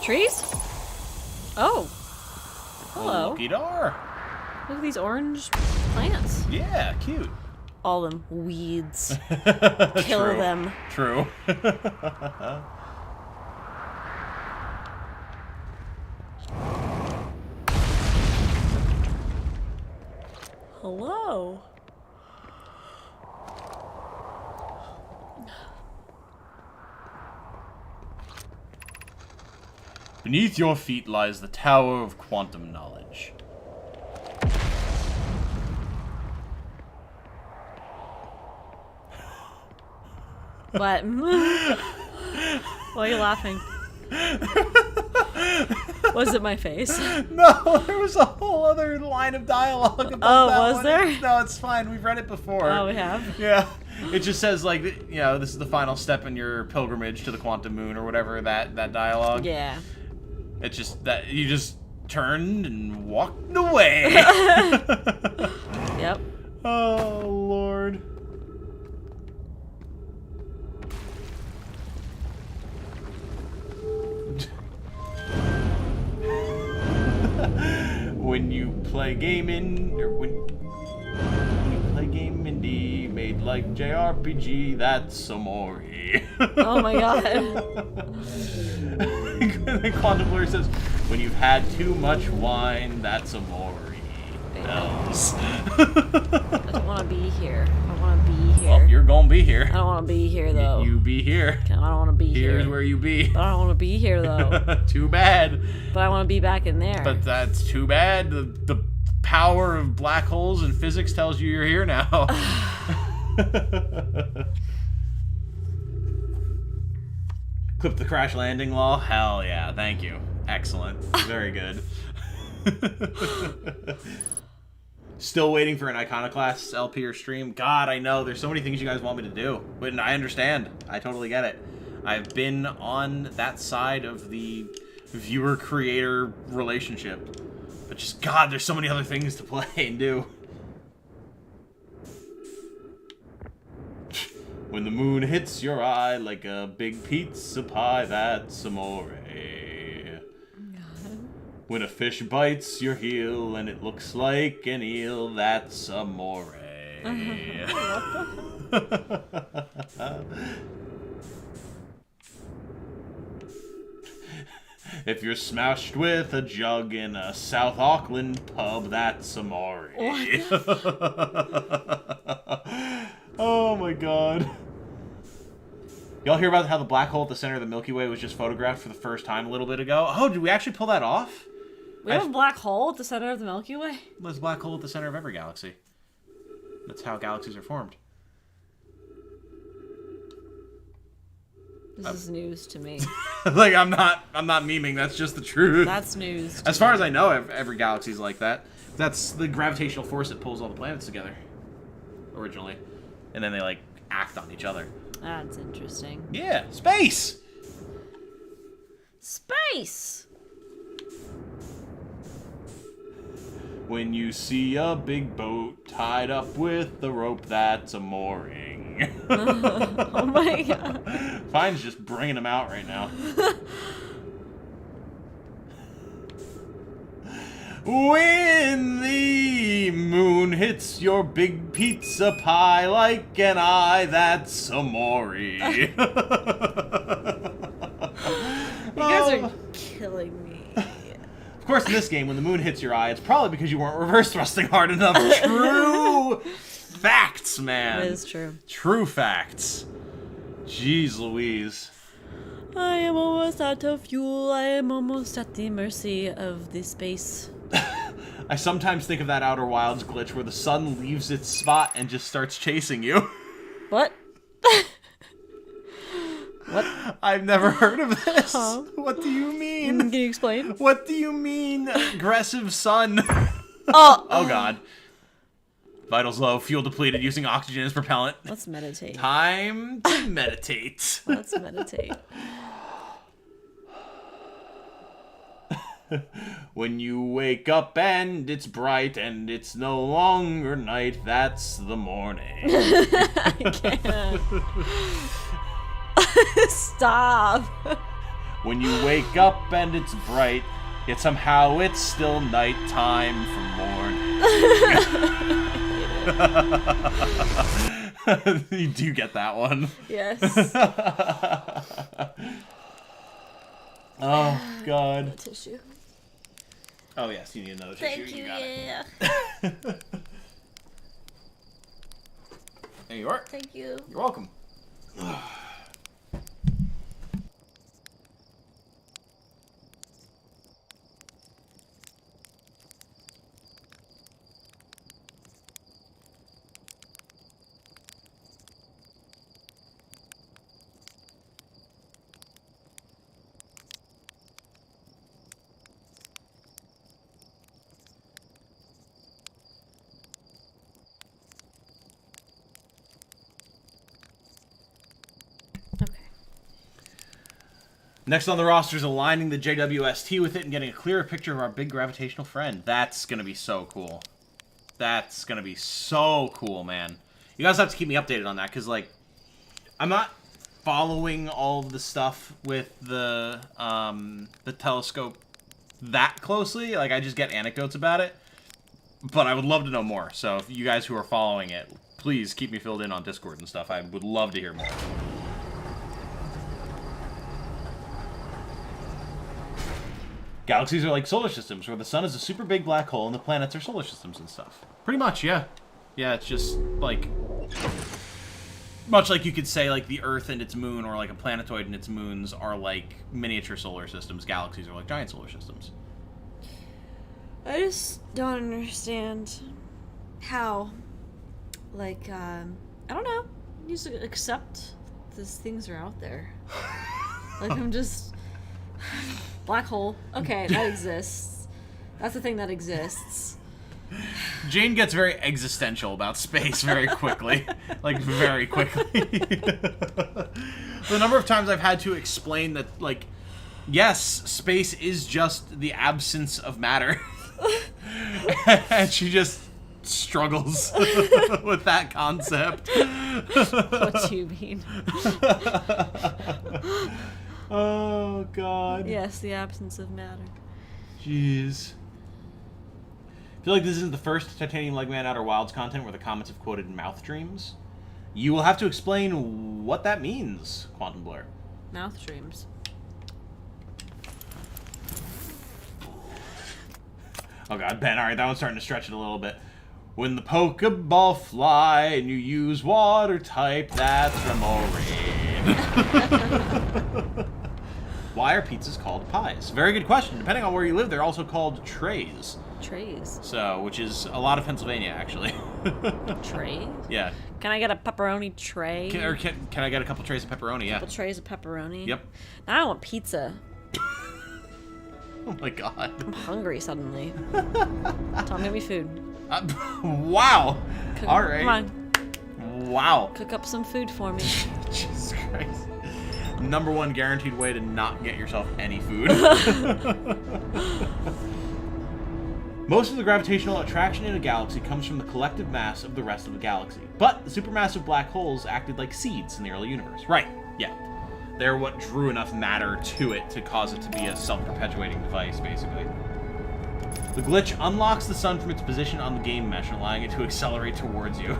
Trees? Oh. Hello.
Looky dar.
Look at these orange plants.
Yeah, cute.
All them weeds. Kill
True.
them.
True.
Hello.
Beneath your feet lies the Tower of Quantum Knowledge.
What? Why are you laughing? Was it my face?
No, there was a whole other line of dialogue about that
was
one.
there?
No, it's fine. We've read it before.
Oh, we have?
Yeah. It just says, like, you know, this is the final step in your pilgrimage to the quantum moon or whatever, that dialogue.
Yeah.
It's just that you just turned and walked away.
Yep.
Oh, Lord. When you play gaming, or when you play game indie made like JRPG, that's Amori.
Oh my god.
then Quantum Blur says, when you've had too much wine, that's amore. Bells.
I don't want to be here. I want to be here.
Well, you're gonna be here.
I don't want to be here, though.
You be here.
I don't want to be here.
Here's where you be.
But I don't want to be here, though.
Too bad.
But I want to be back in there.
But that's too bad. The power of black holes and physics tells you you're here now. Clip the crash landing law? Hell yeah, thank you. Excellent. Very good. Still waiting for an Iconoclast LP or stream. God, I know. There's so many things you guys want me to do. But I understand. I totally get it. I've been on that side of the viewer-creator relationship. But just, God, there's so many other things to play and do. When the moon hits your eye like a big pizza pie, that's amore. When a fish bites your heel and it looks like an eel, that's amore. If you're smashed with a jug in a South Auckland pub, that's amore. Oh my god. Y'all hear about how the black hole at the center of the Milky Way was just photographed for the first time a little bit ago? Oh, did we actually pull that off?
We have a black hole at the center of the Milky Way?
There's a black hole at the center of every galaxy. That's how galaxies are formed.
This is news to me.
Like, I'm not memeing, that's just the truth.
That's news.
As far as I know, every galaxy's like that. That's the gravitational force that pulls all the planets together. Originally. And then they, like, act on each other.
That's interesting.
Yeah, space!
Space!
When you see a big boat tied up with a rope, that's a mooring.
Oh my god.
Fine's just bringing them out right now. When the moon hits your big pizza pie like an eye, that's amore.
You guys are killing me.
Of course, in this game, when the moon hits your eye, it's probably because you weren't reverse thrusting hard enough. True facts, man.
It is true.
True facts. Jeez Louise.
I am almost out of fuel. I am almost at the mercy of the space.
I sometimes think of that Outer Wilds glitch where the sun leaves its spot and just starts chasing you.
What? What?
I've never heard of this.
Huh?
What do you mean?
Can you explain?
What do you mean, aggressive sun?
Oh!
Oh god. Vitals low, fuel depleted, using oxygen as propellant.
Let's meditate.
Time to meditate.
Let's meditate.
When you wake up and it's bright and it's no longer night, that's the morning.
I can't. Stop.
When you wake up and it's bright, yet somehow it's still nighttime for morning. You do get that one.
Yes.
Oh, God.
Tissue.
Oh, yes, you need another tissue.
Thank you,
got
yeah.
it. There you are.
Thank you.
You're welcome. Next on the roster is aligning the JWST with it and getting a clearer picture of our big gravitational friend. That's going to be so cool. That's going to be so cool, man. You guys have to keep me updated on that, because, like, I'm not following all of the stuff with the telescope that closely. Like, I just get anecdotes about it. But I would love to know more. So if you guys who are following it, please keep me filled in on Discord and stuff. I would love to hear more. Galaxies are like solar systems, where the sun is a super big black hole and the planets are solar systems and stuff. Pretty much, yeah. Yeah, it's just, like... Much like you could say, like, the Earth and its moon, or, like, a planetoid and its moons are, like, miniature solar systems. Galaxies are, like, giant solar systems.
I just don't understand how, like, I don't know, you just accept these things are out there. Like, I'm just... Black hole. Okay, that exists. That's the thing that exists.
Jane gets very existential about space very quickly. Like, very quickly. The number of times I've had to explain that, like, yes, space is just the absence of matter. And she just struggles with that concept.
What do you mean?
Oh, God.
Yes, the absence of matter.
Jeez. I feel like this isn't the first Titanium Leg Man Outer Wilds content where the comments have quoted mouth dreams. You will have to explain what that means, Quantum Blur.
Mouth dreams.
Oh god, Ben, alright, that one's starting to stretch it a little bit. When the Pokeball fly and you use water type, that's Remoraid. Why are pizzas called pies? Very good question. Depending on where you live, they're also called trays.
Trays.
So, which is a lot of Pennsylvania, actually.
Trays?
Yeah.
Can I get a pepperoni tray?
Can I get a couple trays of pepperoni? Yeah.
Couple trays of pepperoni?
Yep.
Now I want pizza.
Oh my god.
I'm hungry suddenly. Tell me, get me food.
Wow. All right.
Come on.
Wow.
Cook up some food for me.
Jesus Christ. Number one guaranteed way to not get yourself any food. Most of the gravitational attraction in a galaxy comes from the collective mass of the rest of the galaxy. But the supermassive black holes acted like seeds in the early universe. Right, yeah. They're what drew enough matter to it to cause it to be a self-perpetuating device, basically. The glitch unlocks the sun from its position on the game mesh, allowing it to accelerate towards you.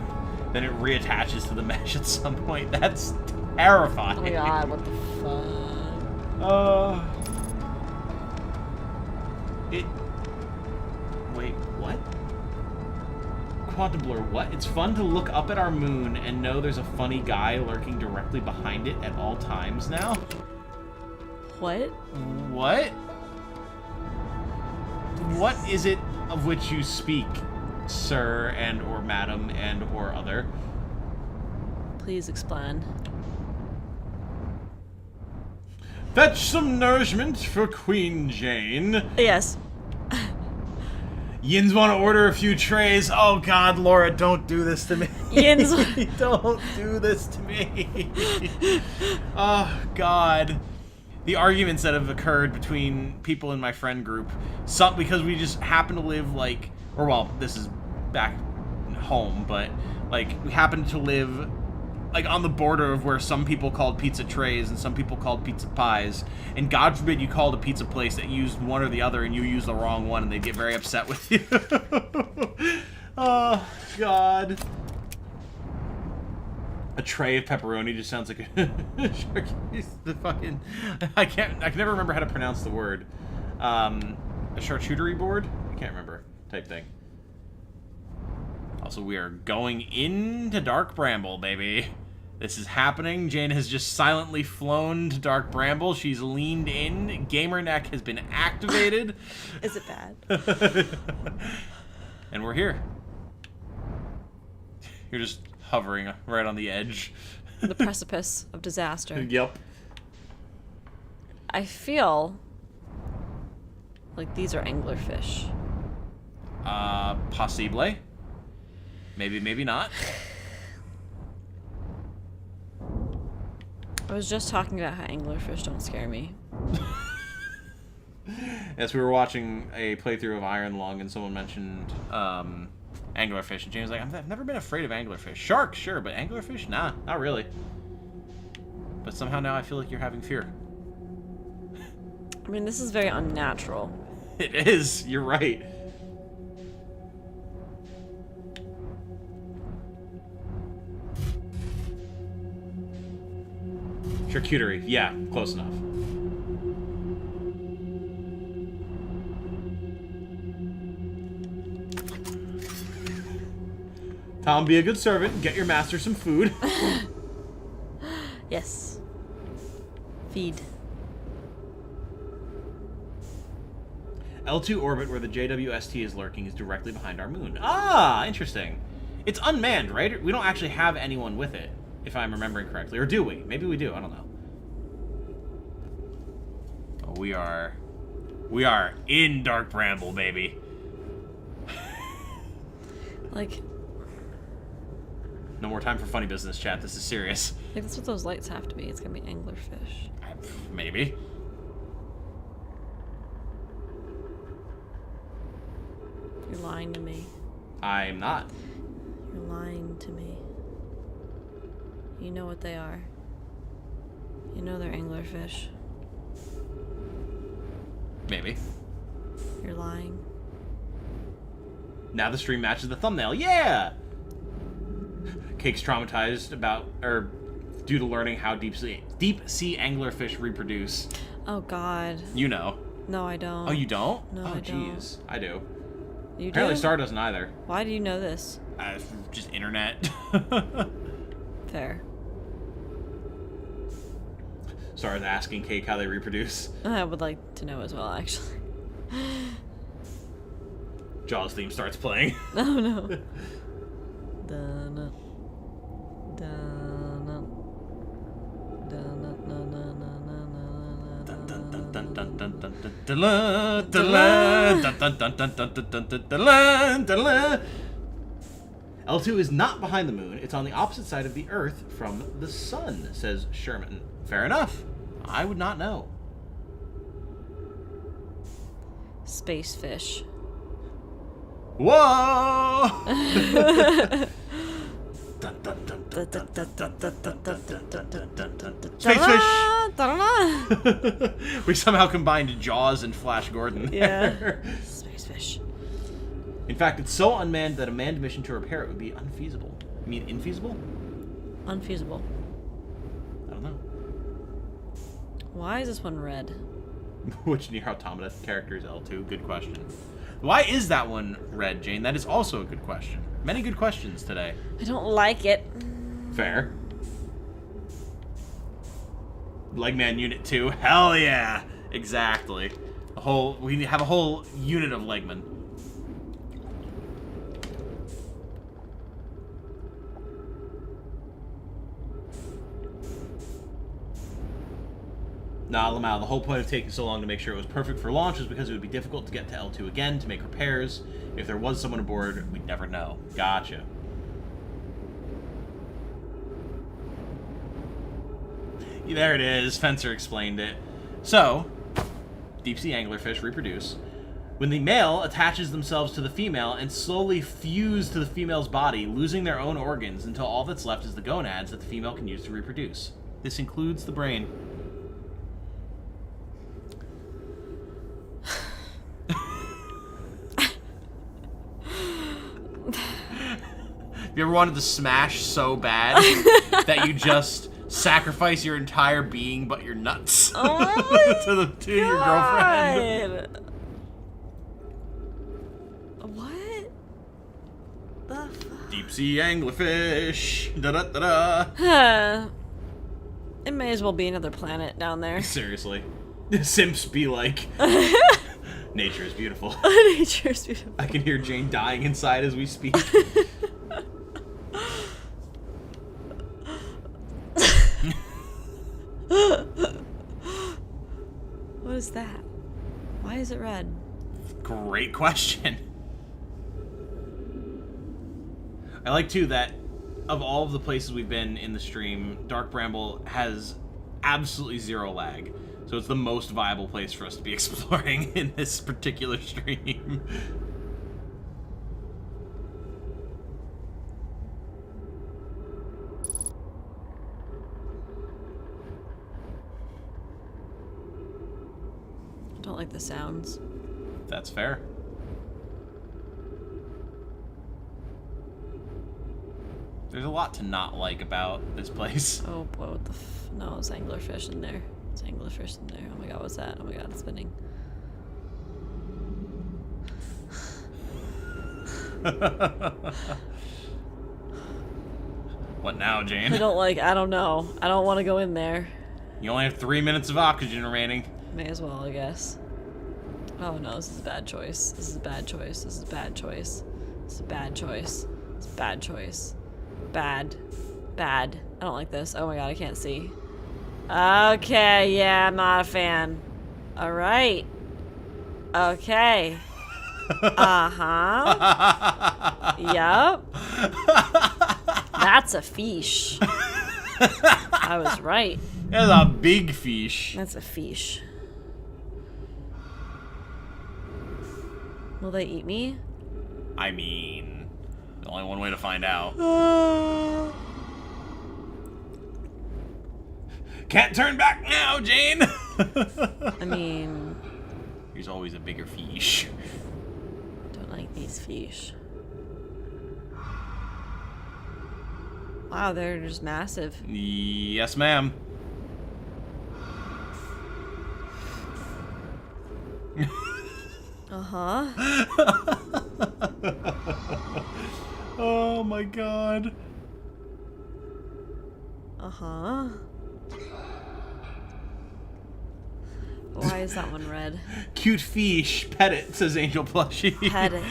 Then it reattaches to the mesh at some point. That's terrifying.
Oh my god, what the fuck?
Wait, what? Quantum Blur, what? It's fun to look up at our moon and know there's a funny guy lurking directly behind it at all times now?
What?
What? What is it of which you speak, sir and or madam and or other?
Please explain.
Fetch some nourishment for Queen Jane.
Yes.
Yins want to order a few trays. Oh god, Laura, don't do this to me.
Yins.
Don't do this to me. Oh god. The arguments that have occurred between people in my friend group, some because we just happen to live like, or well, this is back home, but like we happen to live like on the border of where some people called pizza trays and some people called pizza pies, and God forbid you called a pizza place that used one or the other and you used the wrong one and they'd get very upset with you. Oh god. A tray of pepperoni just sounds like a the fucking I can never remember how to pronounce the word. A charcuterie board? I can't remember. Type thing. Also, we are going into Dark Bramble, baby. This is happening. Jane has just silently flown to Dark Bramble. She's leaned in. Gamer Neck has been activated.
Is it bad?
And we're here. You're just hovering right on the edge.
The precipice of disaster.
Yep.
I feel like these are anglerfish.
Possibly. Maybe, maybe not.
I was just talking about how anglerfish don't scare me.
Yes, we were watching a playthrough of Iron Lung and someone mentioned anglerfish, and James was like, I've never been afraid of anglerfish. Sharks, sure, but anglerfish? Nah, not really. But somehow now I feel like you're having fear.
I mean, this is very unnatural.
It is, you're right. Charcuterie, yeah, close enough. Tom, be a good servant. Get your master some food.
Yes. Feed.
L2 orbit, where the JWST is lurking, is directly behind our moon. Ah, interesting. It's unmanned, right? We don't actually have anyone with it, if I'm remembering correctly. Or do we? Maybe we do. I don't know. Oh, we are in Dark Bramble, baby.
Like...
No more time for funny business, chat. This is serious.
Like, that's what those lights have to be. It's gonna be anglerfish.
Maybe.
You're lying to me.
I'm not.
You're lying to me. You know what they are. You know they're anglerfish.
Maybe.
You're lying.
Now the stream matches the thumbnail. Yeah! Cake's traumatized due to learning how deep sea anglerfish reproduce.
Oh God.
You know.
No, I don't.
Oh, you don't?
No,
oh,
I don't.
jeez. I do.
You
Apparently
do?
Star doesn't either.
Why do you know this?
Just internet.
Fair.
Star's asking Cake how they reproduce.
I would like to know as well, actually.
Jaws theme starts playing.
Oh no. Dun, dun,
L2 is not behind the moon. It's on the opposite side of the Earth from the sun, says Sherman. Fair enough. I would not know.
Space fish.
Whoa! Space fish! We somehow combined Jaws and Flash Gordon.
Yeah. Space fish.
In fact, it's so unmanned that a manned mission to repair it would be unfeasible. You mean infeasible?
Unfeasible.
I don't know.
Why is this one red?
Which Nier Automata character is L2? Good question. Why is that one red, Jane? That is also a good question. Many good questions today.
I don't like it.
Fair. Legman Unit 2. Hell yeah! Exactly. We have a whole unit of Legman. Nah, Lamau, the whole point of taking so long to make sure it was perfect for launch was because it would be difficult to get to L2 again to make repairs. If there was someone aboard, we'd never know. Gotcha. Yeah, there it is. Fencer explained it. So, deep sea anglerfish reproduce when the male attaches themselves to the female and slowly fuse to the female's body, losing their own organs until all that's left is the gonads that the female can use to reproduce. This includes the brain. Have you ever wanted to smash so bad that you just sacrifice your entire being but your nuts to your girlfriend?
What? The fuck?
Deep sea anglerfish. Da da da da.
It may as well be another planet down there.
Seriously. Simps be like, nature is beautiful.
Nature is beautiful.
I can hear Jane dying inside as we speak.
What is that? Why is it red?
Great question. I like, too, that of all of the places we've been in the stream, Dark Bramble has absolutely zero lag. So it's the most viable place for us to be exploring in this particular stream.
I don't like the sounds.
That's fair. There's a lot to not like about this place.
Oh boy, what the no, it's anglerfish in there. It's anglerfish in there. Oh my god, what's that? Oh my god, it's spinning.
What now, Jane?
I don't know. I don't want to go in there.
You only have 3 minutes of oxygen remaining.
May as well, I guess. Oh no, this is a bad choice. This is a bad choice. This is a bad choice. This is a bad choice. It's a bad choice. Bad. Bad. I don't like this. Oh my god, I can't see. Okay, yeah, I'm not a fan. Alright. Okay. Uh-huh. Yup. That's a fish. I was right.
That's a big fish.
That's a fish. Will they eat me?
I mean, there's only one way to find out. Can't turn back now, Jane!
I mean...
There's always a bigger fish.
Don't like these fish. Wow, they're just massive.
Yes, ma'am.
Uh-huh.
Oh my god.
Uh-huh. Why is that one red?
Cute fish. Pet it, says Angel Plushie.
Pet it.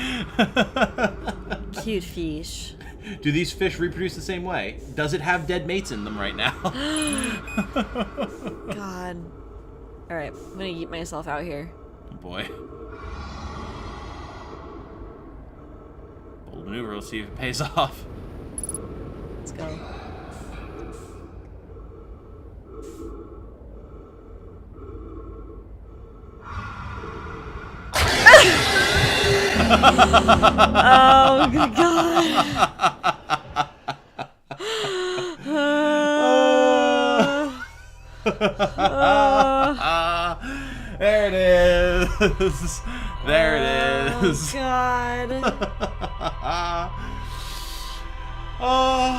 Cute fish.
Do these fish reproduce the same way? Does it have dead mates in them right now?
God. Alright, I'm gonna eat myself out here.
Oh boy. Bold maneuver, let's see if it pays off.
Let's go. Oh, good God.
There it is. There it is.
Oh, God.
Oh,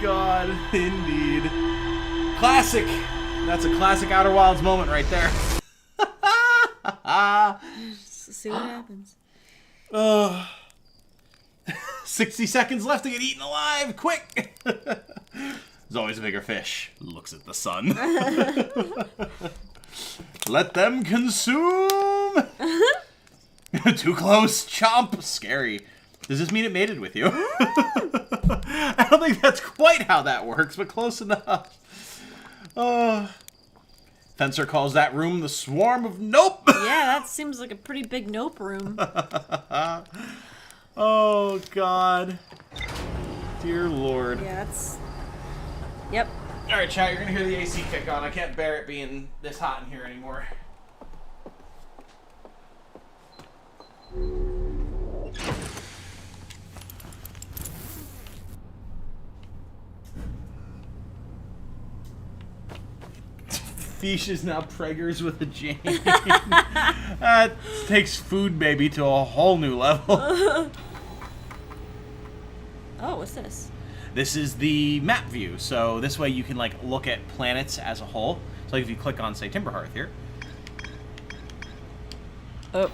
God, indeed. Classic. That's a classic Outer Wilds moment right there.
Let's see what happens.
60 seconds left to get eaten alive. Quick. There's always a bigger fish. Looks at the sun. Let them consume. Too close. Chomp. Scary. Does this mean it mated with you? I don't think that's quite how that works, but close enough. Fencer calls that room the swarm of nope.
Yeah, that seems like a pretty big nope room.
Oh, God. Dear Lord.
Yeah, it's... Yep.
All right, chat, you're going to hear the AC kick on. I can't bear it being this hot in here anymore. Fish is now preggers with a Jane. That takes food baby to a whole new level.
Oh, what's this?
This is the map view, so this way you can like look at planets as a whole. So like if you click on, say, Timberhearth here.
Oh.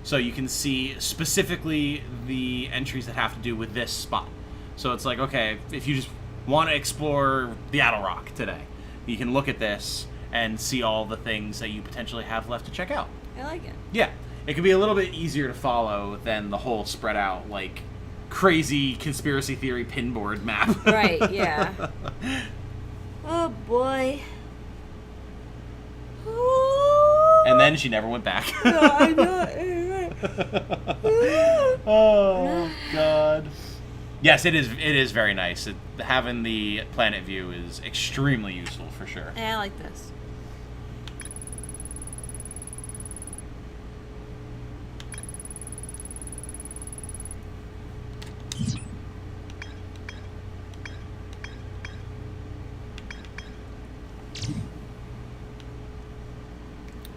So you can see specifically the entries that have to do with this spot. So it's like, okay, if you just want to explore the Adel Rock today, you can look at this and see all the things that you potentially have left to check out.
I like it.
Yeah, it can be a little bit easier to follow than the whole spread out, like, crazy conspiracy theory pinboard map.
Right, yeah. Oh, boy.
And then she never went back.
I know.
Oh, God. Yes, it is very nice. Having the planet view is extremely useful, for sure.
Yeah, I like this.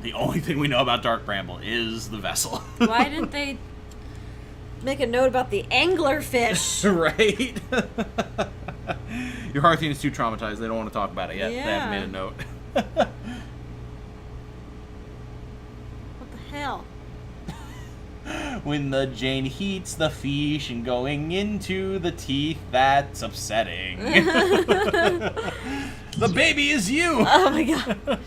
The only thing we know about Dark Bramble is the vessel.
Why didn't they make a note about the anglerfish?
Right? Your Hearthian is too traumatized. They don't want to talk about it yet.
Yeah.
They haven't made a note.
What the hell?
When the Jane heats the fish and going into the teeth, that's upsetting. The baby is you!
Oh my god.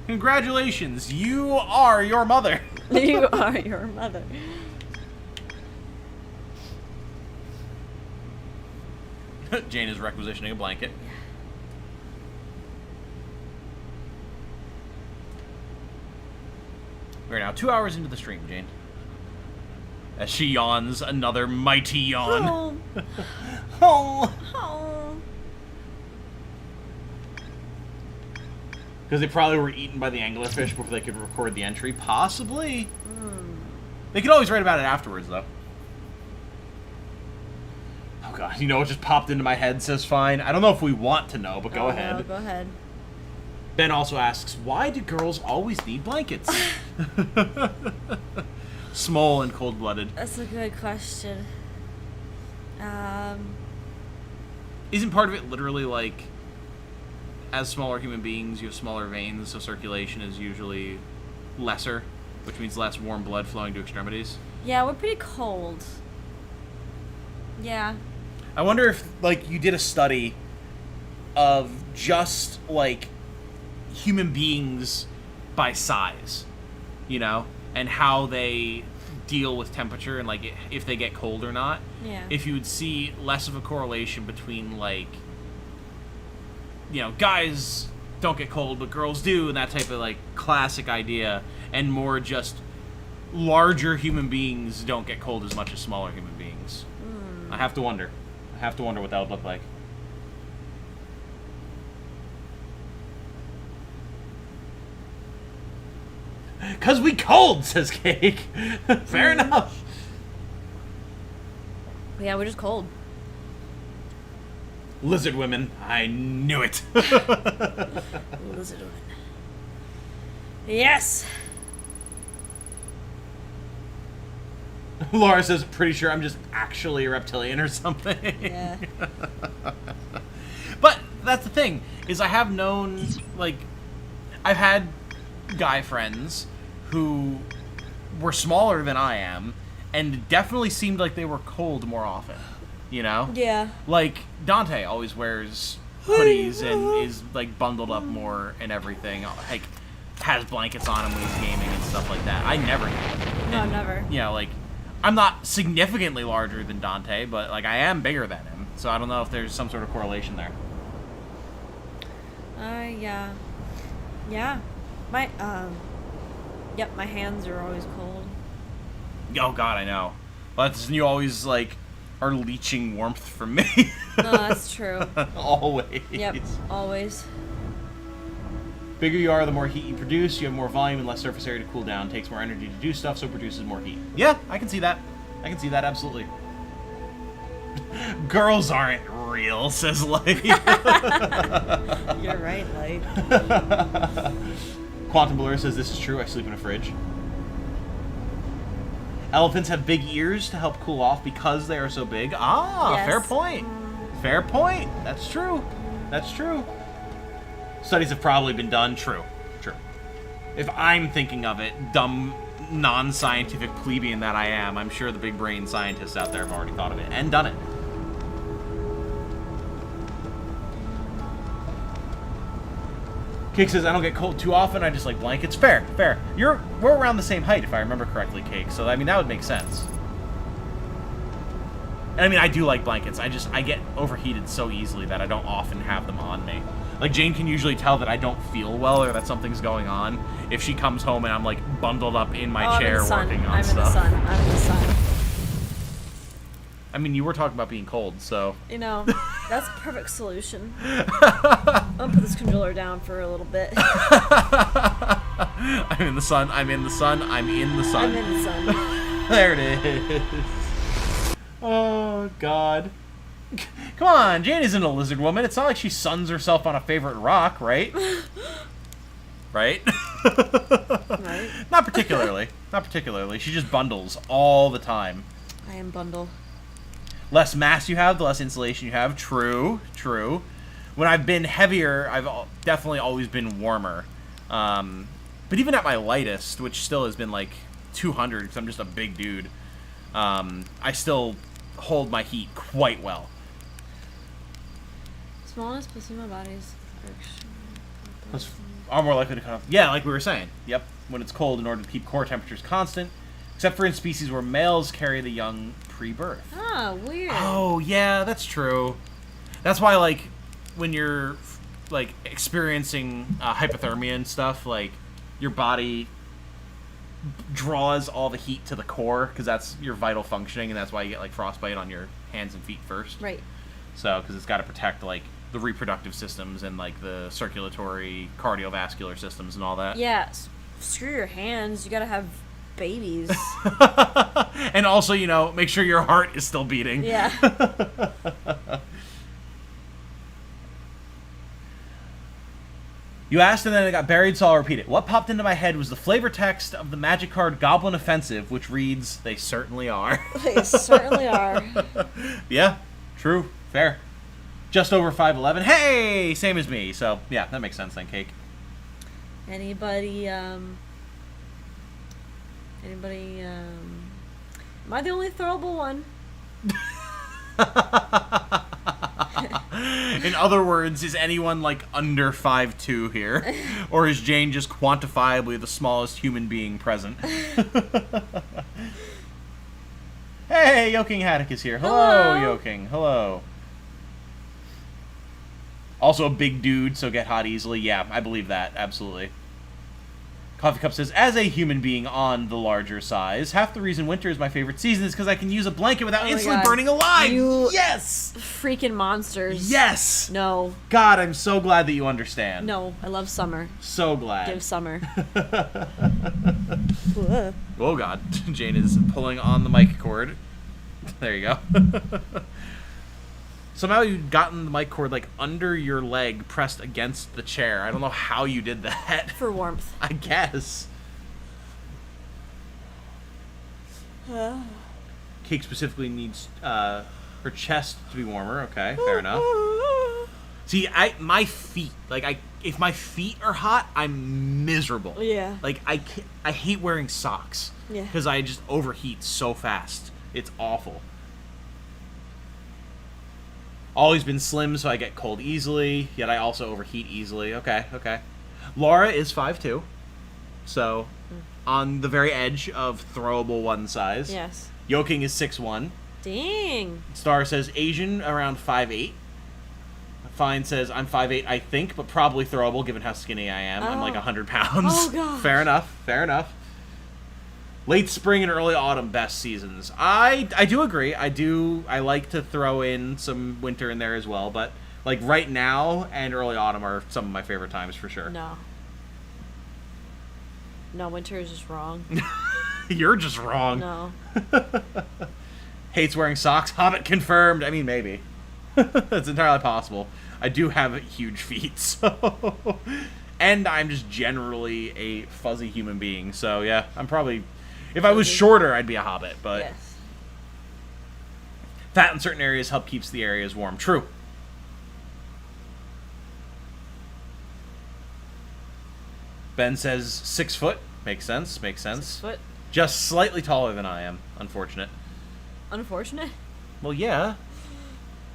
Congratulations, you are your mother.
You are your mother.
Jane is requisitioning a blanket. We're now 2 hours into the stream, Jane. As she yawns another mighty yawn.
Oh.
Oh.
Oh.
Because they probably were eaten by the anglerfish before they could record the entry. Possibly. They could always write about it afterwards, though. Oh god, you know what just popped into my head, says Fine. I don't know if we want to know, but go ahead.
No, go ahead.
Ben also asks, why do girls always need blankets? Small and cold-blooded.
That's a good question.
Isn't part of it literally like, as smaller human beings, you have smaller veins, so circulation is usually lesser, which means less warm blood flowing to extremities?
Yeah, we're pretty cold. Yeah.
I wonder if, like, you did a study of just, like, human beings by size, you know, and how they deal with temperature and, like, if they get cold or not.
Yeah.
If you would see less of a correlation between, like, you know, guys don't get cold, but girls do, and that type of, like, classic idea, and more just larger human beings don't get cold as much as smaller human beings. I have to wonder. I have to wonder what that would look like. "'Cause we cold," says Cake. Fair enough.
Yeah, we're just cold.
Lizard women. I knew it.
Lizard women. Yes!
Laura says, pretty sure I'm just actually a reptilian or something.
Yeah.
But that's the thing, is I have known, like, I've had guy friends who were smaller than I am, and definitely seemed like they were cold more often, you know?
Yeah.
Like, Dante always wears hoodies and is, like, bundled up more and everything. Like, has blankets on him when he's gaming and stuff like that. I never do.
No,
And,
never.
You know, like, I'm not significantly larger than Dante, but, like, I am bigger than him. So I don't know if there's some sort of correlation there.
Yeah. Yeah. My, yep, my hands are always cold.
Oh, God, I know. But you always, like, are leeching warmth from me.
No, that's true.
Always.
Yep, always.
Bigger you are, the more heat you produce. You have more volume and less surface area to cool down. Takes more energy to do stuff, so it produces more heat. Yeah, I can see that. I can see that, absolutely. Girls aren't real, says Light.
You're right, Light.
Quantum Blur says this is true. I sleep in a fridge. Elephants have big ears to help cool off because they are so big. Ah,
Yes.
fair point. Fair point. That's true. That's true. Studies have probably been done. True. True. If I'm thinking of it, dumb, non-scientific plebeian that I am, I'm sure the big brain scientists out there have already thought of it and done it. Cake says, I don't get cold too often, I just like blankets. Fair, fair. We're around the same height, if I remember correctly, Cake, so, I mean, that would make sense. And, I mean, I do like blankets. I get overheated so easily that I don't often have them on me. Like, Jane can usually tell that I don't feel well or that something's going on if she comes home and I'm, like, bundled up in my chair working on stuff.
I'm in the sun.
I mean, you were talking about being cold, so...
You know, that's a perfect solution. I'm gonna put this controller down for a little bit.
I'm in the sun, I'm in the sun, I'm in the sun.
I'm in the sun.
There it is. Oh, God. Come on, Jane isn't a lizard woman. It's not like she suns herself on a favorite rock, right? Right?
Right?
Not particularly. Not particularly. She just bundles all the time.
I am bundle.
Less mass you have, the less insulation you have. True, true. When I've been heavier, I've definitely always been warmer. But even at my lightest, which still has been like 200 because I'm just a big dude, I still hold my heat quite well.
Smallness plus human bodies.
Are more likely to cut off. Yeah, like we were saying. Yep. When it's cold, in order to keep core temperatures constant, except for in species where males carry the young pre-birth.
Ah, weird.
Oh, yeah, that's true. That's why, like, when you're, like, experiencing hypothermia and stuff, like, your body draws all the heat to the core, because that's your vital functioning, and that's why you get, like, frostbite on your hands and feet first.
Right.
So, because it's got to protect, like, the reproductive systems and, like, the circulatory, cardiovascular systems and all that.
Yeah, screw your hands. You gotta have babies.
And also, you know, make sure your heart is still beating.
Yeah.
You asked and then it got buried, so I'll repeat it. What popped into my head was the flavor text of the magic card Goblin Offensive, which reads, "They certainly are."
They certainly are.
Yeah, true, fair. Just over 5'11". Hey, same as me. So, yeah, that makes sense then, Cake.
Anybody, am I the only throwable one?
In other words, is anyone, like, under 5'2" here? Or is Jane just quantifiably the smallest human being present? Hey, Yoking Haddock is here. Hello, Yoking. Hello. Also a big dude, so get hot easily. Yeah, I believe that. Absolutely. Coffee Cup says, as a human being on the larger size, half the reason winter is my favorite season is because I can use a blanket without instantly burning alive. Yes!
Freaking monsters.
Yes!
No.
God, I'm so glad that you understand.
No, I love summer.
So glad.
Give summer.
Oh, God. Jane is pulling on the mic cord. There you go. Somehow you'd gotten the mic cord, like, under your leg, pressed against the chair. I don't know how you did that.
For warmth.
I guess. Cake specifically needs her chest to be warmer. Okay, fair enough. See, my feet, like, if my feet are hot, I'm miserable.
Yeah.
Like, I hate wearing socks.
Yeah.
Because I just overheat so fast. It's awful. Always been slim, so I get cold easily, yet I also overheat easily. Okay, okay. Laura is 5'2", so on the very edge of throwable one size.
Yes.
Yoking is 6'1".
Dang.
Star says Asian around 5'8". Fine says I'm 5'8", I think, but probably throwable given how skinny I am. I'm like 100 pounds.
Oh, gosh.
Fair enough, fair enough. Late spring and early autumn, best seasons. I do agree. I like to throw in some winter in there as well, but like right now and early autumn are some of my favorite times for sure.
No. No, winter is just wrong.
You're just wrong.
No.
Hates wearing socks. Hobbit confirmed. I mean, maybe. That's entirely possible. I do have huge feet, so... And I'm just generally a fuzzy human being, so yeah, I'm probably... If I was shorter, I'd be a hobbit, but...
Yes.
Fat in certain areas help keeps the areas warm. True. Ben says 6 foot. Makes sense, makes sense.
6 foot.
Just slightly taller than I am. Unfortunate.
Unfortunate?
Well, yeah.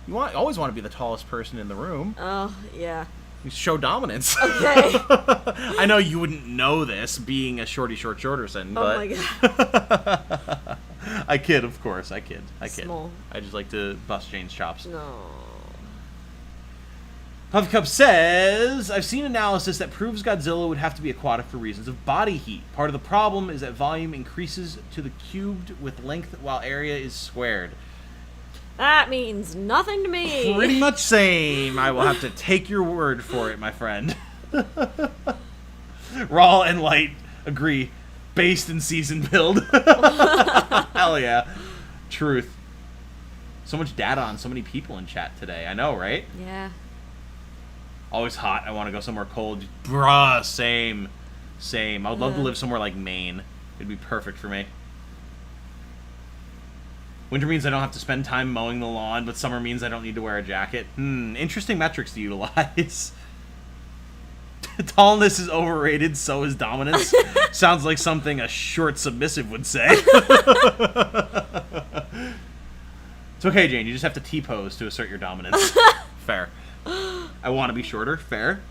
You always want to be the tallest person in the room.
Oh, yeah.
You show dominance.
Okay.
I know you wouldn't know this, being a shorterson, but...
Oh my god.
I kid, of course. I kid.
Small.
I just like to bust Jane's chops.
No.
Puffy Cup says, I've seen analysis that proves Godzilla would have to be aquatic for reasons of body heat. Part of the problem is that volume increases to the cubed with length while area is squared.
That means nothing to me.
Pretty much same. I will have to take your word for it, my friend. Raw and Light agree. Based in season build. Hell yeah. Truth. So much data on so many people in chat today. I know, right?
Yeah.
Always hot. I want to go somewhere cold. Bruh, same. Same. I would love to live somewhere like Maine. It'd be perfect for me. Winter means I don't have to spend time mowing the lawn, but summer means I don't need to wear a jacket. Interesting metrics to utilize. Tallness is overrated, so is dominance. Sounds like something a short submissive would say. It's okay, Jane. You just have to T-pose to assert your dominance. Fair. I want to be shorter. Fair.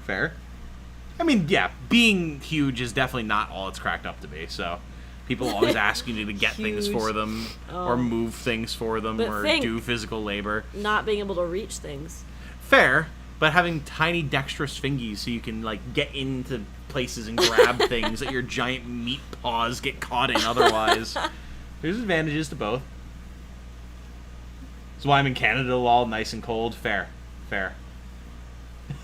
I mean, yeah, being huge is definitely not all it's cracked up to be, so... People always ask you to get things for them, or move things for them, or do physical labor.
Not being able to reach things.
Fair, but having tiny dexterous fingies so you can, like, get into places and grab things that your giant meat paws get caught in otherwise. There's advantages to both. That's why I'm in Canada all nice and cold. Fair.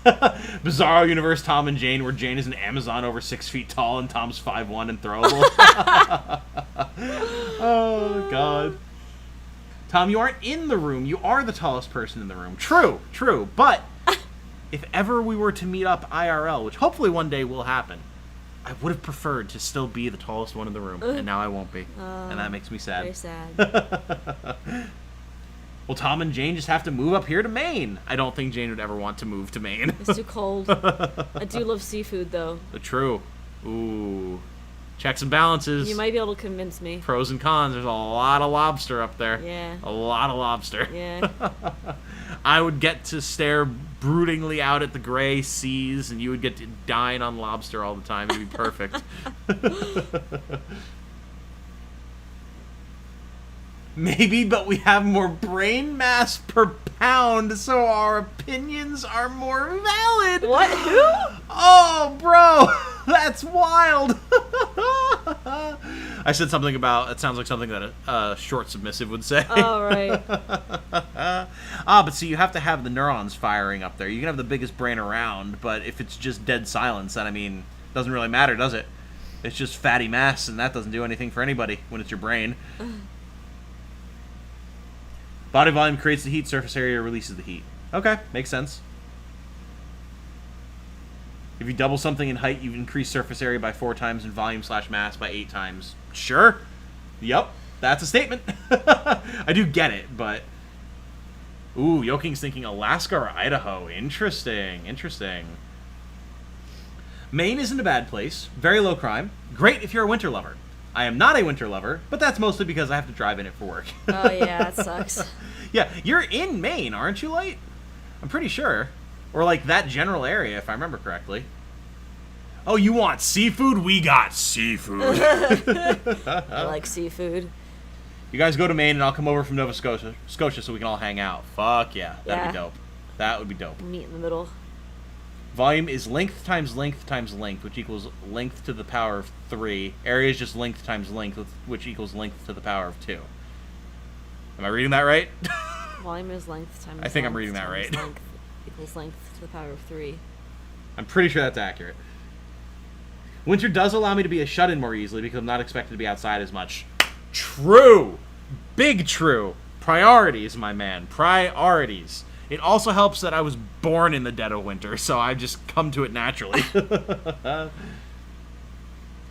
Bizarro Universe Tom and Jane, where Jane is an Amazon over 6 feet tall and Tom's 5'1" and throwable. Oh, God. Tom, you aren't in the room. You are the tallest person in the room. True. But if ever we were to meet up IRL, which hopefully one day will happen, I would have preferred to still be the tallest one in the room. And now I won't be. And that makes me sad.
Very sad.
Well, Tom and Jane just have to move up here to Maine. I don't think Jane would ever want to move to Maine.
It's too cold. I do love seafood, though.
True. Ooh. Checks and balances.
You might be able to convince me.
Pros and cons. There's a lot of lobster up there.
Yeah.
A lot of lobster.
Yeah.
I would get to stare broodingly out at the gray seas, and you would get to dine on lobster all the time. It'd be perfect. Maybe, but we have more brain mass per pound, so our opinions are more valid.
What? Who?
Oh, bro, that's wild. I said something about, it sounds like something that a short submissive would say.
Oh, right.
But see, you have to have the neurons firing up there. You can have the biggest brain around, but if it's just dead silence, then, I mean, it doesn't really matter, does it? It's just fatty mass, and that doesn't do anything for anybody when it's your brain. Body volume creates the heat, surface area releases the heat. Okay, makes sense. If you double something in height, you increase surface area by 4 times and volume/mass by 8 times. Sure. Yep, that's a statement. I do get it, but... Ooh, Yoking's thinking Alaska or Idaho. Interesting. Maine isn't a bad place. Very low crime. Great if you're a winter lover. I am not a winter lover, but that's mostly because I have to drive in it for work.
Oh, yeah, that sucks.
Yeah, you're in Maine, aren't you, Light? I'm pretty sure. Or, like, that general area, if I remember correctly. Oh, you want seafood? We got seafood.
I like seafood.
You guys go to Maine, and I'll come over from Nova Scotia so we can all hang out. Fuck yeah. That'd be dope. That would be dope.
Meet in the middle.
Volume is length times length times length, which equals length to the power of 3. Area is just length times length, which equals length to the power of 2. Am I reading that right?
Volume is length times
I think I'm
length
reading that
times
right.
Length equals length to the power of 3.
I'm pretty sure that's accurate. Winter does allow me to be a shut-in more easily because I'm not expected to be outside as much. True! Big true. Priorities, my man. Priorities. It also helps that I was born in the dead of winter, so I've just come to it naturally.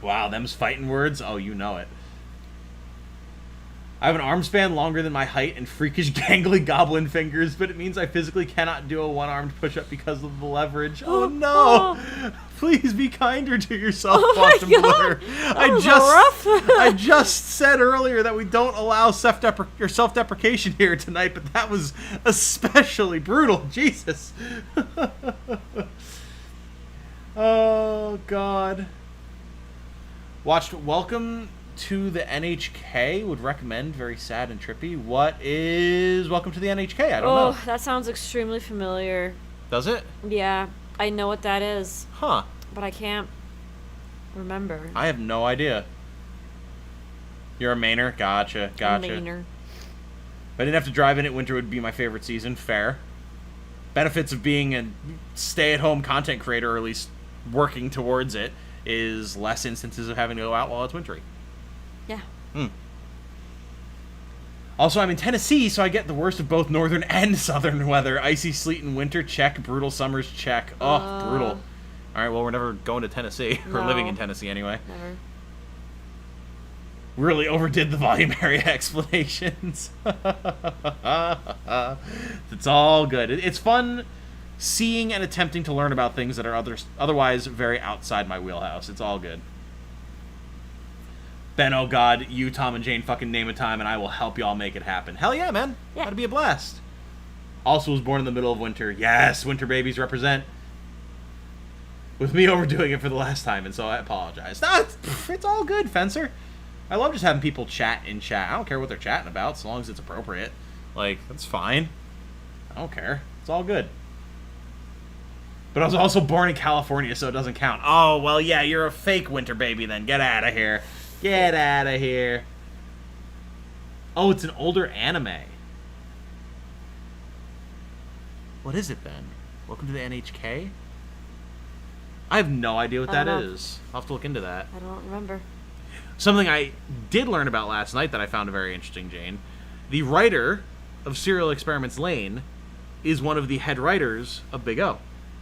Wow, them's fighting words? Oh, you know it. I have an arm span longer than my height and freakish gangly goblin fingers, but it means I physically cannot do a one-armed push-up because of the leverage. Oh no! Please be kinder to yourself, Quantum Blur. I just said earlier that we don't allow self-deprecation here tonight, but that was especially brutal. Jesus. Oh God. Watched Welcome to the NHK, would recommend, very sad and trippy. What is Welcome to the NHK? I don't know.
Oh, that sounds extremely familiar.
Does it?
Yeah, I know what that is.
Huh.
But I can't remember.
I have no idea. You're a Mainer? Gotcha.
A Mainer.
If I didn't have to drive in it, winter would be my favorite season. Fair. Benefits of being a stay-at-home content creator, or at least working towards it, is less instances of having to go out while it's wintry.
Yeah.
Also, I'm in Tennessee, so I get the worst of both northern and southern weather. Icy sleet in winter, check. Brutal summers, check. Oh, brutal. All right, well, we're never going to Tennessee.
No.
We're living in Tennessee anyway.
Never.
Really overdid the volume area explanations. It's all good. It's fun seeing and attempting to learn about things that are otherwise very outside my wheelhouse. It's all good. Ben, oh god, you, Tom, and Jane fucking name a time and I will help y'all make it happen. Hell yeah, man.
Yeah.
That'd be a blast. Also was born in the middle of winter. Yes, winter babies represent. With me overdoing it for the last time, and so I apologize. No, it's all good, Fencer. I love just having people chat in chat. I don't care what they're chatting about, so long as it's appropriate. Like, that's fine. I don't care. It's all good. But I was also born in California, so it doesn't count. Oh, well, yeah, you're a fake winter baby then. Get out of here. Get out of here. Oh, it's an older anime. What is it, then? Welcome to the NHK? I have no idea what that is. I'll have to look into that.
I don't remember.
Something I did learn about last night that I found very interesting, Jane. The writer of Serial Experiments Lane is one of the head writers of Big O.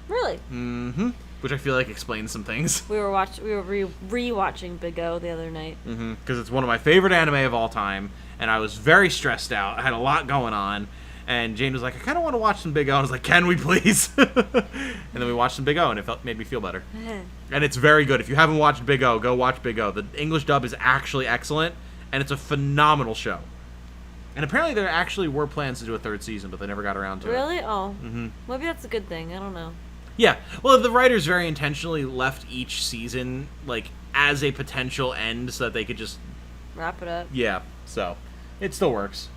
Really?
Mm-hmm. Which I feel like explains some things.
We were re-watching Big O the other night.
Mm-hmm. Because it's one of my favorite anime of all time, and I was very stressed out. I had a lot going on, and Jane was like, I kind of want to watch some Big O. And I was like, can we please? And then we watched some Big O, and it made me feel better. And it's very good. If you haven't watched Big O, go watch Big O. The English dub is actually excellent, and it's a phenomenal show. And apparently there actually were plans to do a third season, but they never got around to it.
Really? Oh. Mm-hmm. Maybe that's a good thing. I don't know.
Yeah. Well, the writers very intentionally left each season, like, as a potential end so that they could just...
wrap it up.
Yeah. So, it still works.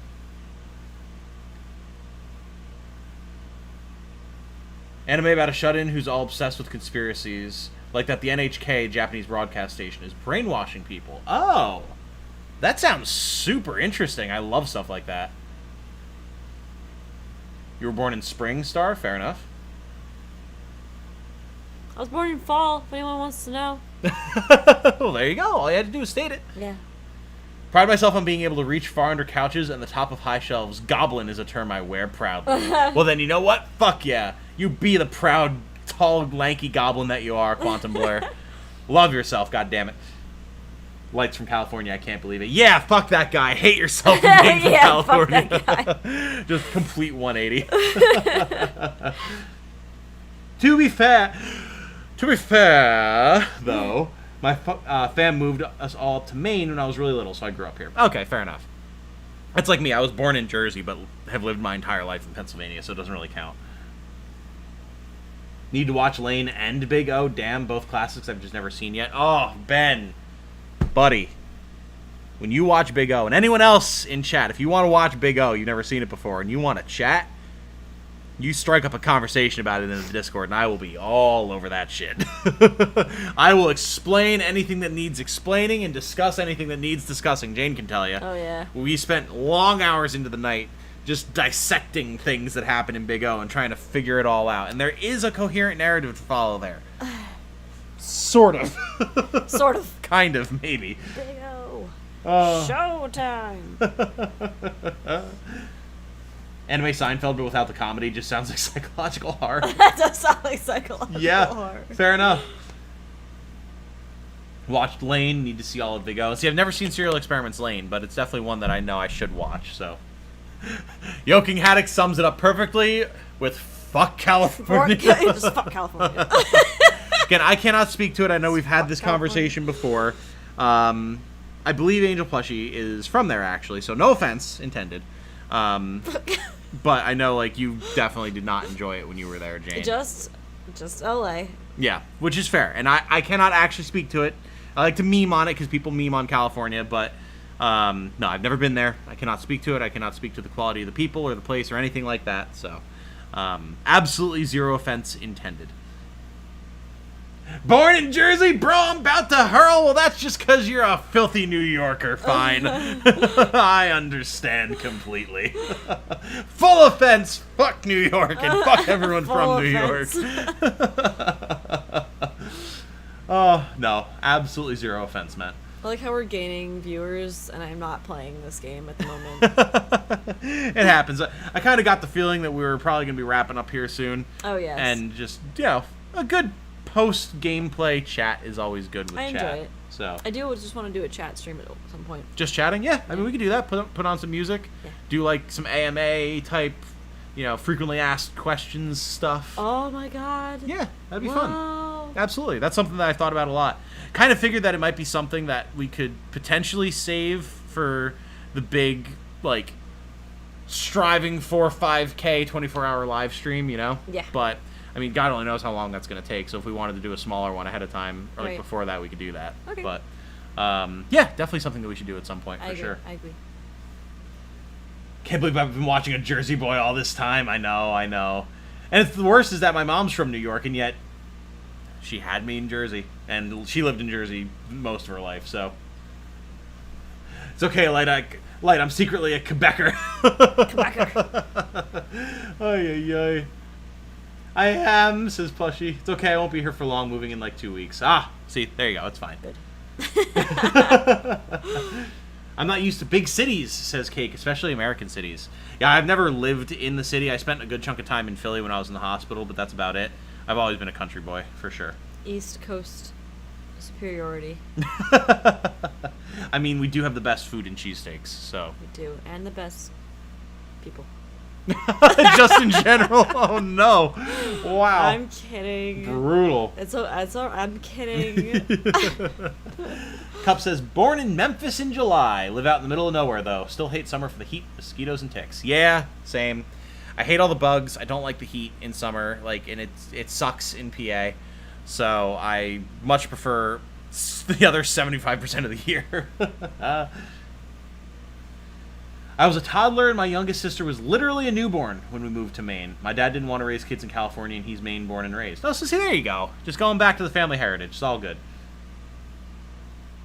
Anime about a shut-in who's all obsessed with conspiracies, like that the NHK, Japanese broadcast station, is brainwashing people. Oh! That sounds super interesting. I love stuff like that. You were born in spring, Star? Fair enough.
I was born in fall, if anyone wants to know.
Well, there you go. All you had to do was state it.
Yeah.
Pride myself on being able to reach far under couches and the top of high shelves. Goblin is a term I wear proudly. Well, then, you know what? Fuck yeah. You be the proud, tall, lanky goblin that you are, Quantum Blair. Love yourself, goddammit. Lights from California, I can't believe it. Yeah, fuck that guy. Hate yourself for being from California.
Fuck that guy.
Just complete 180. To be fair, though, my fam moved us all up to Maine when I was really little, so I grew up here. Okay, fair enough. That's like me. I was born in Jersey, but have lived my entire life in Pennsylvania, so it doesn't really count. Need to watch Lane and Big O. Damn, both classics I've just never seen yet. Oh, Ben. Buddy. When you watch Big O, and anyone else in chat, if you want to watch Big O, you've never seen it before, and you want to chat, you strike up a conversation about it in the Discord, and I will be all over that shit. I will explain anything that needs explaining and discuss anything that needs discussing. Jane can tell you.
Oh, yeah.
We spent long hours into the night just dissecting things that happen in Big O and trying to figure it all out. And there is a coherent narrative to follow there. Sort of.
Sort of.
Kind of, maybe.
Big O. Showtime.
Anime Seinfeld, but without the comedy, just sounds like psychological horror.
That does sound like psychological horror.
Fair enough. Watched Lane, need to see all of Big O. See, I've never seen Serial Experiments Lane, but it's definitely one that I know I should watch, so. Yoking Haddock sums it up perfectly with fuck California.
Just fuck California.
Again, I cannot speak to it. I know we've had this conversation before. I believe Angel Plushie is from there, actually, so no offense intended. But I know, like, you definitely did not enjoy it when you were there, Jane.
Just LA.
Yeah, which is fair. And I cannot actually speak to it. I like to meme on it because people meme on California, but no, I've never been there. I cannot speak to it. I cannot speak to the quality of the people or the place or anything like that. So, absolutely zero offense intended. Born in Jersey, bro, I'm about to hurl. Well, that's just because you're a filthy New Yorker. Fine. I understand completely. Full offense. Fuck New York and fuck everyone from New York. Oh, no. Absolutely zero offense, Matt.
I like how we're gaining viewers, and I'm not playing this game at the moment.
It happens. I kind of got the feeling that we were probably going to be wrapping up here soon.
Oh, yes.
And just, you know, a good post-gameplay chat is always good with chat.
I enjoy it.
So
I do just want to do a chat stream at some point.
Just chatting? Yeah. I mean, we could do that. Put on some music.
Yeah.
Do, like, some AMA type frequently asked questions stuff.
Oh my god.
Yeah, that'd be
Wow.
fun. Absolutely. That's something that I thought about a lot. Kind of figured that it might be something that we could potentially save for the big, like, striving for 5K 24-hour live stream,
Yeah.
But, I mean, God only knows how long that's going to take. So if we wanted to do a smaller one ahead of time, or like
Right.
before that, we could do that.
Okay.
But, yeah, definitely something that we should do at some point, for sure.
I agree.
Can't believe I've been watching a Jersey Boy all this time. I know. And the worst is that my mom's from New York, and yet she had me in Jersey. And she lived in Jersey most of her life, so... It's okay, Light. I'm secretly a Quebecer.
Quebecer.
Ay. I am, says Plushy. It's okay, I won't be here for long, moving in like 2 weeks. Ah, see, there you go, it's fine.
Good.
I'm not used to big cities, says Cake, especially American cities. Yeah, I've never lived in the city. I spent a good chunk of time in Philly when I was in the hospital, but that's about it. I've always been a country boy, for sure.
East Coast superiority.
I mean, we do have the best food and cheesesteaks, so.
We do. And the best people.
Just in general? Oh, no. Wow.
I'm kidding.
Brutal.
I'm kidding.
Cup says, born in Memphis in July. Live out in the middle of nowhere, though. Still hate summer for the heat, mosquitoes, and ticks. Yeah, same. I hate all the bugs. I don't like the heat in summer. And it sucks in PA. So I much prefer the other 75% of the year. I was a toddler, and my youngest sister was literally a newborn when we moved to Maine. My dad didn't want to raise kids in California, and he's Maine born and raised. Oh, so see, there you go. Just going back to the family heritage. It's all good.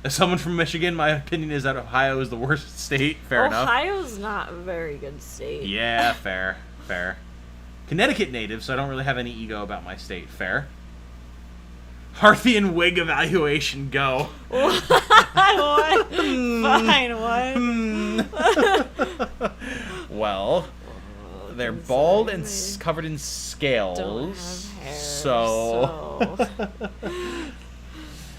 As someone from Michigan, my opinion is that Ohio is the worst state. Fair enough.
Ohio's not a very good state.
Yeah, fair. Connecticut native, so I don't really have any ego about my state. Fair. Parthian wig evaluation, go.
What? Fine, what?
Well, they're bald and covered in scales.
Don't have hair,
so...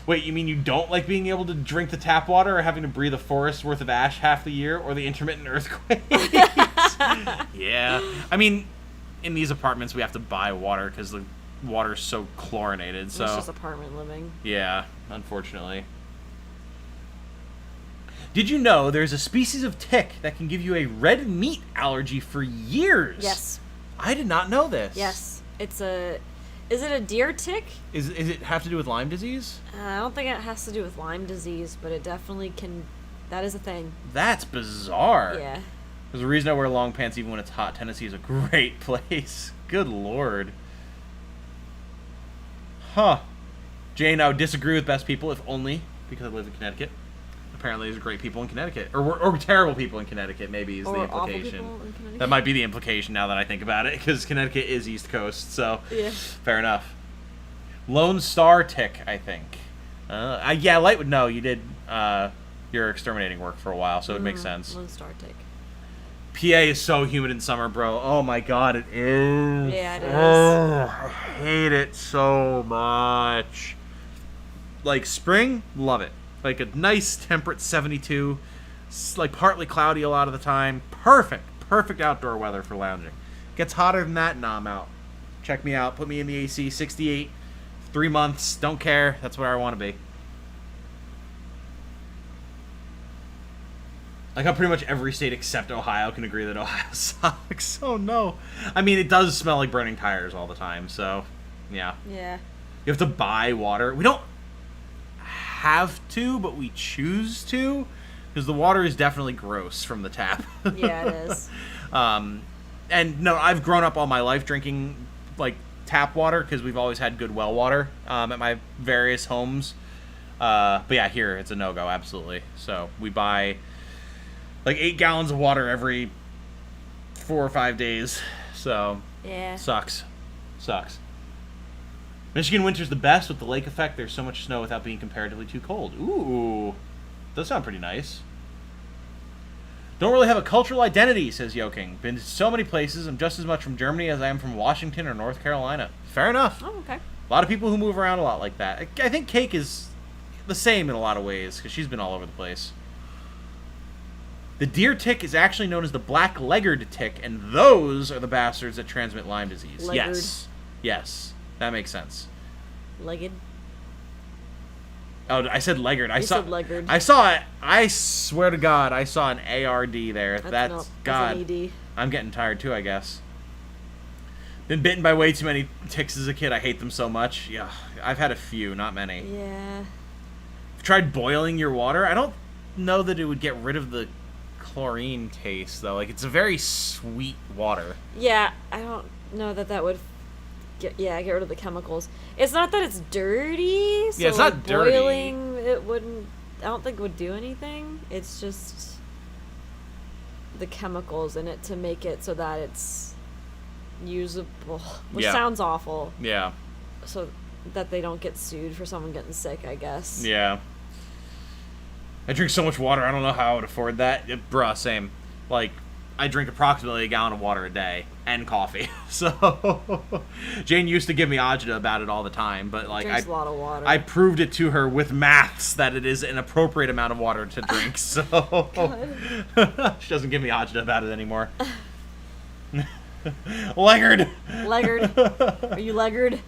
Wait, you mean you don't like being able to drink the tap water, or having to breathe a forest worth of ash half the year, or the intermittent earthquakes? Yeah. I mean, in these apartments, we have to buy water because the water's so chlorinated. So
it's just apartment living.
Yeah, unfortunately. Did you know there's a species of tick that can give you a red meat allergy for years?
Yes.
I did not know this.
Yes. Is it a deer tick?
Is it have to do with Lyme disease?
I don't think it has to do with Lyme disease, but it definitely can. That is a thing.
That's bizarre.
Yeah.
There's a reason I wear long pants even when it's hot. Tennessee is a great place. Good lord. Huh. Jane, I would disagree with best people, if only because I live in Connecticut. Apparently there's great people in Connecticut. Or terrible people in Connecticut, maybe, is the implication.
Awful people in Connecticut?
That might be the implication now that I think about it, because Connecticut is East Coast, so
Yeah.
fair enough. Lone Star tick, I think. Yeah, Light would know. You did your exterminating work for a while, so it makes sense.
Lone Star tick.
PA is so humid in summer, bro. Oh my god, it is.
Yeah, it is.
Oh, I hate it so much. Like, spring, love it. Like a nice temperate 72, like partly cloudy a lot of the time. Perfect outdoor weather for lounging. Gets hotter than that, nah, I'm out. Check me out, put me in the AC, 68, 3 months, don't care. That's where I want to be. Like how pretty much every state except Ohio can agree that Ohio sucks. Oh no. I mean, it does smell like burning tires all the time, so yeah.
Yeah.
You have to buy water. We don't have to, but we choose to, because the water is definitely gross from the tap.
Yeah, it is.
And no, I've grown up all my life drinking like tap water because we've always had good well water at my various homes. But yeah, here it's a no-go, absolutely. So we buy like 8 gallons of water every 4 or 5 days. So
Yeah.
sucks. Michigan winter's the best with the lake effect. There's so much snow without being comparatively too cold. Ooh, does sound pretty nice. Don't really have a cultural identity, says Yoking. Been to so many places. I'm just as much from Germany as I am from Washington or North Carolina. Fair enough.
Oh, okay.
A lot of people who move around a lot like that. I think Cake is the same in a lot of ways because she's been all over the place. The deer tick is actually known as the black-legged tick, and those are the bastards that transmit Lyme disease.
Leggard.
Yes, that makes sense.
Legged.
Oh, I said leggard. I
said leggard.
I saw it. I swear to God, I saw an ARD there. That's God.
That's an ED.
I'm getting tired too, I guess. Been bitten by way too many ticks as a kid. I hate them so much. Yeah, I've had a few, not many.
Yeah.
Tried boiling your water. I don't know that it would get rid of the chlorine taste, though. Like, it's a very sweet water.
Yeah, I don't know that would get rid of the chemicals. It's not that it's dirty. So
Yeah, it's not dirty.
Boiling it wouldn't. I don't think it would do anything. It's just the chemicals in it to make it so that it's usable, which sounds awful.
Yeah.
So that they don't get sued for someone getting sick, I guess.
Yeah. I drink so much water, I don't know how I would afford that. Bruh, same. Like, I drink approximately a gallon of water a day and coffee. So Jane used to give me agita about it all the time, but like
Drinks a lot of water.
I proved it to her with maths that it is an appropriate amount of water to drink. So she doesn't give me agita about it anymore. Leggard.
Leggard. Are you leggard?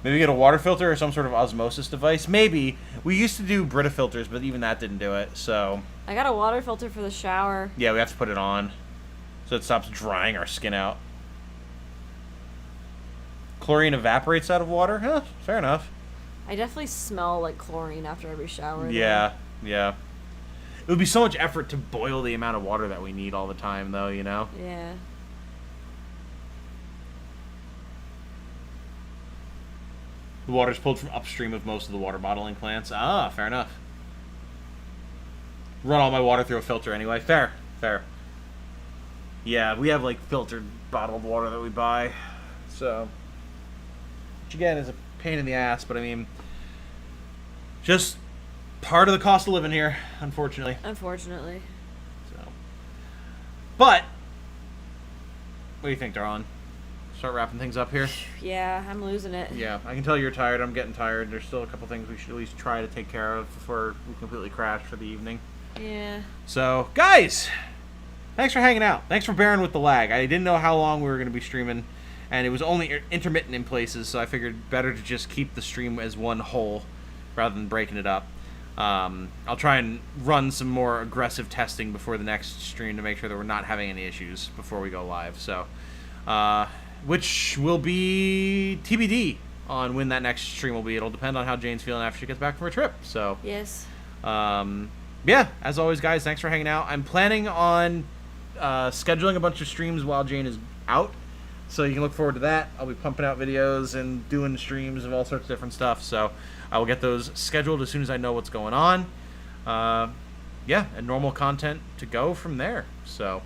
Maybe get a water filter or some sort of osmosis device. Maybe. We used to do Brita filters, but even that didn't do it, so...
I got a water filter for the shower.
Yeah, we have to put it on, so it stops drying our skin out. Chlorine evaporates out of water? Huh, fair enough.
I definitely smell like chlorine after every shower.
Yeah, yeah. It would be so much effort to boil the amount of water that we need all the time, though, you know?
Yeah.
The water's pulled from upstream of most of the water bottling plants. Ah, fair enough. Run all my water through a filter anyway. Fair, fair. Yeah, we have like filtered bottled water that we buy. So, which again is a pain in the ass, but I mean, just part of the cost of living here, unfortunately.
Unfortunately.
So, but what do you think, Daron? Start wrapping things up here?
Yeah, I'm losing it.
Yeah, I can tell you're tired. I'm getting tired. There's still a couple things we should at least try to take care of before we completely crash for the evening.
Yeah.
So, guys, thanks for hanging out. Thanks for bearing with the lag. I didn't know how long we were going to be streaming, and it was only intermittent in places, so I figured better to just keep the stream as one whole rather than breaking it up. I'll try and run some more aggressive testing before the next stream to make sure that we're not having any issues before we go live. So, which will be TBD on when that next stream will be. It'll depend on how Jane's feeling after she gets back from her trip. So,
yes.
Yeah, as always, guys, thanks for hanging out. I'm planning on scheduling a bunch of streams while Jane is out, so you can look forward to that. I'll be pumping out videos and doing streams of all sorts of different stuff, so I will get those scheduled as soon as I know what's going on. Yeah, and normal content to go from there. So,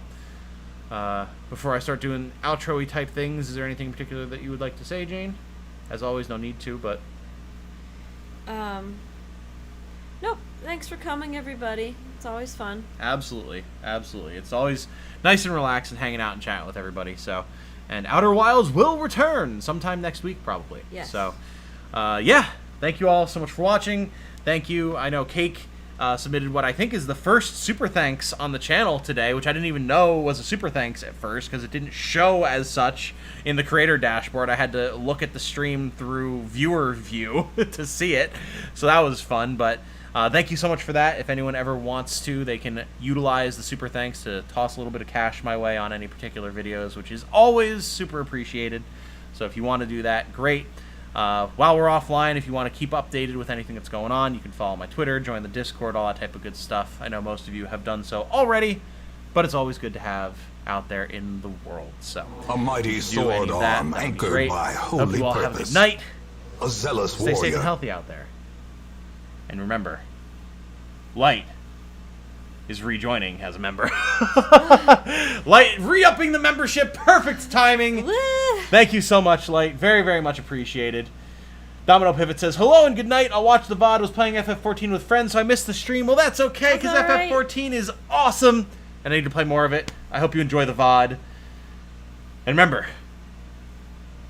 before I start doing outro-y type things, is there anything in particular that you would like to say, Jane? As always, no need to, but...
Nope. Thanks for coming, everybody. It's always fun.
Absolutely, absolutely. It's always nice and relaxed and hanging out and chatting with everybody. So, and Outer Wilds will return sometime next week, probably.
Yes.
So, yeah. Thank you all so much for watching. Thank you. I know Cake submitted what I think is the first super thanks on the channel today, which I didn't even know was a super thanks at first because it didn't show as such in the creator dashboard. I had to look at the stream through viewer view to see it. So that was fun, but... thank you so much for that. If anyone ever wants to, they can utilize the super thanks to toss a little bit of cash my way on any particular videos, which is always super appreciated. So if you want to do that, great. While we're offline, if you want to keep updated with anything that's going on, you can follow my Twitter, join the Discord, all that type of good stuff. I know most of you have done so already, but it's always good to have out there in the world. So
A mighty
do any
sword
of that,
arm
that would be
anchored
great.
by
Hope
holy
you all have a
purpose.
good night.
A zealous
Stay safe and
warrior.
healthy out there. And remember, Light is rejoining as a member. Light re-upping the membership. Perfect timing. Thank you so much, Light. Very, very much appreciated. Domino Pivot says, hello and good night. I'll watch the VOD. Was playing FF14 with friends, so I missed the stream. Well, that's okay, because
That's all right.
FF14 is awesome. And I need to play more of it. I hope you enjoy the VOD. And remember,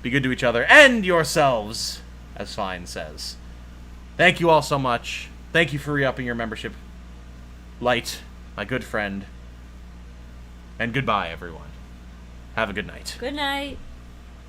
be good to each other and yourselves, as Fine says. Thank you all so much. Thank you for re-upping your membership, Light. my good friend. And goodbye, everyone. Have a good night.
Good night.